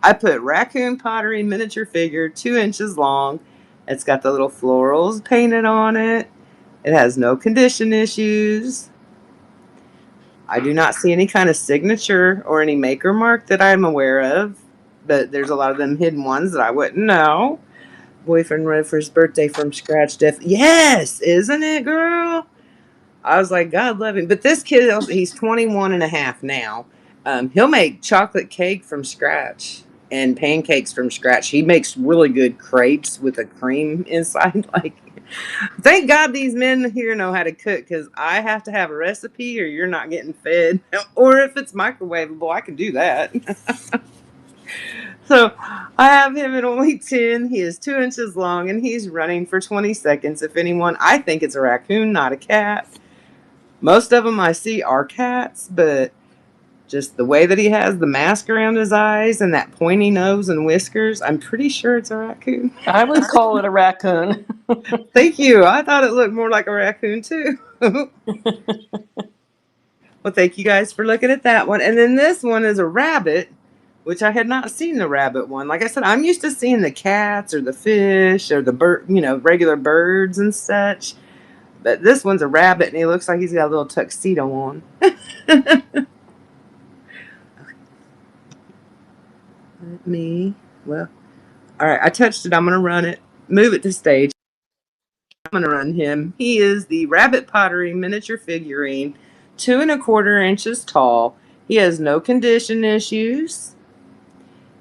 I put raccoon pottery miniature figure, 2 inches long. It's got the little florals painted on it. It has no condition issues. I do not see any kind of signature or any maker mark that I'm aware of, but there's a lot of them hidden ones that I wouldn't know. Boyfriend read for his birthday from scratch. Yes, isn't it, girl? I was like, God love him. But this kid, he's 21 and a half now. He'll make chocolate cake from scratch and pancakes from scratch. He makes really good crepes with a cream inside. Like, thank God these men here know how to cook, because I have to have a recipe or you're not getting fed. Or if it's microwavable, I can do that. So I have him at only 10. He is 2 inches long and he's running for 20 seconds. If anyone, I think it's a raccoon, not a cat. Most of them I see are cats, but just the way that he has the mask around his eyes and that pointy nose and whiskers, I'm pretty sure it's a raccoon. I would call it a raccoon. Thank you. I thought it looked more like a raccoon too. Well, thank you guys for looking at that one. And then this one is a rabbit which I had not seen the rabbit one. Like I said, I'm used to seeing the cats or the fish or the bird, regular birds and such. But this one's a rabbit, and he looks like he's got a little tuxedo on. Well, all right, I touched it. I'm going to run it. Move it to stage. I'm going to run him. He is the Rabbit Pottery miniature figurine, 2¼ inches tall. He has no condition issues.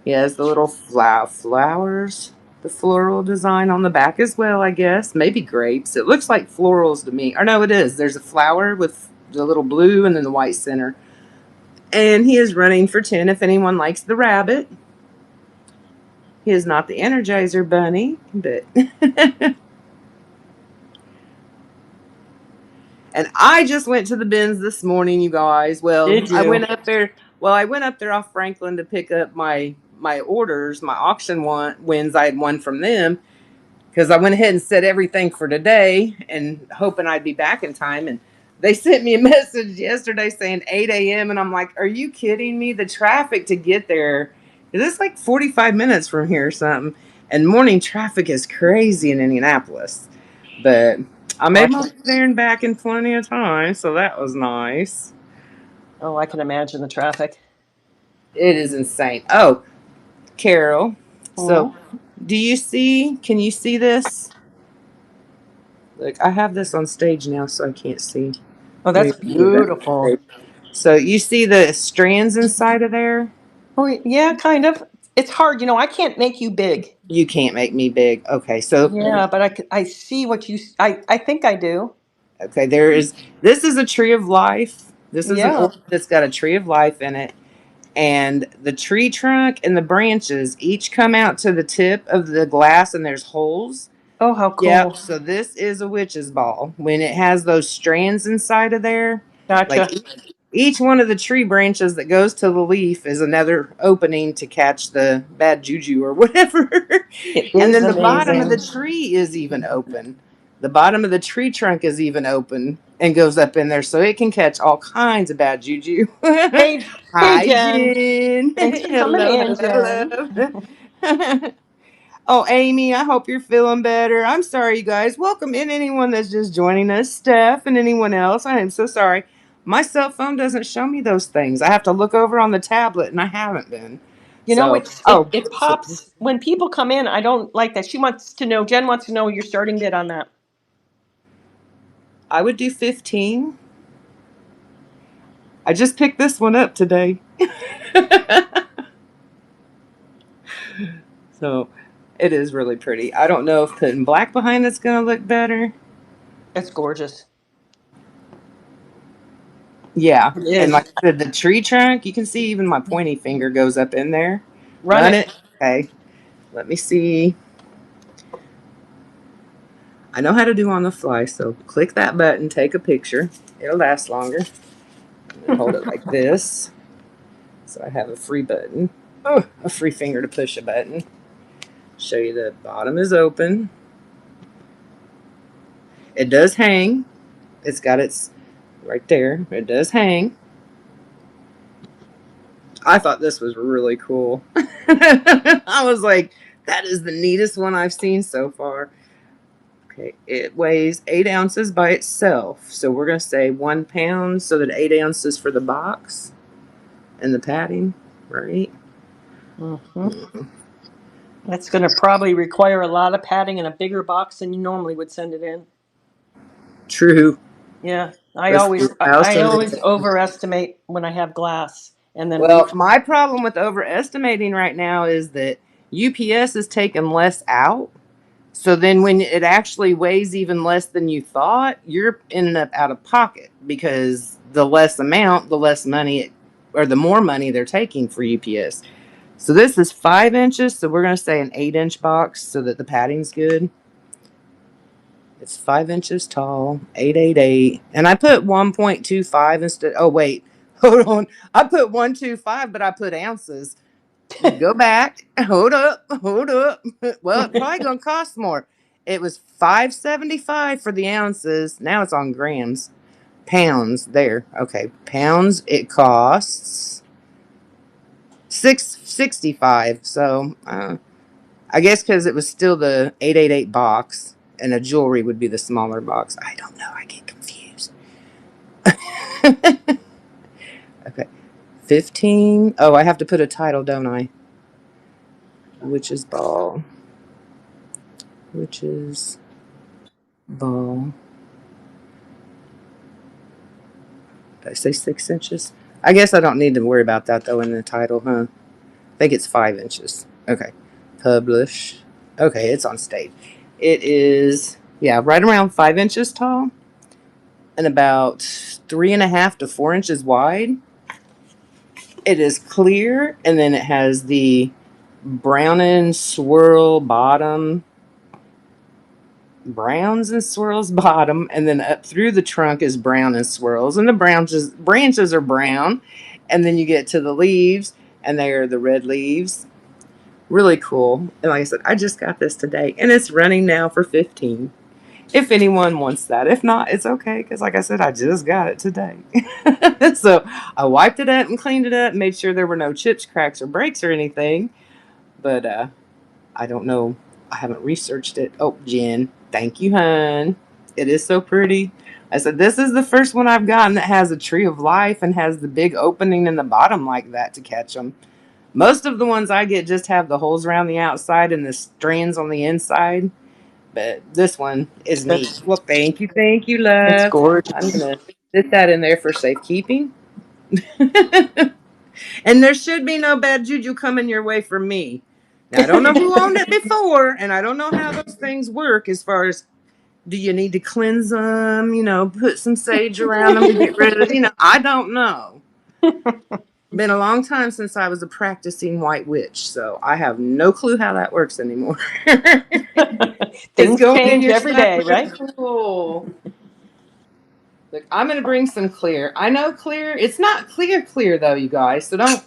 He has the little flowers, the floral design on the back as well, I guess. Maybe grapes. It looks like florals to me. Or no, it is. There's a flower with the little blue and then the white center. And he is running for 10 if anyone likes the rabbit. He is not the Energizer Bunny, but... And I just went to the bins this morning, you guys. Well, Did you? I went up there. Well, I went up there off Franklin to pick up my orders, my auction wins I had won from them, because I went ahead and set everything for today and hoping I'd be back in time. And they sent me a message yesterday saying 8 a.m. And I'm like, are you kidding me? The traffic to get there, it's like 45 minutes from here or something. And morning traffic is crazy in Indianapolis. But I made my way there and back in plenty of time, so that was nice. Oh, I can imagine the traffic. It is insane. Oh, Carol. So, can you see this? Look, I have this on stage now, so I can't see. Oh, that's beautiful. So, you see the strands inside of there? Oh, yeah, kind of. It's hard. I can't make you big. You can't make me big. Okay, so. Yeah, but I see what I think I do. Okay, this is a tree of life. This is an orb that's got a tree of life in it. And the tree trunk and the branches each come out to the tip of the glass, and there's holes. Oh, how cool. Yep. So this is a witch's ball. When it has those strands inside of there. Gotcha. Like each one of the tree branches that goes to the leaf is another opening to catch the bad juju or whatever. And then the bottom of the tree is even open. The bottom of the tree trunk is even open and goes up in there, so it can catch all kinds of bad juju. Hey, Hi, Jen. Jen. Thanks for coming in, Jen. Oh, Amy, I hope you're feeling better. I'm sorry, you guys. Welcome in anyone that's just joining us. Steph and anyone else. I am so sorry. My cell phone doesn't show me those things. I have to look over on the tablet, and I haven't been. It pops when people come in. I don't like that. Jen wants to know your starting bid on that. I would do 15. I just picked this one up today. So it is really pretty. I don't know if putting black behind it's going to look better. It's gorgeous. Yeah. And like I said, the tree trunk, you can see even my pointy finger goes up in there. Run it. Okay. Let me see. I know how to do on the fly, so click that button, take a picture. It'll last longer. Hold it like this. So I have a free button. Oh, a free finger to push a button. Show you the bottom is open. It does hang. It's got its right there. It does hang. I thought this was really cool. I was like, that is the neatest one I've seen so far. Okay, it weighs 8 ounces by itself. So we're going to say 1 pound so that 8 ounces for the box and the padding, right? Mm-hmm. That's going to probably require a lot of padding and a bigger box than you normally would send it in. True. Yeah, I always overestimate when I have glass. And then my problem with overestimating right now is that UPS is taking less out. So then when it actually weighs even less than you thought, you're ending up out of pocket because the less amount, the less money or the more money they're taking for UPS. So this is 5 inches. So we're going to say an 8-inch box so that the padding's good. It's 5 inches tall, 888. And I put 1.25 instead. Oh, wait. Hold on. I put 125, but I put ounces. Go back. Hold up. Well, it's probably going to cost more. It was $5.75 for the ounces. Now it's on grams. Pounds. There. Okay. Pounds. It costs $665. So I guess because it was still the 888 box, and a jewelry would be the smaller box. I don't know. I get confused. Okay, 15. Oh, I have to put a title, don't I? Witch's ball. Witch's ball. Did I say 6 inches? I guess I don't need to worry about that though in the title, huh? I think it's 5 inches. Okay. Publish. Okay, it's on stage. It is, yeah, right around 5 inches tall and about 3.5 to 4 inches wide. It is clear, and then it has the brown and swirl bottom, browns and swirls bottom, and then up through the trunk is brown and swirls, and the branches are brown, and then you get to the leaves, and they are the red leaves. Really cool. And like I said, I just got this today, and it's running now for 15. If anyone wants that. If not, it's okay, because like I said, I just got it today. So I wiped it up and cleaned it up, made sure there were no chips, cracks, or breaks or anything. But I don't know. I haven't researched it. Oh, Jen, thank you, hon. It is so pretty. I said, this is the first one I've gotten that has a tree of life and has the big opening in the bottom like that to catch them. Most of the ones I get just have the holes around the outside and the strands on the inside. But this one is neat. Well, thank you, It's love. gorgeous. I'm going to put that in there for safekeeping. And there should be no bad juju coming your way from me. Now, I don't know who owned it before, and I don't know how those things work as far as do you need to cleanse them, put some sage around them to get rid of, I don't know. Been a long time since I was a practicing white witch, so I have no clue how that works anymore. Things change every day, right? Cool. Look, I'm going to bring some clear. I know clear. It's not clear though, you guys. So don't.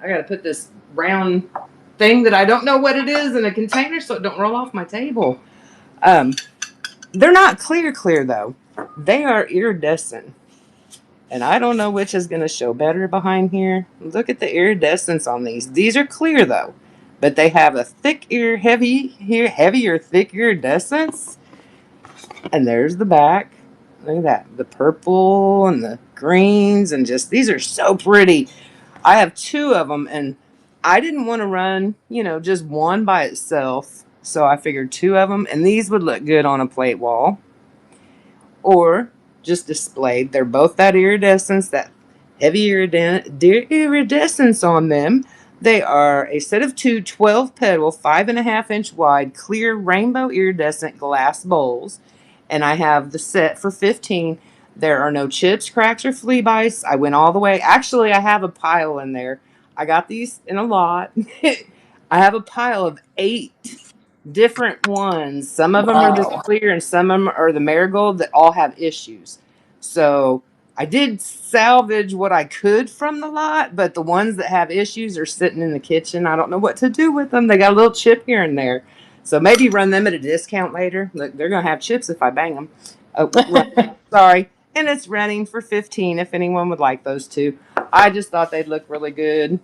I got to put this brown thing that I don't know what it is in a container so it don't roll off my table. They're not clear though. They are iridescent. And I don't know which is going to show better behind here. Look at the iridescence on these. These are clear though, but they have a heavier, thick iridescence. And there's the back. Look at that. The purple and the greens and just, these are so pretty. I have 2 of them and I didn't want to run, just one by itself. So I figured 2 of them, and these would look good on a plate wall or just displayed. They're both that iridescence, that heavy iridescence on them. They are a set of 2 12-petal, 5.5 inch wide, clear rainbow iridescent glass bowls. And I have the set for 15. There are no chips, cracks, or flea bites. I went all the way. Actually, I have a pile in there. I got these in a lot. I have a pile of 8 different ones. Some of them are this clear and some of them are the marigold that all have issues. So I did salvage what I could from the lot, but the ones that have issues are sitting in the kitchen. I don't know what to do with them. They got a little chip here and there. So maybe run them at a discount later. Look, they're going to have chips if I bang them. Oh, sorry. And it's running for 15 if anyone would like those 2. I just thought they'd look really good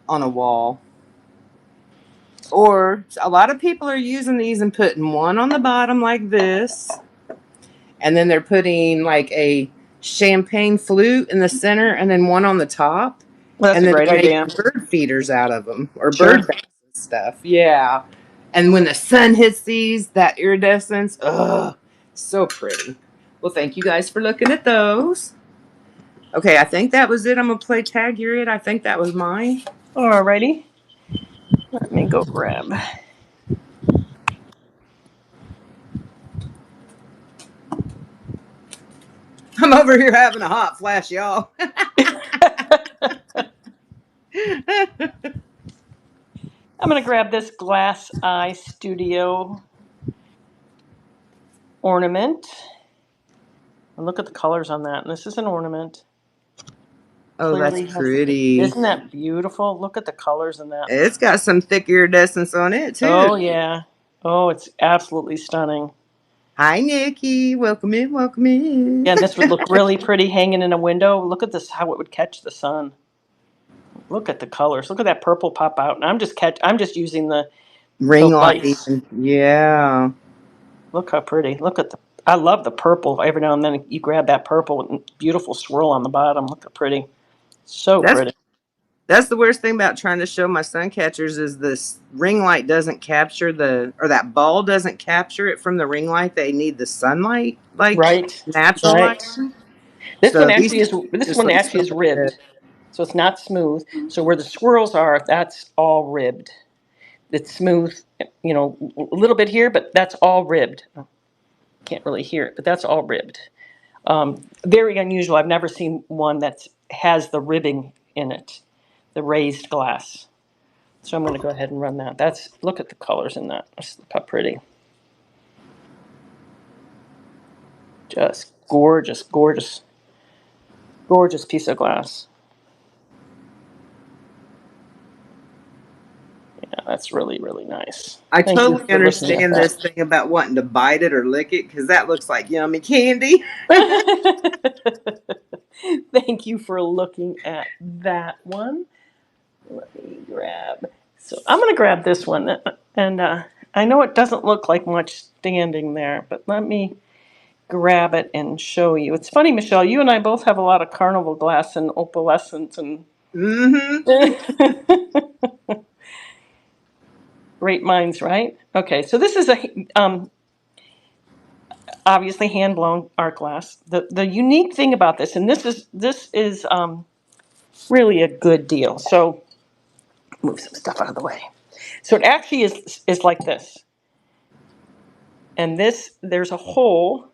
on a wall. Or a lot of people are using these and putting one on the bottom like this. And then they're putting like a champagne flute in the center and then one on the top. Well, that's and a then great idea. Bird feeders out of them or Sure. bird baths and stuff. Yeah. And when the sun hits these, that iridescence, so pretty. Well, thank you guys for looking at those. Okay, I think that was it. I'm going to play Tag You're It. I think that was mine. Alrighty. Let me go grab. I'm over here having a hot flash, y'all. I'm going to grab this Glass Eye Studio ornament. And look at the colors on that. And this is an ornament. Oh, Clearly that's pretty. Isn't that beautiful? Look at the colors in that. It's got some thick iridescence on it, too. Oh, yeah. Oh, it's absolutely stunning. Hi, Nikki. Welcome in, welcome in. Yeah, this would look really pretty hanging in a window. Look at this, how it would catch the sun. Look at the colors. Look at that purple pop out. And I'm just using the Ring light, lights. even. Yeah. Look how pretty. Look at the. I love the purple. Every now and then you grab that purple and beautiful swirl on the bottom. Look how pretty. So That's pretty. that's the worst thing about trying to show my sun catchers is this ring light doesn't capture or that ball doesn't capture it from the ring light. They need the sunlight, like Right. natural Right. lighting. This So one these actually is. This just one look actually so is good. ribbed. So it's not smooth. So where the swirls are, that's all ribbed. It's smooth, you know, a little bit here, but that's all ribbed. Can't really hear it, but that's all ribbed. Very unusual. I've never seen one that has the ribbing in it, the raised glass. So I'm going to go ahead and run that. Look at the colors in that. Just look how pretty. Just gorgeous, gorgeous, gorgeous piece of glass. Yeah, that's really, really nice. I Thank you totally for looking at understand this thing about wanting to bite it or lick it because that looks like yummy candy. that. Thank you for looking at that one. Let me grab. So I'm going to grab this one. And I know it doesn't look like much standing there, but let me grab it and show you. It's funny, Michelle, you and I both have a lot of carnival glass and opalescence and Mm-hmm. great minds, right? Okay, so this is obviously hand blown art glass. The unique thing about this, and this is really a good deal. So move some stuff out of the way. So it actually is like this. And there's a hole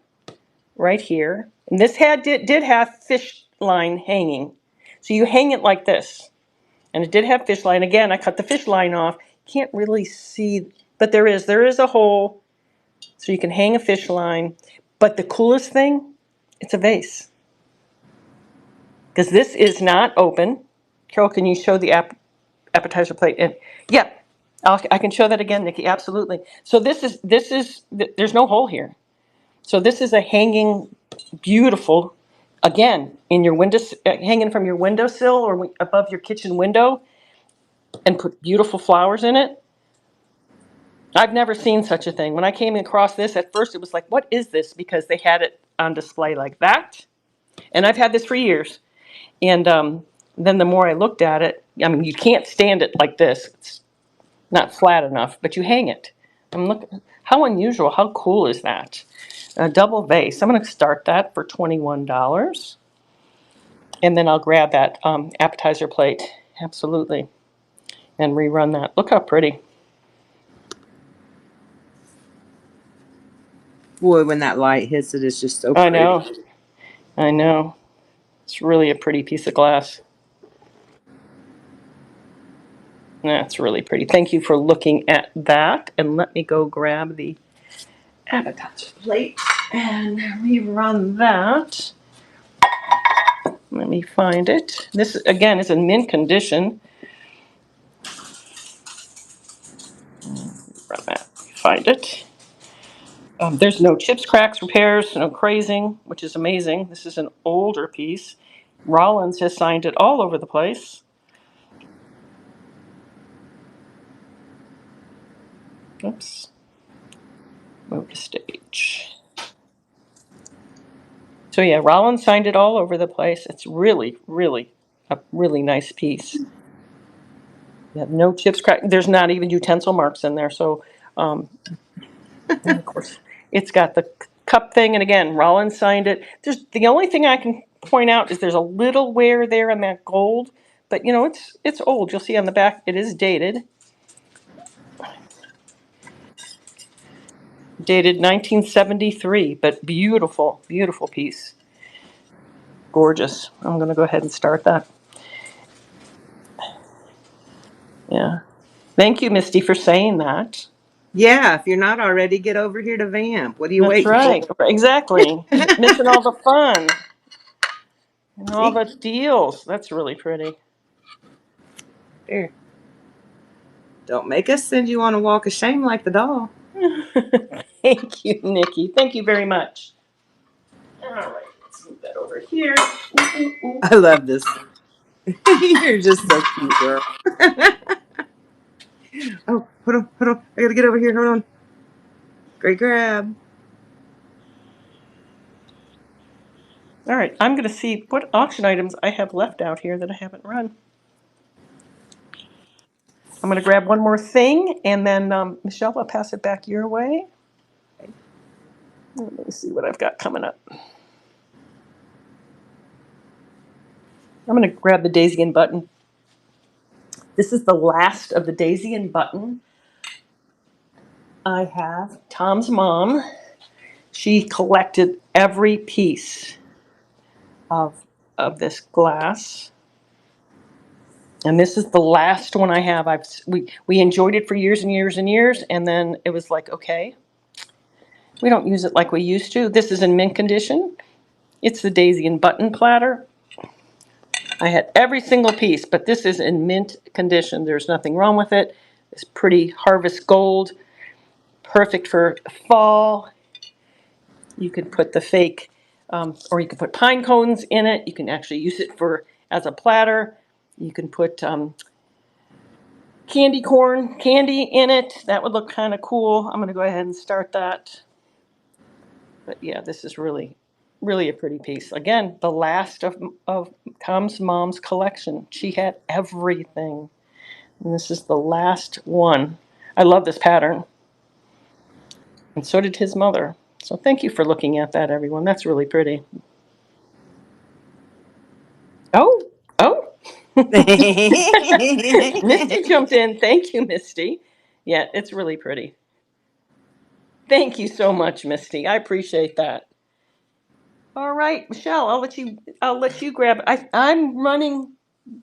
right here. And this did have fish line hanging. So you hang it like this. And it did have fish line. Again, I cut the fish line off. Can't really see, but there is a hole. So you can hang a fish line. But the coolest thing, it's a vase. Because this is not open. Carol, can you show the appetizer plate? And yeah, I can show that again, Nikki. Absolutely. So there's no hole here. So this is a hanging, beautiful, again, in your window, hanging from your windowsill or above your kitchen window, and put beautiful flowers in it. I've never seen such a thing. When I came across this, at first it was like, what is this? Because they had it on display like that. And I've had this for years. And then the more I looked at it, I mean, you can't stand it like this. It's not flat enough, but you hang it. And look, how unusual, how cool is that? A double vase. I'm going to start that for $21. And then I'll grab that appetizer plate. Absolutely. And rerun that. Look how pretty. Boy, when that light hits it, it's just so I pretty. know. I know. It's really a pretty piece of glass. That's really pretty. Thank you for looking at that. And let me go grab the appetizer plate and rerun that. Let me find it. This, again, is in mint condition. Run that. Find it. There's no chips, cracks, repairs, no crazing, which is amazing. This is an older piece. Rollins has signed it all over the place. Oops. Move to stage. So yeah, Rollins signed it all over the place. It's really, really a really nice piece. You have no chips, crack. There's not even utensil marks in there. So, and of course, it's got the cup thing. And again, Rollins signed it. The only thing I can point out is there's a little wear there in that gold, but you know it's old. You'll see on the back it is dated. Dated 1973, but beautiful, beautiful piece. Gorgeous. I'm going to go ahead and start that. Yeah. Thank you, Misty, for saying that. Yeah, if you're not already, get over here to Vamp. What are you That's waiting for? right. Exactly. Missing all the fun and all See? the deals. That's really pretty. Here. Don't make us send you on a walk of shame like the doll. Thank you, Nikki. Thank you very much. All right, let's move that over here. Ooh, ooh, ooh. I love this. You're just so cute, girl. Oh, hold on, hold on. I gotta get over here. Hold on. Great grab. All right, I'm going to see what auction items I have left out here that I haven't run. I'm going to grab one more thing, and then Michelle, I'll pass it back your way. Let me see what I've got coming up. I'm going to grab the Daisy and Button. This is the last of the Daisy and Button. I have Tom's mom. She collected every piece of this glass. And this is the last one I have. We enjoyed it for years and years and years, and then it was like, okay, we don't use it like we used to. This is in mint condition. It's the Daisy and Button platter. I had every single piece, but this is in mint condition. There's nothing wrong with it. It's pretty harvest gold, perfect for fall. You could put the fake, or you could put pine cones in it. You can actually use it as a platter. You can put candy corn candy in it. That would look kind of cool. I'm going to go ahead and start that. But yeah, this is really, really a pretty piece. Again, the last of Tom's mom's collection. She had everything. And this is the last one. I love this pattern. And so did his mother. So thank you for looking at that, everyone. That's really pretty. Oh, oh. Misty jumped in. Thank you, Misty. Yeah, it's really pretty. Thank you so much, Misty. I appreciate that. All right, Michelle, I'll let you grab it. I'm running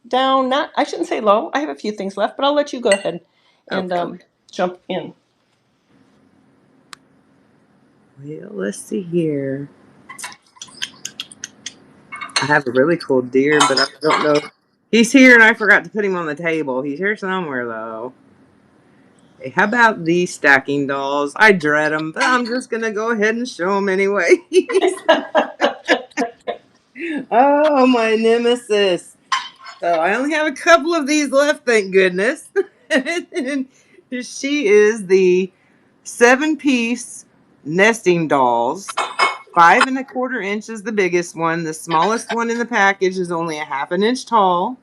down, not, I shouldn't say low. I have a few things left, but I'll let you go ahead and Okay. jump in. Well, let's see here. I have a really cool deer, but I don't know. He's here, and I forgot to put him on the table. He's here somewhere, though. Hey, how about these stacking dolls? I dread them, but I'm just going to go ahead and show them anyway. Oh, my nemesis. So I only have a couple of these left, thank goodness. She is the 7-piece nesting dolls. 5¼ inches, the biggest one. The smallest one in the package is only a 1/2 inch tall.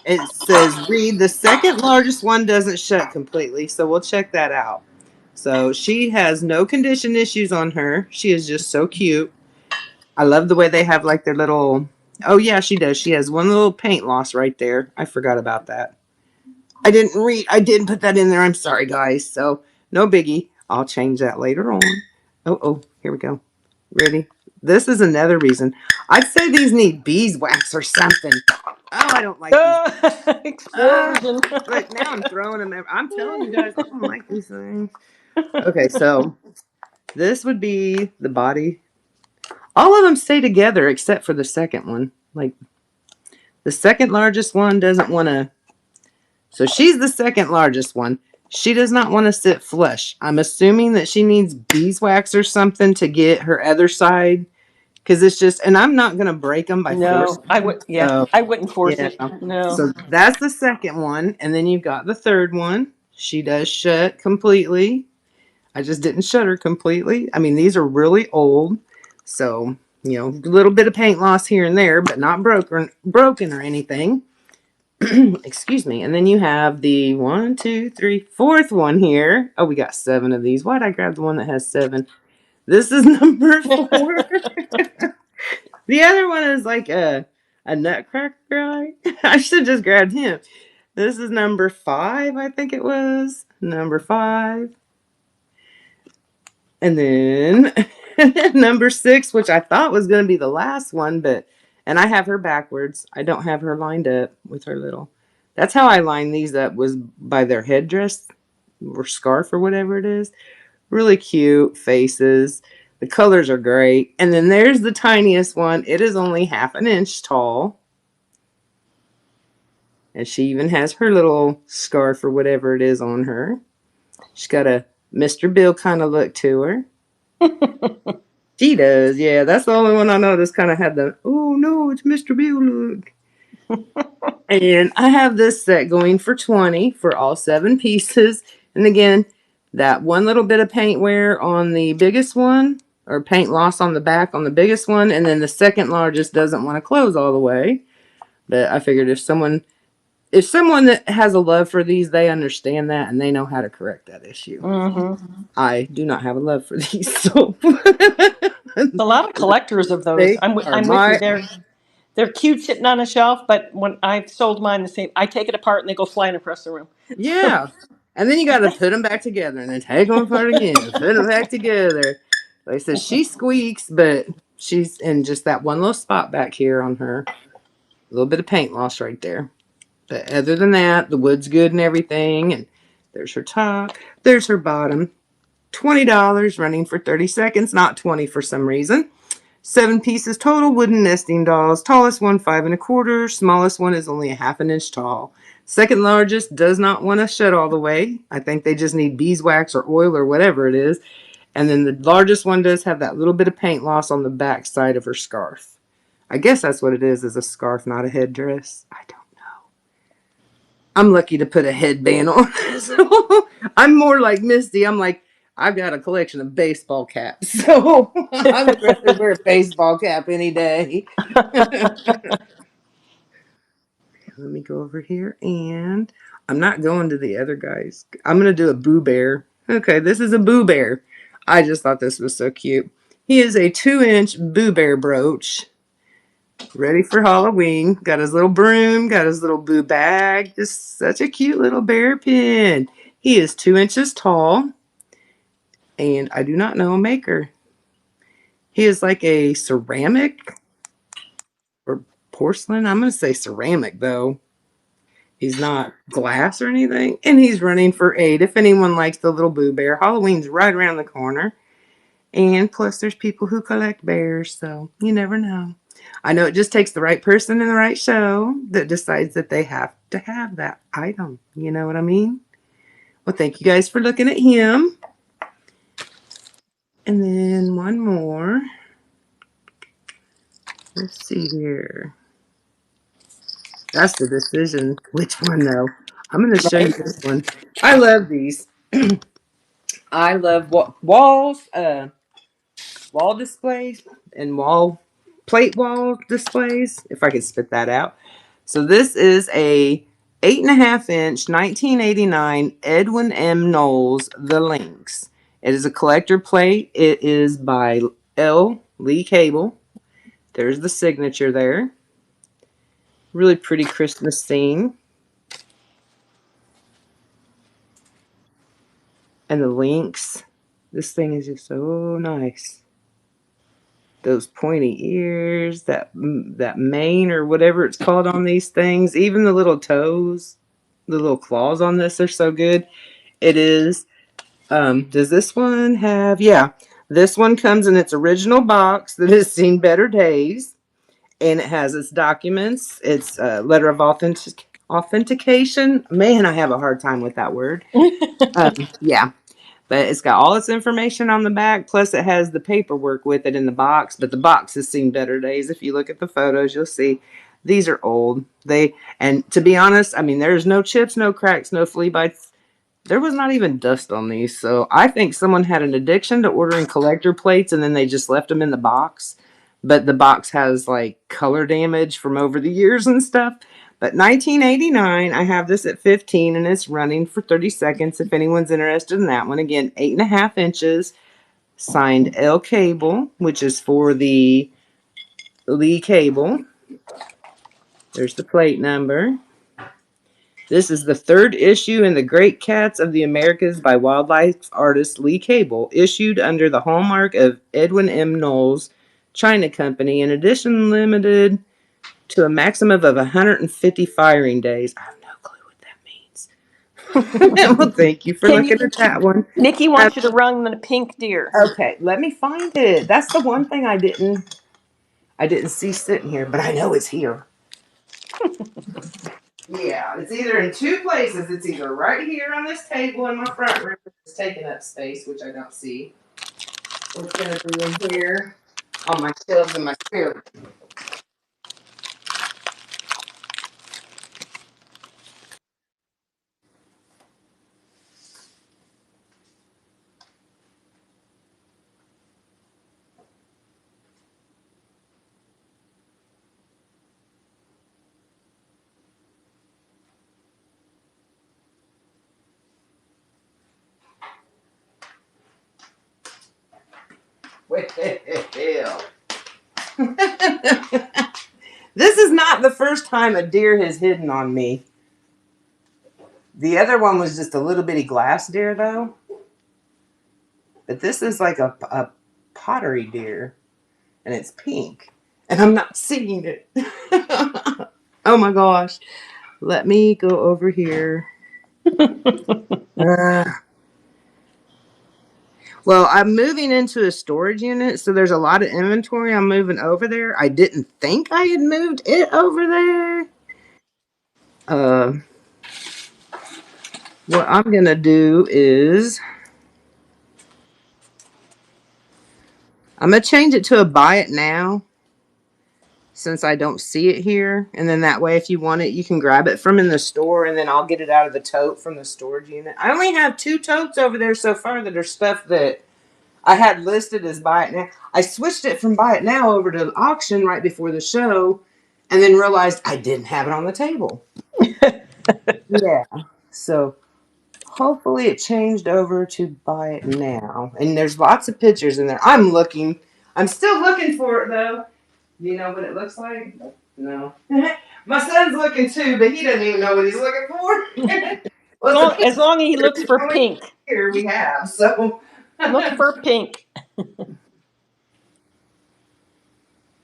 It says, read, the second largest one doesn't shut completely, so we'll check that out. So she has no condition issues on her. She is just so cute. I love the way they have like their little, oh yeah, she does. She has one little paint loss right there. I forgot about that. I didn't put that in there. I'm sorry, guys. So no biggie. I'll change that later on. Oh, here we go. Ready? This is another reason. I'd say these need beeswax or something. Oh, I don't like these. Explosion. But now I'm throwing them. I'm telling you guys, I don't like these things. Okay, so this would be the body. All of them stay together except for the second one. Like the second largest one doesn't want to. So she's the second largest one. She does not want to sit flush. I'm assuming that she needs beeswax or something to get her other side. Because it's just, and I'm not going to break them by force. No, I would, yeah, So, I wouldn't force yeah. it. No. So that's the second one. And then you've got the third one. She does shut completely. I just didn't shut her completely. I mean, these are really old. So, a little bit of paint loss here and there, but not broken or anything. Excuse me. And then you have the 1, 2, 3, fourth one here. Oh, we got 7 of these. Why'd I grab the one that has 7? This is number 4. The other one is like a nutcracker guy. I should have just grabbed him. This is number 5, I think it was. Number 5. And then number 6, which I thought was going to be the last one, and I have her backwards. I don't have her lined up with her little. That's how I line these up, was by their headdress or scarf or whatever it is. Really cute faces. The colors are great. And then there's the tiniest one. It is only 1/2 inch tall. And she even has her little scarf or whatever it is on her. She's got a Mr. Bill kind of look to her. She does, yeah. That's the only one I noticed kind of had the, oh no, it's Mr. Bill look. And I have this set going for 20 for all 7 pieces. And again, that one little bit of paint wear on the biggest one, or paint loss on the back on the biggest one, and then the second largest doesn't want to close all the way. But I figured if someone that has a love for these, they understand that and they know how to correct that issue. Mm-hmm. I do not have a love for these, so A lot of collectors of those. they are I'm with you. my They're cute sitting on a shelf, but when I've sold mine the same, I take it apart and they go flying across the room. yeah. And then you got to put them back together and then take them apart again, put them back together. Like I said, she squeaks, but she's in just that one little spot back here on her. A little bit of paint loss right there. But other than that, the wood's good and everything. And there's her top. There's her bottom. $20 running for 30 seconds, not 20 for some reason. 7 pieces total, wooden nesting dolls. Tallest one 5 1/4. Smallest one is only a 1/2 inch tall. Second largest does not want to shut all the way. I think they just need beeswax or oil or whatever it is. And then the largest one does have that little bit of paint loss on the back side of her scarf. I guess that's what it is a scarf, not a headdress. I don't know. I'm lucky to put a headband on. So I'm more like Misty. I'm like, I've got a collection of baseball caps. So I would rather wear a baseball cap any day. Let me go over here, and I'm not going to the other guys. I'm going to do a Boo Bear. Okay, this is a Boo Bear. I just thought this was so cute. He is a 2-inch Boo Bear brooch. Ready for Halloween. Got his little broom, got his little boo bag. Just such a cute little bear pin. He is 2 inches tall, and I do not know a maker. He is like a ceramic or porcelain. I'm going to say ceramic, though. He's not glass or anything. And he's running for 8. If anyone likes the little Boo Bear, Halloween's right around the corner. And plus, there's people who collect bears, so you never know. I know it just takes the right person in the right show that decides that they have to have that item. You know what I mean? Well, thank you guys for looking at him. And then one more. Let's see here. That's the decision. Which one, though? I'm going to show you this one. I love these. I love walls, wall displays, and plate wall displays, if I could spit that out. So this is a 8.5-inch 1989 Edwin M. Knowles The Lynx. It is a collector plate. It is by L. Lee Cable. There's the signature there. Really pretty Christmas scene. And the Lynx. This thing is just so nice. Those pointy ears, that mane or whatever it's called on these things, even the little toes, the little claws on this are so good. It is. Does this one have? Yeah, this one comes in its original box that has seen better days, and it has its documents, its letter of authentication. Man, I have a hard time with that word. Yeah. But it's got all its information on the back, plus it has the paperwork with it in the box. But the box has seen better days. If you look at the photos, you'll see these are old. And to be honest, I mean, there's no chips, no cracks, no flea bites. There was not even dust on these. So I think someone had an addiction to ordering collector plates and then they just left them in the box. But the box has like color damage from over the years and stuff. But 1989, I have this at 15 and it's running for 30 seconds if anyone's interested in that one. Again, 8.5 inches, signed L Cable, which is for the Lee Cable. There's the plate number. This is the 3rd issue in The Great Cats of the Americas by wildlife artist Lee Cable, issued under the hallmark of Edwin M. Knowles China Company, in edition limited to a maximum of 150 firing days. I have no clue what that means. Well, thank you for looking at that one. Nikki wants you to run the pink deer. Okay, let me find it. That's the one thing I didn't see sitting here, but I know it's here. Yeah, it's either in 2 places. It's either right here on this table in my front room, it's taking up space, which I don't see. It's going to be in here on my shelves in my spirit. This is not the first time a deer has hidden on me. The other one was just a little bitty glass deer, though. But this is like a pottery deer, and it's pink. And I'm not seeing it. Oh my gosh. Let me go over here. Well, I'm moving into a storage unit, so there's a lot of inventory I'm moving over there. I didn't think I had moved it over there. What I'm going to do is I'm going to change it to a buy it now since I don't see it here. And then that way, if you want it, you can grab it from in the store, and then I'll get it out of the tote from the storage unit. I only have 2 totes over there so far that are stuff that I had listed as buy it now. I switched it from buy it now over to auction right before the show, and then realized I didn't have it on the table. Yeah. So hopefully it changed over to buy it now. And there's lots of pictures in there. I'm still looking for it though. Do you know what it looks like? No. My son's looking too, but he doesn't even know what he's looking for. Well, As long as he looks for pink. Here we have, so. Look for pink.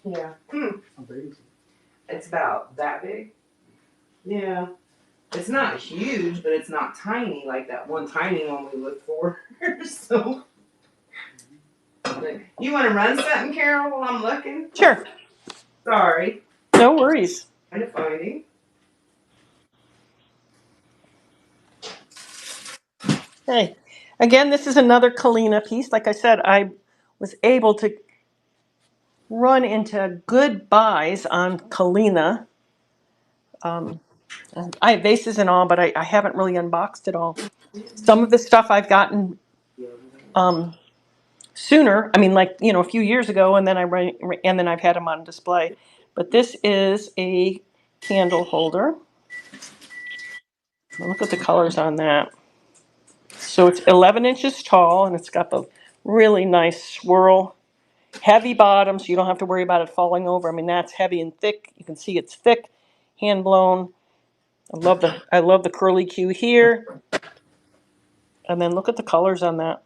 Yeah. It's about that big. Yeah. It's not huge, but it's not tiny like that one tiny one we looked for. So, you want to run something, Carol, while I'm looking? Sure. Sorry. No worries. Trying to find him. Hey, again, this is another Kalina piece. Like I said, I was able to run into good buys on Kalina. I have vases and all, but I haven't really unboxed it all. Some of the stuff I've gotten sooner. I mean, like, a few years ago, and then I've had them on display. But this is a candle holder. Look at the colors on that. So it's 11 inches tall, and it's got the really nice swirl, heavy bottom, so you don't have to worry about it falling over. I mean, that's heavy and thick. You can see it's thick, hand blown. I love the curly Q here. And then look at the colors on that.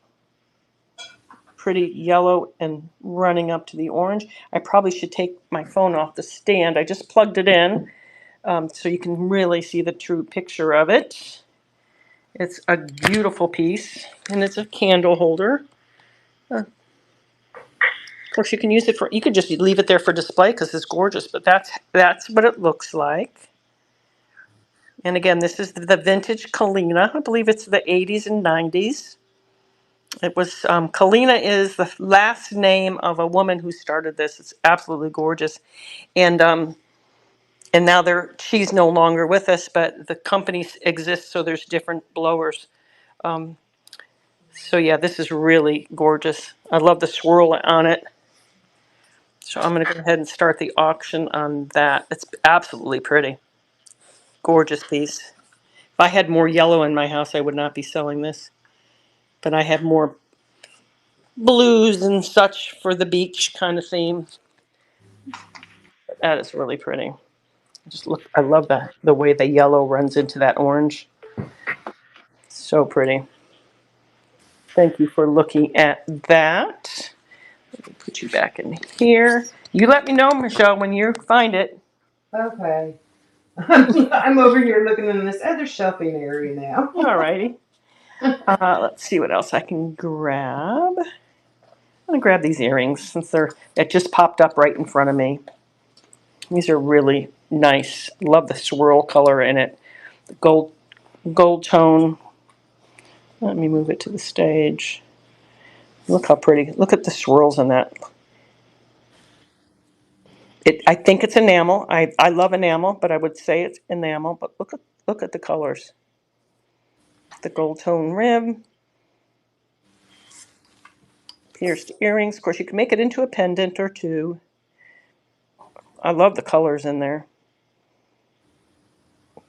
Pretty yellow and running up to the orange. I probably should take my phone off the stand. I just plugged it in so you can really see the true picture of it. It's a beautiful piece, and it's a candle holder. Of course, you can use it you could just leave it there for display because it's gorgeous, but that's what it looks like. And again, this is the vintage Kalina. I believe it's the 80s and 90s. It was, Kalina is the last name of a woman who started this. It's absolutely gorgeous. And now she's no longer with us, but the company exists, so there's different blowers. So yeah, this is really gorgeous. I love the swirl on it. So I'm going to go ahead and start the auction on that. It's absolutely pretty. Gorgeous piece. If I had more yellow in my house, I would not be selling this. But I have more blues and such for the beach kind of theme. But that is really pretty. I love the way the yellow runs into that orange. So pretty. Thank you for looking at that. Let me put you back in here. You let me know, Michelle, when you find it. Okay. I'm over here looking in this other shelving area now. All righty. Let's see what else I can grab. I'm going to grab these earrings since that just popped up right in front of me. These are really nice. Love the swirl color in it. The gold tone. Let me move it to the stage. Look how pretty. Look at the swirls on that. I think it's enamel. I love enamel, but I would say it's enamel. But look at the colors. The gold tone rim. Pierced earrings. Of course, you can make it into a pendant or two. I love the colors in there.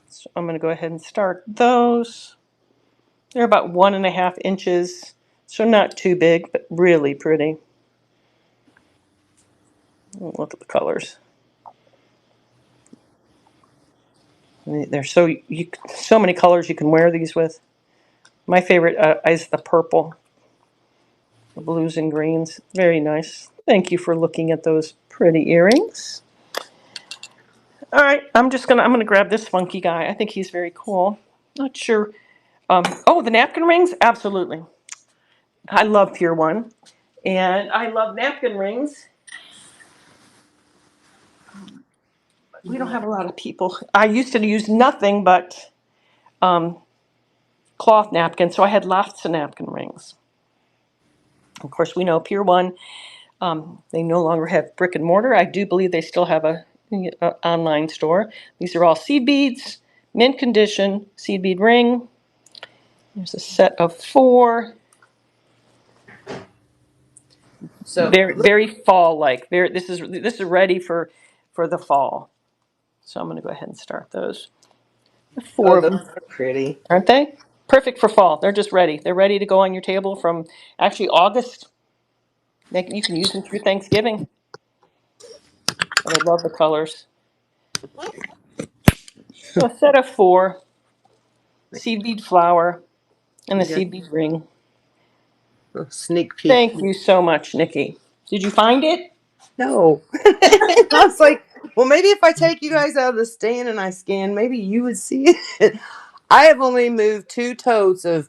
So I'm going to go ahead and start those. They're about 1.5 inches, so not too big, but really pretty. Look at the colors. There's so many colors you can wear these with. My favorite is the purple, the blues and greens. Very nice. Thank you for looking at those pretty earrings. All right, I'm gonna grab this funky guy. I think he's very cool. Not sure. Oh, the napkin rings? Absolutely. I love Pier 1. And I love napkin rings. We don't have a lot of people. I used to use nothing but cloth napkins, so I had lots of napkin rings. Of course, we know Pier 1, they no longer have brick and mortar. I do believe they still have a online store. These are all seed beads, mint condition, seed bead ring. There's a set of 4. So Very fall-like. This is ready for the fall. So I'm going to go ahead and start those. 4 of those them, are pretty. aren't they? Perfect for fall. They're just ready. They're ready to go on your table from actually August. You can use them through Thanksgiving. But I love the colors. So a set of 4 seed bead flower and the You got seed bead ring. a sneak peek. Thank you so much, Nikki. Did you find it? No. I was like, well, maybe if I take you guys out of the stand and I scan, maybe you would see it. I have only moved 2 totes of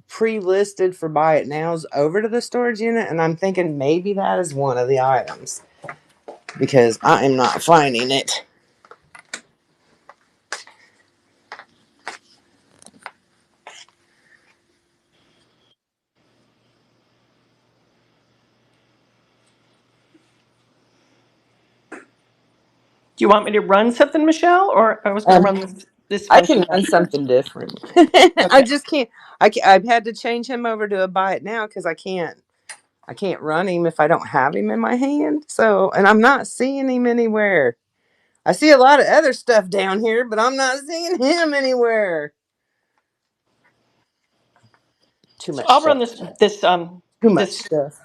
pre-listed for buy it nows over to the storage unit, and I'm thinking maybe that is one of the items because I am not finding it. Do you want me to run something, Michelle, or I was going to run this I funky can run one? something different. I Okay. just can't. I've had to change him over to a buy it now because I can't. I can't run him if I don't have him in my hand. So, and I'm not seeing him anywhere. I see a lot of other stuff down here, but I'm not seeing him anywhere. Too So much I'll run stuff. Too much this stuff.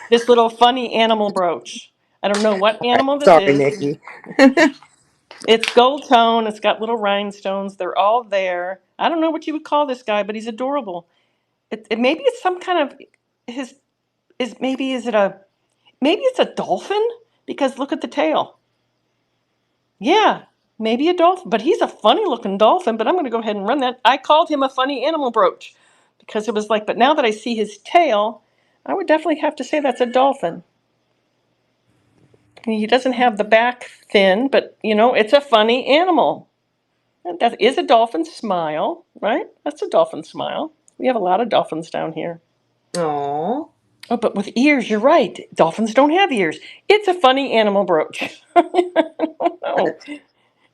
this little funny animal brooch. I don't know what Right. animal this Sorry, is. Nikki. It's gold tone. It's got little rhinestones. They're all there. I don't know what you would call this guy, but he's adorable. Maybe it's some kind of his is maybe is it a maybe it's a dolphin because look at the tail. Yeah, maybe a dolphin, but he's a funny looking dolphin. But I'm going to go ahead and run that. I called him a funny animal brooch because it was like, but now that I see his tail, I would definitely have to say that's a dolphin. He doesn't have the back fin, but it's a funny animal. That is a dolphin smile, right? That's a dolphin smile. We have a lot of dolphins down here. Aww. Oh, but with ears, you're right. Dolphins don't have ears. It's a funny animal brooch. Oh,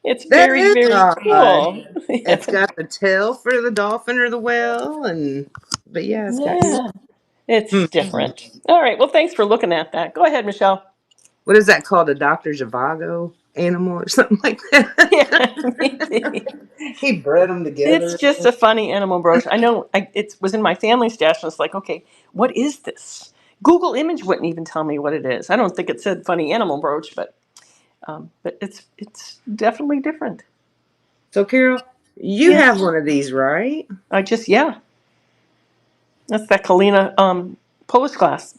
it's That very, is very odd. cool. It's Yeah. got the tail for the dolphin or the whale, but yeah, it's got ears. Yeah, it's Hmm. different. All right. Well, thanks for looking at that. Go ahead, Michelle. What is that called? A Dr. Zhivago animal or something like that? Yeah, maybe. He bred them It's together. just a funny animal brooch. I know it was in my family stash, and it's like, okay, what is this? Google image wouldn't even tell me what it is. I don't think it said funny animal brooch, but it's definitely different. So, Carol, you have Yes, one of these, right? yeah, that's that Kalina Polish glass.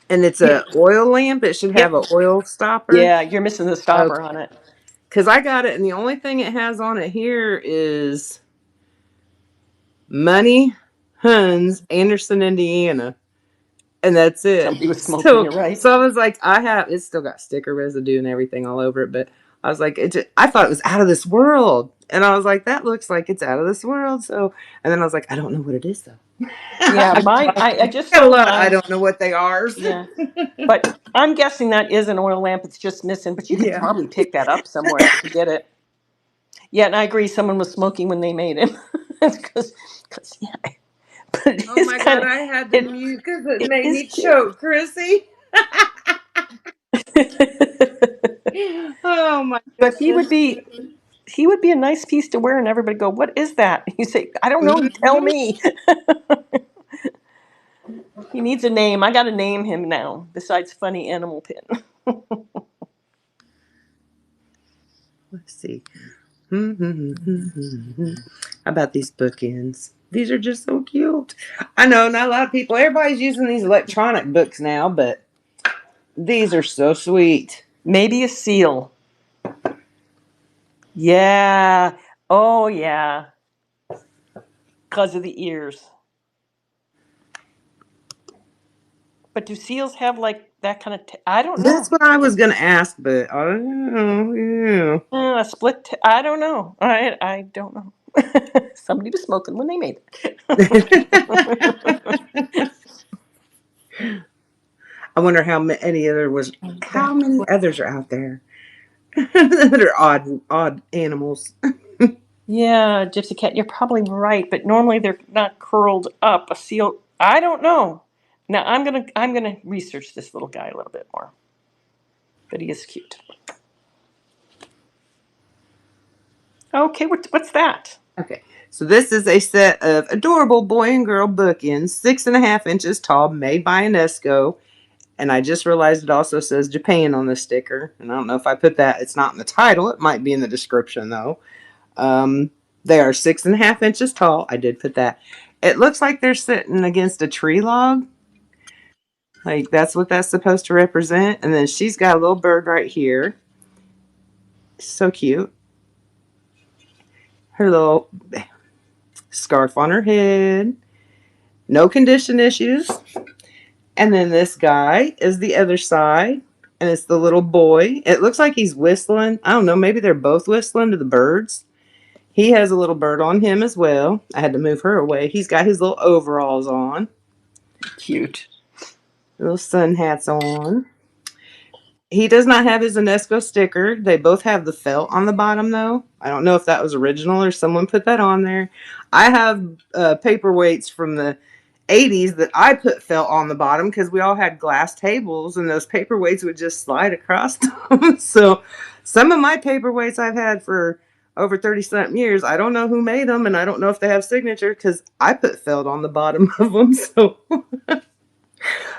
And it's Yeah, a oil lamp. It should have yep, a oil stopper. yeah. You're missing the stopper Okay. on it. Because I got it, and the only thing it has on it here is Money, Huns, Anderson, Indiana. And that's it. Somebody was smoking. So, You're right. so I was like, it's still got sticker residue and everything all over it, but I was like, I thought it was out of this world, and I was like, that looks like it's out of this world. So, and then I was like, I don't know what it is though. Yeah, I mine. I just got a sold lot. I mine. don't know what they are. Yeah, but I'm guessing that is an oil lamp. It's just missing. But you could Yeah. probably pick that up somewhere if you get it. Yeah, and I agree. Someone was smoking when they made him. Because, yeah, but it Oh is my God, kind of I had to it. mute because it It made is me cute. choke, Chrissy. Oh my But goodness. he would be a nice piece to wear, and everybody go, "What is that?" You say, "I don't know. You tell Mhm. me." He needs a name. I got to name him now. Besides funny animal pin. Let's see. How about these bookends? These are just so cute. I know not a lot of people, everybody's using these electronic books now, but these are so sweet. Maybe a seal. Yeah. Oh, yeah. Because of the ears. But do seals have like that kind of? I don't know. That's what I was going to ask, but I don't know. A split. I don't know. I don't know. Somebody was smoking when they made it. I wonder how many how many others are out there that are odd animals. Yeah, Gypsy Cat, you're probably right, but normally they're not curled up. A seal, I don't know. Now I'm gonna research this little guy a little bit more. But he is cute. Okay, what's that? Okay, so this is a set of adorable boy and girl bookends, 6.5 inches tall, made by UNESCO. And I just realized it also says Japan on the sticker. And I don't know if I put that. It's not in the title. It might be in the description, though. They are 6.5 inches tall. I did put that. It looks like they're sitting against a tree log. Like, that's what that's supposed to represent. And then she's got a little bird right here. So cute. Her little scarf on her head. No condition issues. And then this guy is the other side. And it's the little boy. It looks like he's whistling. I don't know. Maybe they're both whistling to the birds. He has a little bird on him as well. I had to move her away. He's got his little overalls on. Cute. Little sun hats on. He does not have his UNESCO sticker. They both have the felt on the bottom, though. I don't know if that was original or someone put that on there. I have paperweights from the 80s that I put felt on the bottom because we all had glass tables and those paperweights would just slide across them. So some of my paperweights I've had for over 30-something years, I don't know who made them and I don't know if they have signature because I put felt on the bottom of them. So,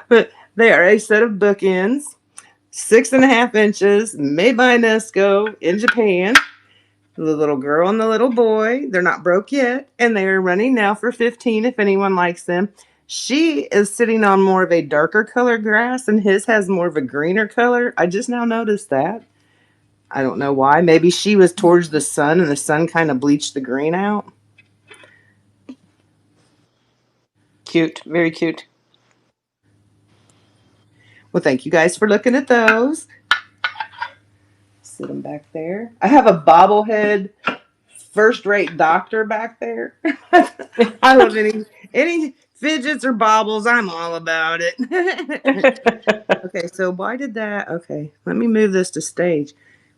but they are a set of bookends. 6.5 inches, made by UNESCO in Japan. The little girl and the little boy, they're not broke yet, and they are running now for 15 if anyone likes them. She is sitting on more of a darker color grass, and his has more of a greener color. I just now noticed that. I don't know why. Maybe she was towards the sun, and the sun kind of bleached the green out. Cute. Very cute. Well, thank you guys for looking at those. Sit them back there. I have a bobblehead first-rate doctor back there. I love any fidgets or baubles. I'm all about it. Okay, so why did that? Okay, let me move this to stage.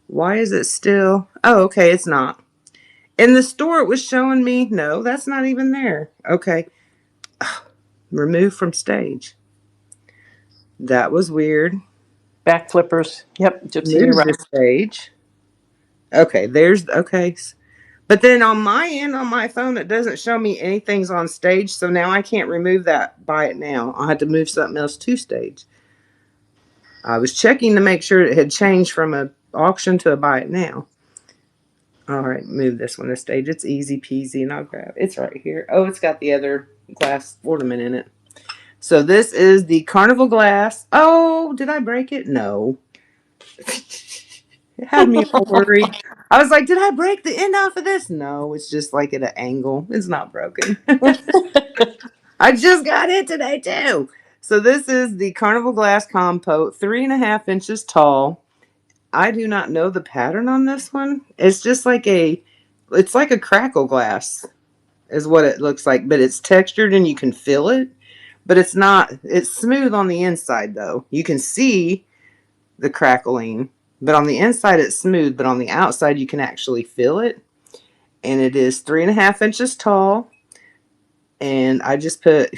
Why is it still? Oh, okay, it's not. In the store, it was showing me. No, that's not even there. Okay, remove from stage. That was weird. Back flippers. Yep, Gypsy, you're Move right. to stage. Okay, there's okay. But then on my end, on my phone, it doesn't show me anything's on stage. So now I can't remove that buy it now. I'll have to move something else to stage. I was checking to make sure it had changed from a auction to a buy it now. All right, move this one to stage. It's easy peasy, and I'll grab it. It's right here. Oh, it's got the other glass ornament in it. So this is the carnival glass. Oh, did I break it? No. It had me all worried. I was like, did I break the end off of this? No, it's just like at an angle. It's not broken. I just got it today, too. So this is the carnival glass compote, 3.5 inches tall. I do not know the pattern on this one. It's just like it's like a crackle glass is what it looks like, but it's textured and you can feel it. But it's smooth on the inside, though. You can see the crackling. But on the inside, it's smooth. But on the outside, you can actually feel it. And it is 3.5 inches tall. And I just put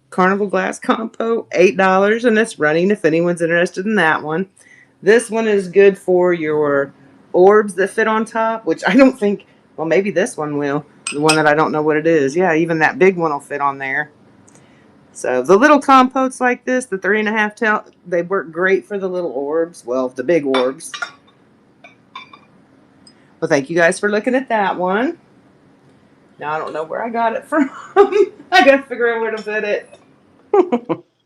Carnival Glass Compote, $8. And it's running if anyone's interested in that one. This one is good for your orbs that fit on top. Which I don't think, well, maybe this one will. The one that I don't know what it is. Yeah, even that big one will fit on there. So the little compotes like this, the 3.5 they work great for the little orbs. Well, the big orbs. Well, thank you guys for looking at that one. Now I don't know where I got it from. I gotta figure out where to put it.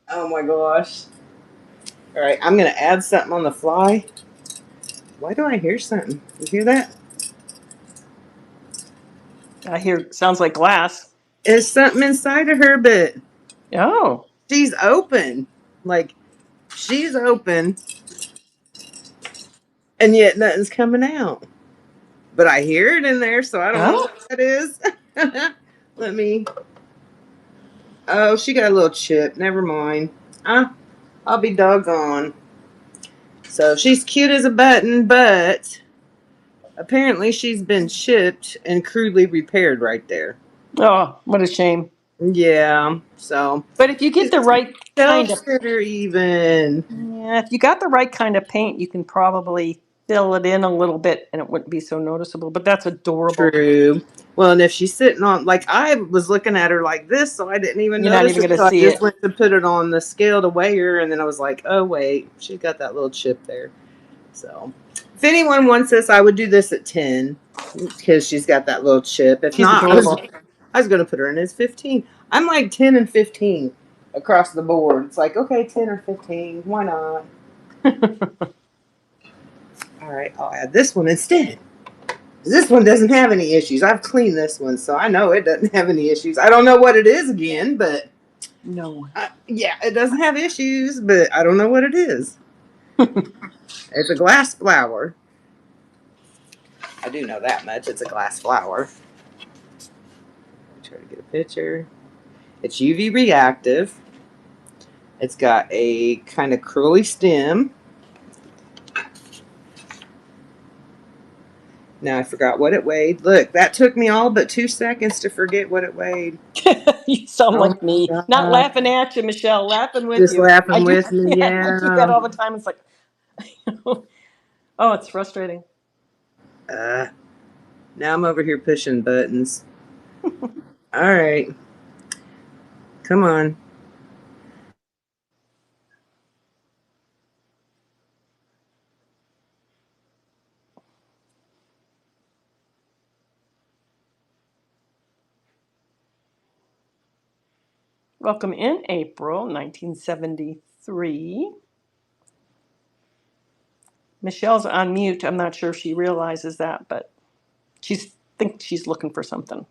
Oh my gosh. All right, I'm gonna add something on the fly. Why do I hear something? You hear that? I hear sounds like glass. There's something inside of her, but Oh. she's open. Like, she's open, and yet nothing's coming out. But I hear it in there, so I don't know what that is. Let me. Oh, she got a little chip. Never mind. I'll be doggone. So she's cute as a button, but apparently she's been chipped and crudely repaired right there. Oh, what a shame. Yeah. So. But if you get the right kind of Sitter even. yeah, if you got the right kind of paint, you can probably fill it in a little bit and it wouldn't be so noticeable. But that's adorable. True. Well, and if she's sitting on, like, I was looking at her like this, so I didn't even You're not notice even it. gonna So I see just it. went to put it on the scale to weigh her, and then I was like, oh wait, she's got that little chip there. So, if anyone wants this, I would do this at 10 because she's got that little chip. If She's not, adorable. I was gonna put her in as 15. I'm like 10 and 15 across the board. It's like, okay, 10 or 15, why not? All right, I'll add this one instead. This one doesn't have any issues. I've cleaned this one, so I know it doesn't have any issues. I don't know what it is again, but No. yeah, it doesn't have issues, but I don't know what it is. It's a glass flower. I do know that much. It's a glass flower. Try to get a picture. It's UV reactive. It's got a kind of curly stem. Now I forgot what it weighed. Look, that took me all but 2 seconds to forget what it weighed. You sound like me. God. Not laughing at you, Michelle, laughing with Just you. laughing I do, with me, yeah, I do that all yeah. the time. It's like, oh, it's frustrating. Now I'm over here pushing buttons. All right. Come on. Welcome in April 1973. Michelle's on mute. I'm not sure if she realizes that, but she's thinks she's looking for something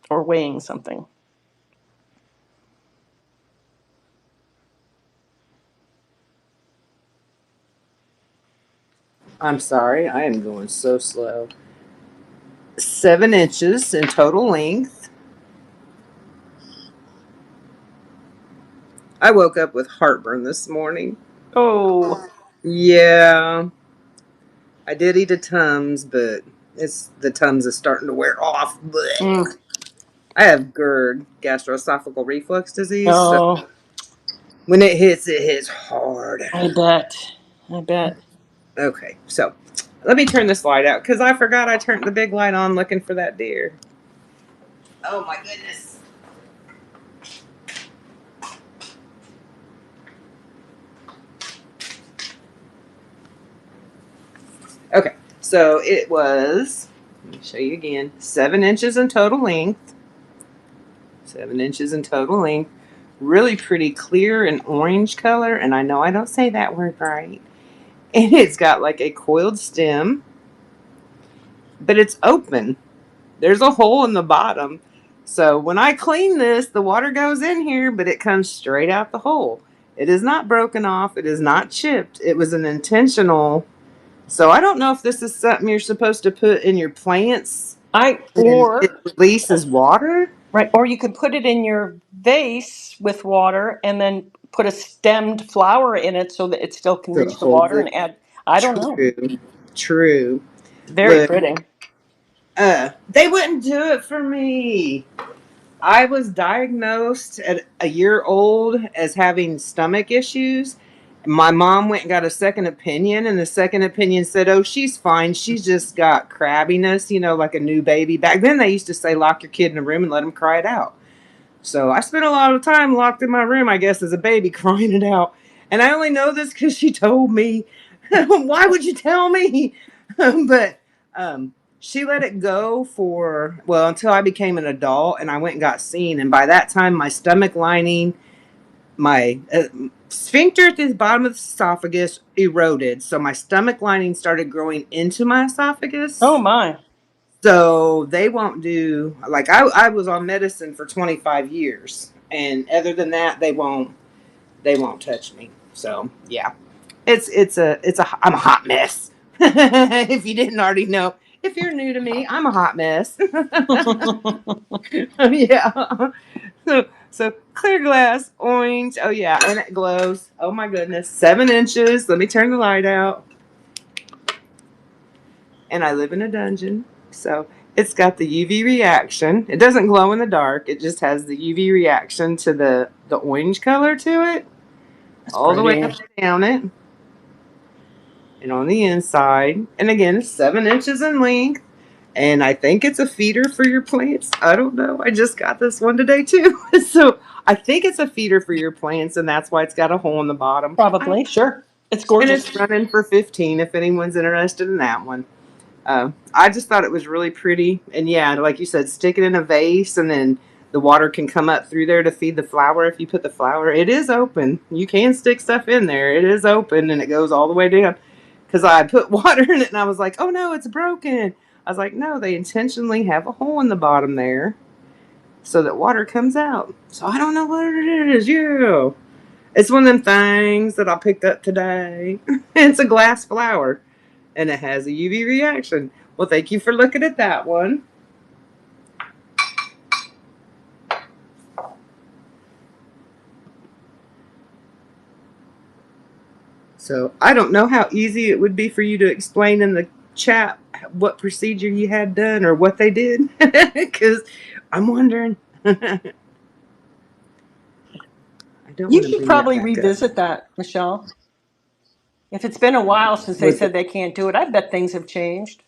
or weighing something. I'm sorry. I am going so slow. 7 inches in total length. I woke up with heartburn this morning. Oh, Yeah. I did eat a Tums, but the Tums is starting to wear off. mm, I have GERD, gastroesophageal reflux disease. So oh, when it hits hard. I bet. I bet. Okay, so let me turn this light out because I forgot I turned the big light on looking for that deer. Oh my goodness. Okay, so it was, let me show you again, 7 inches in total length. 7 inches in total length. Really pretty clear and orange color, and I know I don't say that word right. And it's got like a coiled stem, but it's open. There's a hole in the bottom. So when I clean this, the water goes in here, but it comes straight out the hole. It is not broken off. It is not chipped. It was an intentional. So I don't know if this is something you're supposed to put in your plants and it releases water. Right, or you could put it in your vase with water and then put a stemmed flower in it so that it still can So it reach the holds water it. and add. I don't know. True. Very Look, pretty. they wouldn't do it for me. I was diagnosed at a year old as having stomach issues. My mom went and got a second opinion, and the second opinion said, oh, she's fine. She's just got crabbiness, like a new baby. Back then, they used to say, lock your kid in a room and let him cry it out. So I spent a lot of time locked in my room, I guess, as a baby, crying it out. And I only know this because she told me. Why would you tell me? But She let it go for, well, until I became an adult and I went and got seen. And by that time, my stomach lining, my sphincter at the bottom of the esophagus eroded. So my stomach lining started growing into my esophagus. Oh my. So they won't do, like, I was on medicine for 25 years. And other than that, they won't touch me. So yeah, I'm a hot mess. If you didn't already know, if you're new to me, I'm a hot mess. Yeah. So clear glass, orange. Oh yeah, and it glows. Oh my goodness, 7 inches. Let me turn the light out. And I live in a dungeon, so it's got the UV reaction. It doesn't glow in the dark. It just has the UV reaction to the orange color to it. That's all the way pretty. up and down it. And on the inside. And again, it's 7 inches in length. And I think it's a feeder for your plants. I don't know. I just got this one today too. So I think it's a feeder for your plants, and that's why it's got a hole in the bottom. Probably, sure. It's And gorgeous. it's running for 15 if anyone's interested in that one. I just thought it was really pretty. And yeah, like you said, stick it in a vase, and then the water can come up through there to feed the flower. If you put the flower, it is open. You can stick stuff in there. It is open, and it goes all the way down. Because I put water in it, and I was like, oh no, it's broken. I was like, no, they intentionally have a hole in the bottom there so that water comes out. So I don't know what it is. Yeah. It's one of them things that I picked up today. It's a glass flower, and it has a UV reaction. Well, thank you for looking at that one. So I don't know how easy it would be for you to explain in the chat what procedure you had done or what they did, because I'm wondering. I don't You want to should bring probably that back up. revisit that, Michelle. If it's been a while since they Was said it- they can't do it, I bet things have changed.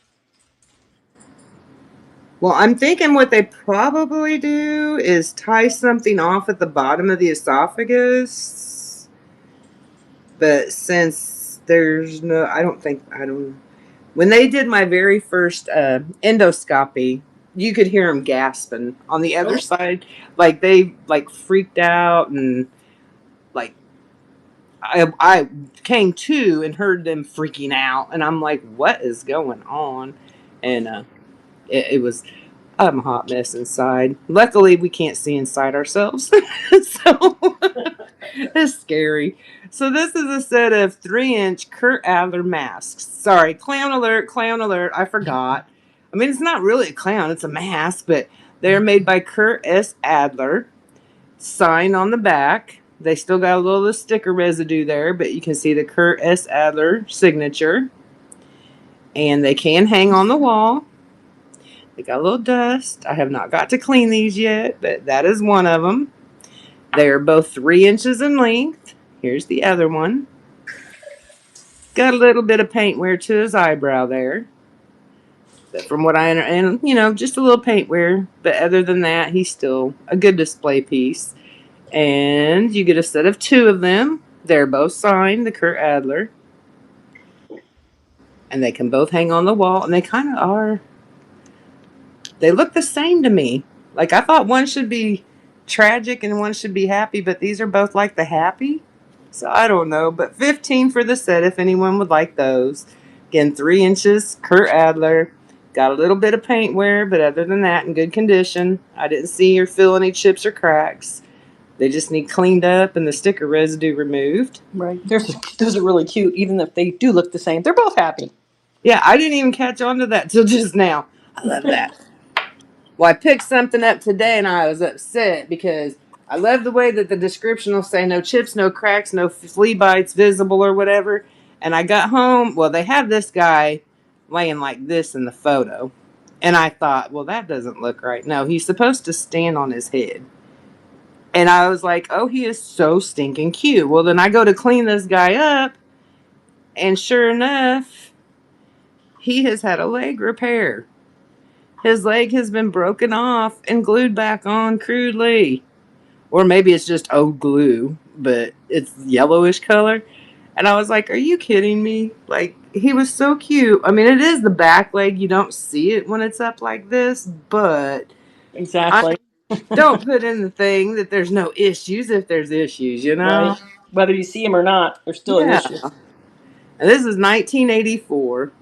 Well, I'm thinking what they probably do is tie something off at the bottom of the esophagus. But since there's no, I don't. When they did my very first endoscopy, you could hear them gasping on the other side. Like they like freaked out, and like I came to and heard them freaking out, and I'm like, what is going on? And it was, I'm a hot mess inside. Luckily, we can't see inside ourselves. So it's scary. So this is a set of 3-inch Kurt Adler masks. Sorry, clown alert, clown alert. I forgot. I mean, it's not really a clown. It's a mask, but they're made by Kurt S. Adler. Sign on the back. They still got a little sticker residue there, but you can see the Kurt S. Adler signature. And they can hang on the wall. They got a little dust. I have not got to clean these yet, but that is one of them. They are both 3 inches in length. Here's the other one. Got a little bit of paint wear to his eyebrow there. But from what I and just a little paint wear. But other than that, he's still a good display piece. And you get a set of 2 of them. They're both signed, the Kurt Adler. And they can both hang on the wall. And they kind of are. They look the same to me. Like, I thought one should be tragic and one should be happy, but these are both like the happy. So I don't know. But 15 for the set if anyone would like those. Again, 3 inches, Kurt Adler. Got a little bit of paint wear, but other than that, in good condition. I didn't see or feel any chips or cracks. They just need cleaned up and the sticker residue removed. Right. Those are really cute, even if they do look the same. They're both happy. Yeah, I didn't even catch on to that till just now. I love that. Well, I picked something up today and I was upset because I love the way that the description will say no chips, no cracks, no flea bites visible or whatever. And I got home. Well, they have this guy laying like this in the photo. And I thought, well, that doesn't look right. No, he's supposed to stand on his head. And I was like, oh, he is so stinking cute. Well, then I go to clean this guy up. And sure enough, he has had a leg repair. His leg has been broken off and glued back on crudely. Or maybe it's just old glue, but it's yellowish color. And I was like, are you kidding me? Like, he was so cute. I mean, it is the back leg. You don't see it when it's up like this, but I Exactly. don't put in the thing that there's no issues if there's issues, you know? Right. Whether you see them or not, there's still an Yeah. issue. And this is 1984.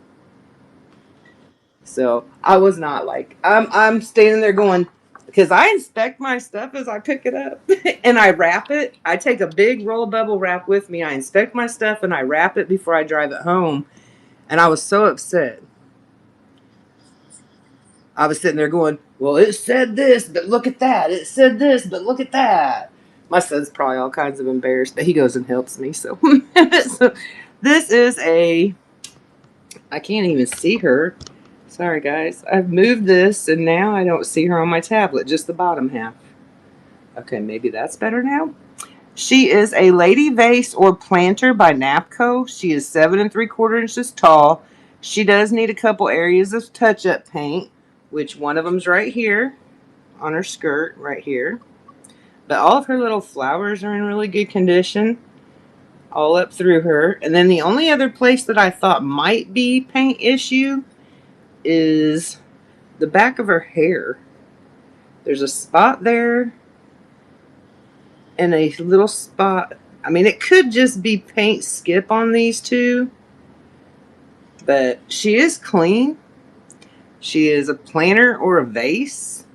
So I was not like, I'm standing there going, because I inspect my stuff as I pick it up and I wrap it. I take a big roll of bubble wrap with me. I inspect my stuff and I wrap it before I drive it home. And I was so upset. I was sitting there going, well, it said this, but look at that. It said this, but look at that. My son's probably all kinds of embarrassed, but he goes and helps me. So, so this is I can't even see her. Sorry, guys. I've moved this, and now I don't see her on my tablet, just the bottom half. Okay, maybe that's better now. She is a lady vase or planter by Napco. She is 7 3/4 inches tall. She does need a couple areas of touch-up paint, which one of them's right here on her skirt, right here. But all of her little flowers are in really good condition, all up through her. And then the only other place that I thought might be paint issue is the back of her hair. There's a spot there and a little spot. I mean, it could just be paint skip on these two, but she is clean. She is a planter or a vase.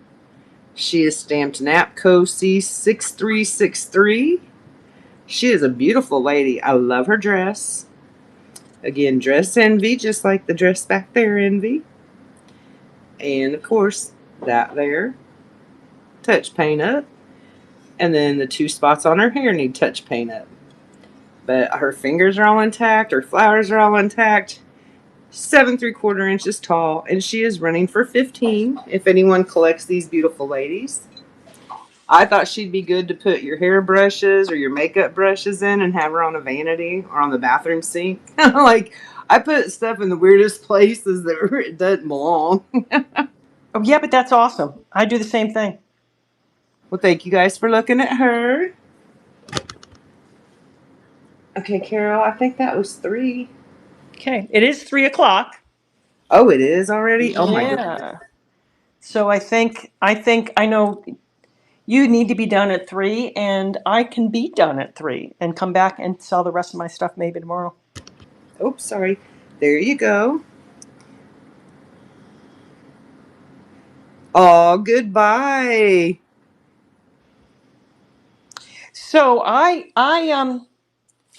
She is stamped Napco C6363. She is a beautiful lady. I love her dress. Again, dress envy, just like the dress back there, envy. And of course, that there. Touch paint up. And then the two spots on her hair need touch paint up. But her fingers are all intact. Her flowers are all intact. 7 3/4 inches tall. And she is running for 15 if anyone collects these beautiful ladies. I thought she'd be good to put your hair brushes or your makeup brushes in and have her on a vanity or on the bathroom sink. Like, I put stuff in the weirdest places that it doesn't belong. Oh, yeah, but that's awesome. I do the same thing. Well, thank you guys for looking at her. Okay, Carol, I think that was 3. Okay, it is 3 o'clock. Oh, it is already? Oh my goodness. Yeah. So I know you need to be done at 3, and I can be done at 3 and come back and sell the rest of my stuff maybe tomorrow. Oops, sorry. There you go. Oh, goodbye. So I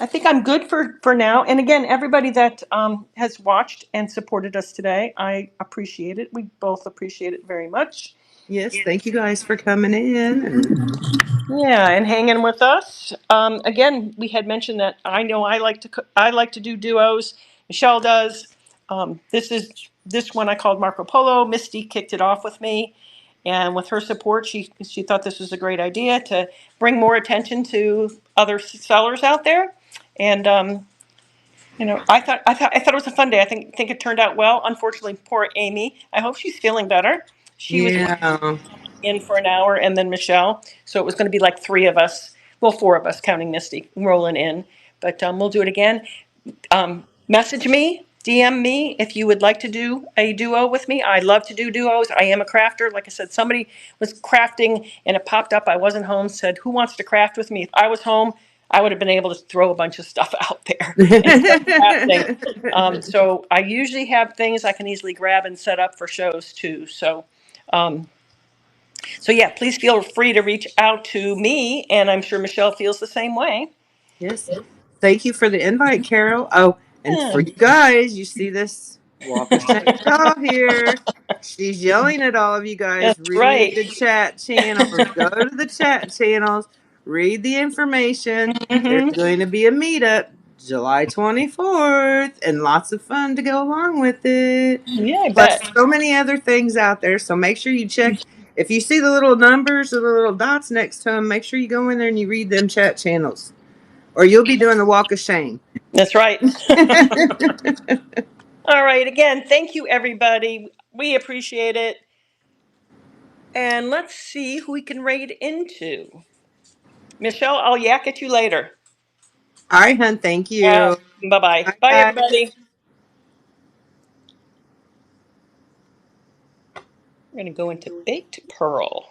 think I'm good for now. And again, everybody that has watched and supported us today, I appreciate it. We both appreciate it very much. Yes, thank you guys for coming in. Yeah, and hanging with us. Again, we had mentioned that I know I like to do duos. Michelle does. This one I called Marco Polo. Misty kicked it off with me, and with her support, she thought this was a great idea to bring more attention to other sellers out there. And I thought it was a fun day. I think it turned out well. Unfortunately, poor Amy. I hope she's feeling better. She was Yeah. in for an hour, and then Michelle. So it was going to be like 3 of us, well, 4 of us counting Misty, rolling in. But we'll do it again. Message me, DM me if you would like to do a duo with me. I love to do duos. I am a crafter. Like I said, somebody was crafting and it popped up. I wasn't home, said, who wants to craft with me? If I was home, I would have been able to throw a bunch of stuff out there and start crafting. So I usually have things I can easily grab and set up for shows too. So yeah, please feel free to reach out to me, and I'm sure Michelle feels the same way. Yes. Thank you for the invite, Carol. Oh, and Yeah, for you guys, you see this walk of shame doll here. She's yelling at all of you guys. that's Read right. the chat channels. Go to the chat channels. Read the information. There's Hmm. going to be a meetup July 24th and lots of fun to go along with it. Yeah, I Plus, bet. so many other things out there. So make sure you check. If you see the little numbers or the little dots next to them, make sure you go in there and you read them chat channels, or you'll be doing the walk of shame. That's right. All right. Again, thank you, everybody. We appreciate it. And let's see who we can raid into. Michelle, I'll yak at you later. All right, hun. Thank you. Bye-bye. Bye, Bye, guys. everybody. We're going to go into baked pearl.